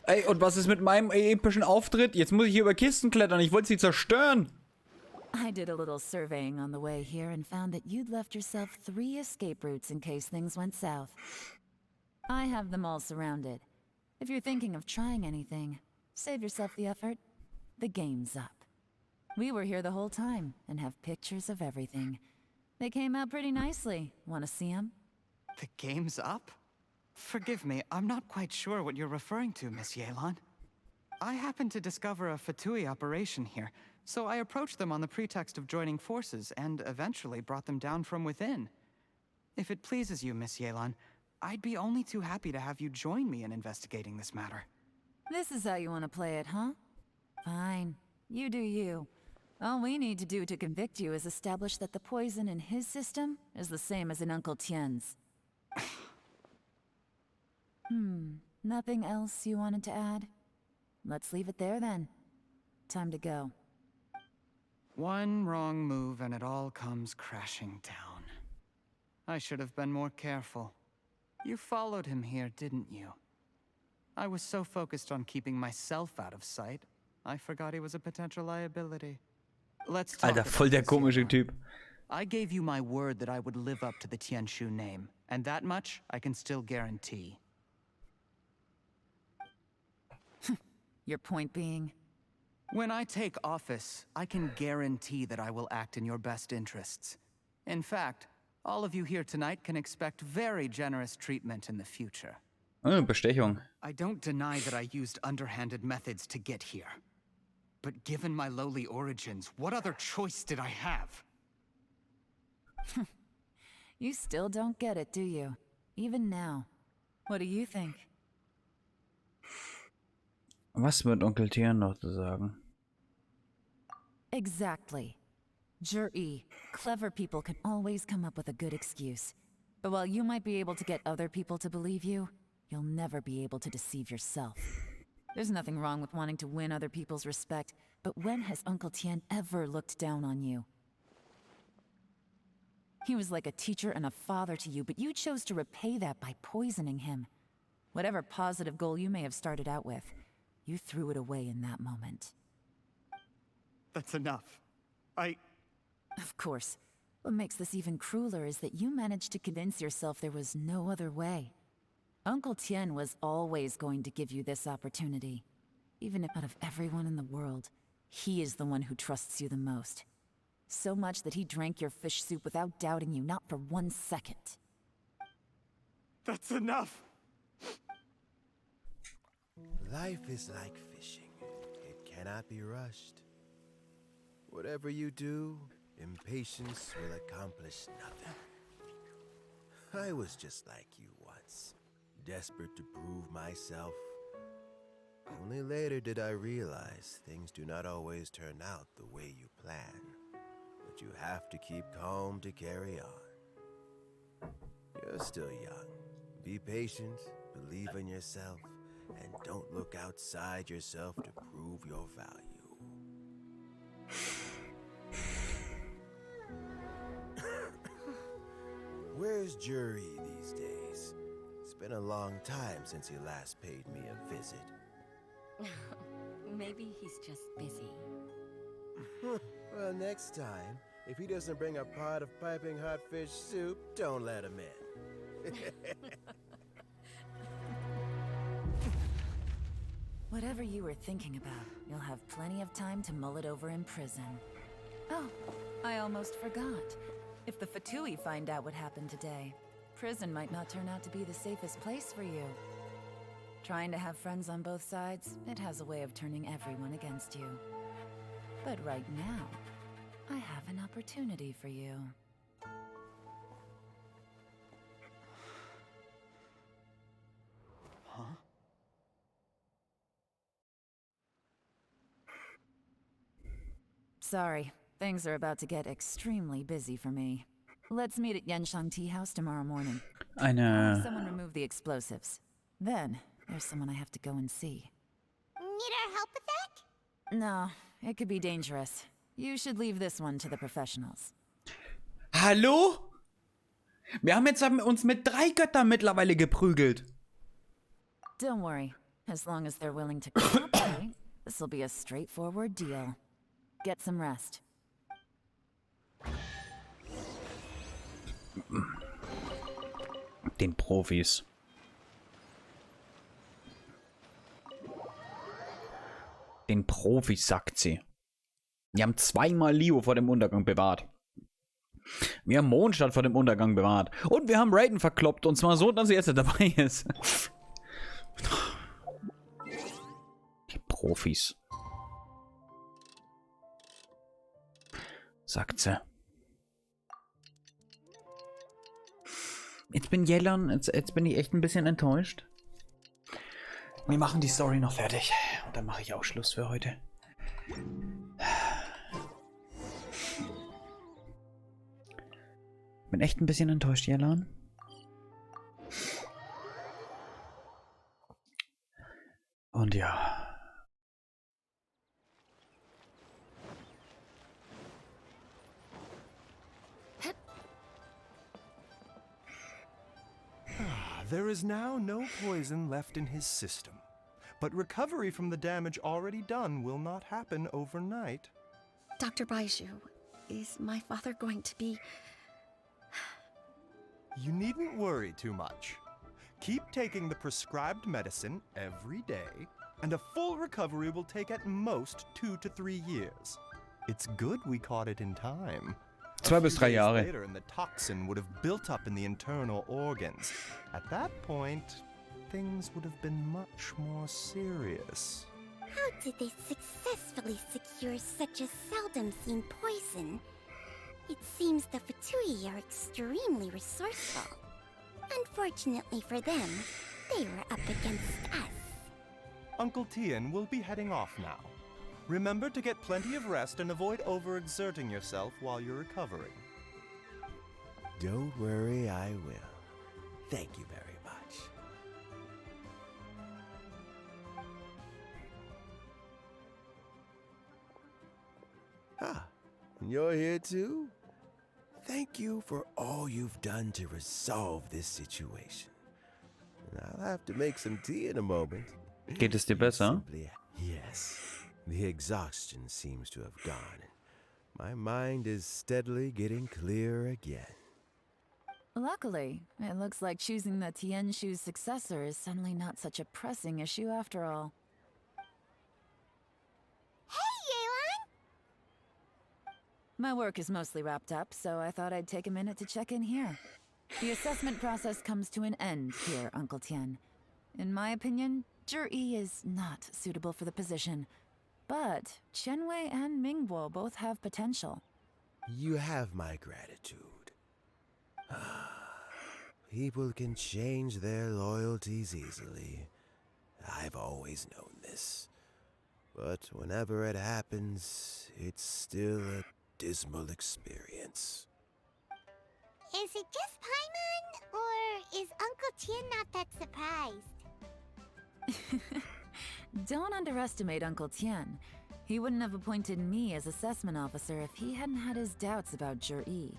Ey, und was ist mit meinem epischen Auftritt? Jetzt muss ich hier über Kisten klettern. Ich wollte sie zerstören. I did a little surveying on the way here and found that you'd left yourself 3 escape routes in case things went south. I have them all surrounded. If you're thinking of trying anything, save yourself the effort. The game's up. We were here the whole time and have pictures of everything. They came out pretty nicely. Want to see them? The game's up? Forgive me, I'm not quite sure what you're referring to, Miss Yelan. I happened to discover a Fatui operation here, so I approached them on the pretext of joining forces and eventually brought them down from within. If it pleases you, Miss Yelan, I'd be only too happy to have you join me in investigating this matter. This is how you want to play it, huh? Fine. You do you. All we need to do to convict you is establish that the poison in his system is the same as in Uncle Tien's. Nothing else you wanted to add? Let's leave it there then. Time to go. One wrong move and it all comes crashing down. I should have been more careful. You followed him here, didn't you? I was so focused on keeping myself out of sight, I forgot he was a potential liability. Let's talk Alter, voll der about this komische here. Typ. I gave you my word that I would live up to the Tianshu name, and that much I can still guarantee. Your point being? When I take office, I can guarantee that I will act in your best interests. In fact, all of you here tonight can expect very generous treatment in the future. Oh, Bestechung. I don't deny that I used underhanded methods to get here. But given my lowly origins, what other choice did I have? You still don't get it, do you? Even now. What do you think? Was wird Onkel Tian noch zu sagen? Exactly. Jury, clever people can always come up with a good excuse. But while you might be able to get other people to believe you, you'll never be able to deceive yourself. There's nothing wrong with wanting to win other people's respect, but when has Uncle Tian ever looked down on you? He was like a teacher and a father to you, but you chose to repay that by poisoning him. Whatever positive goal you may have started out with, you threw it away in that moment. That's enough. Of course. What makes this even crueler is that you managed to convince yourself there was no other way. Uncle Tian was always going to give you this opportunity. Even if out of everyone in the world, he is the one who trusts you the most. So much that he drank your fish soup without doubting you, not for 1 second. That's enough! Life is like fishing. It cannot be rushed. Whatever you do, impatience will accomplish nothing. I was just like you once, desperate to prove myself. Only later did I realize things do not always turn out the way you plan. But you have to keep calm to carry on. You're still young. Be patient, believe in yourself, and don't look outside yourself to prove your value. Where's Jury these days? It's been a long time since he last paid me a visit. Maybe he's just busy. Well, next time, if he doesn't bring a pot of piping hot fish soup, don't let him in. Whatever you were thinking about, you'll have plenty of time to mull it over in prison. Oh, I almost forgot. If the Fatui find out what happened today, prison might not turn out to be the safest place for you. Trying to have friends on both sides, it has a way of turning everyone against you. But right now, I have an opportunity for you. Huh? Sorry, things are about to get extremely busy for me. Let's meet at Yanshang Tea House tomorrow morning. I'll have someone remove the explosives. Then, there's someone I have to go and see. Need our help with that? No, it could be dangerous. You should leave this one to the professionals. Hallo? Wir haben jetzt uns mit 3 Göttern mittlerweile geprügelt. Don't worry. As long as they're willing to cooperate, this'll be a straightforward deal. Get some rest. Den Profis. Den Profis, sagt sie. Wir haben zweimal Leo vor dem Untergang bewahrt. Wir haben Mondstadt vor dem Untergang bewahrt. Und wir haben Raiden verkloppt. Und zwar so, dass sie jetzt dabei ist. Die Profis. Sagt sie. Jetzt bin jetzt bin ich echt ein bisschen enttäuscht. Wir machen die Story noch fertig. Und dann mache ich auch Schluss für heute. Bin echt ein bisschen enttäuscht, Jelan. Und ja. There is now no poison left in his system, but recovery from the damage already done will not happen overnight. Dr. Baiju, is my father going to be... You needn't worry too much. Keep taking the prescribed medicine every day, and a full recovery will take at most 2 to 3 years. It's good we caught it in time. 2 bis 3 Jahre. Later, and the toxin would have built up in the internal organs. At that point, things would have been much more serious. How did they successfully secure such a seldom-seen poison? It seems the Fatui are extremely resourceful. Unfortunately for them, they were up against us. Uncle Tian will be heading off now. Remember to get plenty of rest and avoid overexerting yourself while you're recovering. Don't worry, I will. Thank you very much. Ah, you're here too? Thank you for all you've done to resolve this situation. I'll have to make some tea in a moment. Geht es dir besser? Yes. The exhaustion seems to have gone. My mind is steadily getting clearer again. Luckily, it looks like choosing the Tianshu's successor is suddenly not such a pressing issue after all. My work is mostly wrapped up, so I thought I'd take a minute to check in here. The assessment process comes to an end here, Uncle Tien. In my opinion, Zhi is not suitable for the position. But Qianwei and Mingbo both have potential. You have my gratitude. People can change their loyalties easily. I've always known this. But whenever it happens, it's still a dismal experience. Is it just Paimon, or is Uncle Tien not that surprised? Don't underestimate Uncle Tien. He wouldn't have appointed me as assessment officer if he hadn't had his doubts about Zhi.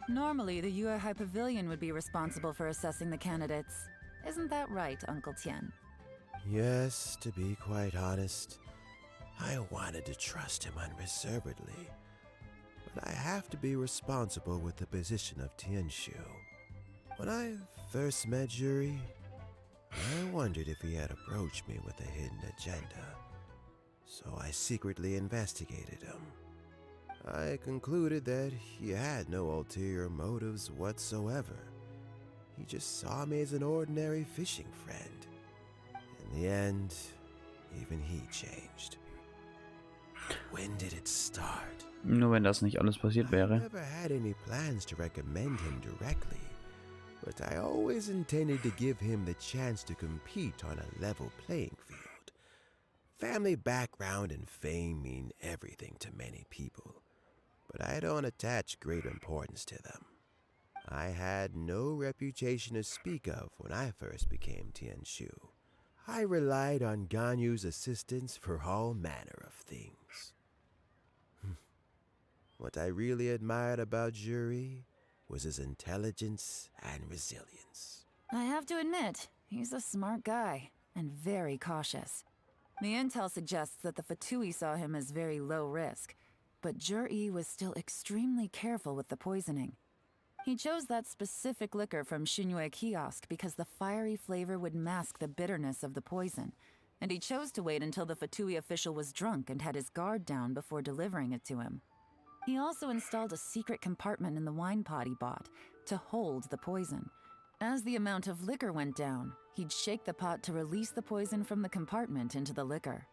Normally, the Yuehai Pavilion would be responsible for assessing the candidates. Isn't that right, Uncle Tien? Yes, to be quite honest, I wanted to trust him unreservedly. But I have to be responsible with the position of Tianshu. When I first met Zhi, I wondered if he had approached me with a hidden agenda. So I secretly investigated him. I concluded that he had no ulterior motives whatsoever. He just saw me as an ordinary fishing friend. In the end, even he changed. When did it start? Nur wenn das nicht alles passiert wäre. I never had any plans to recommend him directly, but I always intended to give him the chance to compete on a level playing field. Family background and fame mean everything to many people, but I don't attach great importance to them. I had no reputation to speak of when I first became Tianshu. I relied on Ganyu's assistance for all manner of things. What I really admired about Zhi was his intelligence and resilience. I have to admit, he's a smart guy, and very cautious. The intel suggests that the Fatui saw him as very low risk, but Zhi was still extremely careful with the poisoning. He chose that specific liquor from Xinyue Kiosk because the fiery flavor would mask the bitterness of the poison, and he chose to wait until the Fatui official was drunk and had his guard down before delivering it to him. He also installed a secret compartment in the wine pot he bought to hold the poison. As the amount of liquor went down, he'd shake the pot to release the poison from the compartment into the liquor.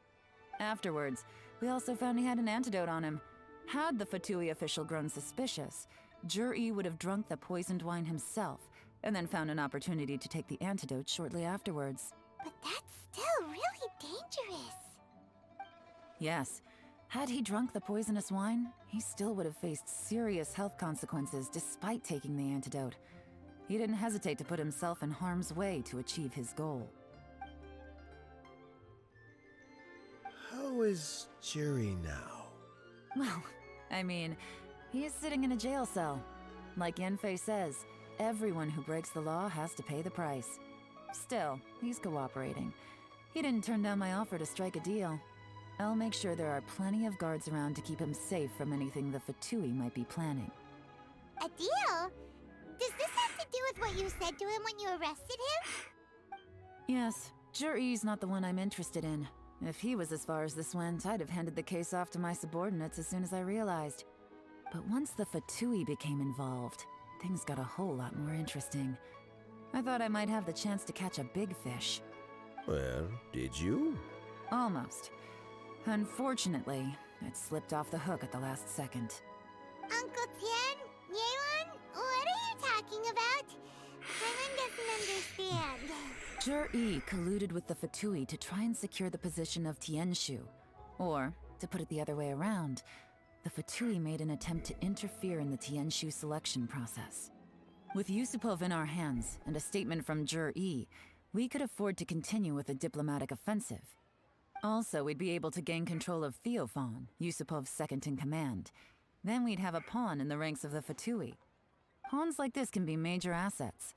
Afterwards, we also found he had an antidote on him. Had the Fatui official grown suspicious, Zhi would have drunk the poisoned wine himself, and then found an opportunity to take the antidote shortly afterwards. But that's still really dangerous. Yes. Had he drunk the poisonous wine, he still would have faced serious health consequences despite taking the antidote. He didn't hesitate to put himself in harm's way to achieve his goal. How is Zhi now? Well, I mean, he is sitting in a jail cell. Like Yanfei says, everyone who breaks the law has to pay the price. Still, he's cooperating. He didn't turn down my offer to strike a deal. I'll make sure there are plenty of guards around to keep him safe from anything the Fatui might be planning. A deal? Does this have to do with what you said to him when you arrested him? Yes, Zhi's not the one I'm interested in. If he was as far as this went, I'd have handed the case off to my subordinates as soon as I realized. But once the Fatui became involved, things got a whole lot more interesting. I thought I might have the chance to catch a big fish. Well, did you? Almost. Unfortunately, it slipped off the hook at the last second. Uncle Tien? Yelan? What are you talking about? Paimon doesn't understand. Zhi colluded with the Fatui to try and secure the position of Tianshu. Or, To put it the other way around, the Fatui made an attempt to interfere in the Tianshu selection process. With Yusupov in our hands and a statement from Jur-E, we could afford to continue with a diplomatic offensive. Also, we'd be able to gain control of Theophan, Yusupov's second-in-command. Then we'd have a pawn in the ranks of the Fatui. Pawns like this can be major assets.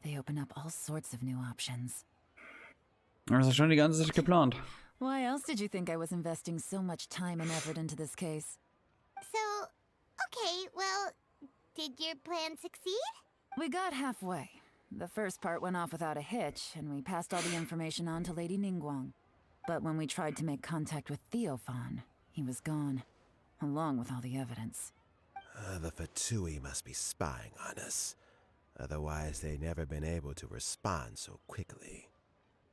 They open up all sorts of new options. Das ist schon die ganze Zeit geplant. Why else did you think I was investing so much time and effort into this case? So, okay, well, did your plan succeed? We got halfway. The first part went off without a hitch, and we passed all the information on to Lady Ningguang. But when we tried to make contact with Theophan, he was gone, along with all the evidence. The Fatui must be spying on us. Otherwise, they'd never been able to respond so quickly.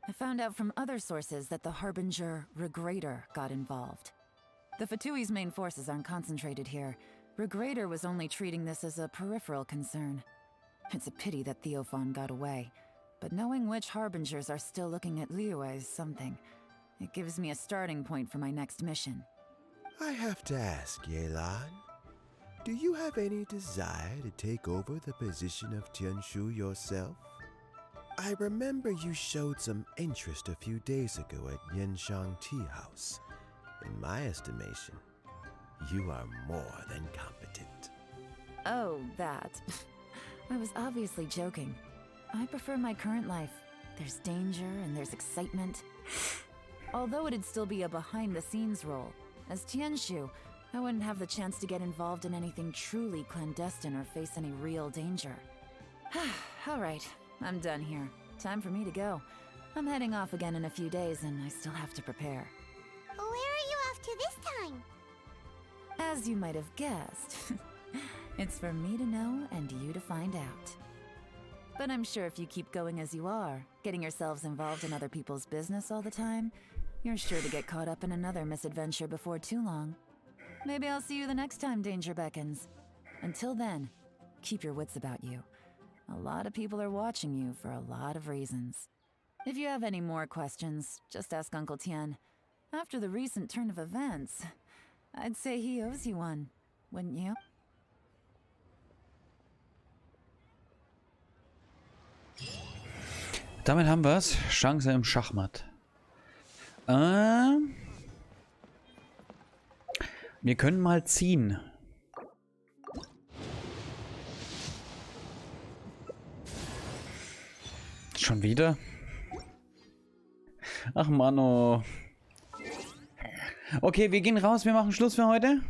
I found out from other sources that the Harbinger Regrator got involved. The Fatui's main forces aren't concentrated here. Regrator was only treating this as a peripheral concern. It's a pity that Theophan got away, but knowing which Harbingers are still looking at Liyue is something. It gives me a starting point for my next mission. I have to ask, Yelan, do you have any desire to take over the position of Tianshu yourself? I remember you showed some interest a few days ago at Yenshang Tea House. In my estimation, you are more than competent. Oh, that. I was obviously joking. I prefer my current life. There's danger and there's excitement. Although it'd still be a behind-the-scenes role, as Tianshu, I wouldn't have the chance to get involved in anything truly clandestine or face any real danger. All right, I'm done here. Time for me to go. I'm heading off again in a few days, and I still have to prepare. Where are you off to this time? As you might have guessed, it's for me to know and you to find out. But I'm sure if you keep going as you are, getting yourselves involved in other people's business all the time, you're sure to get caught up in another misadventure before too long. Maybe I'll see you the next time danger beckons. Until then, keep your wits about you. A lot of people are watching you for a lot of reasons. If you have any more questions, just ask Uncle Tian. After the recent turn of events, I'd say he owes you one, wouldn't you? Damit haben wir's. Chance im Schachmatt. Wir können mal ziehen. Schon wieder? Ach Mann, oh. Okay, wir gehen raus. Wir machen Schluss für heute.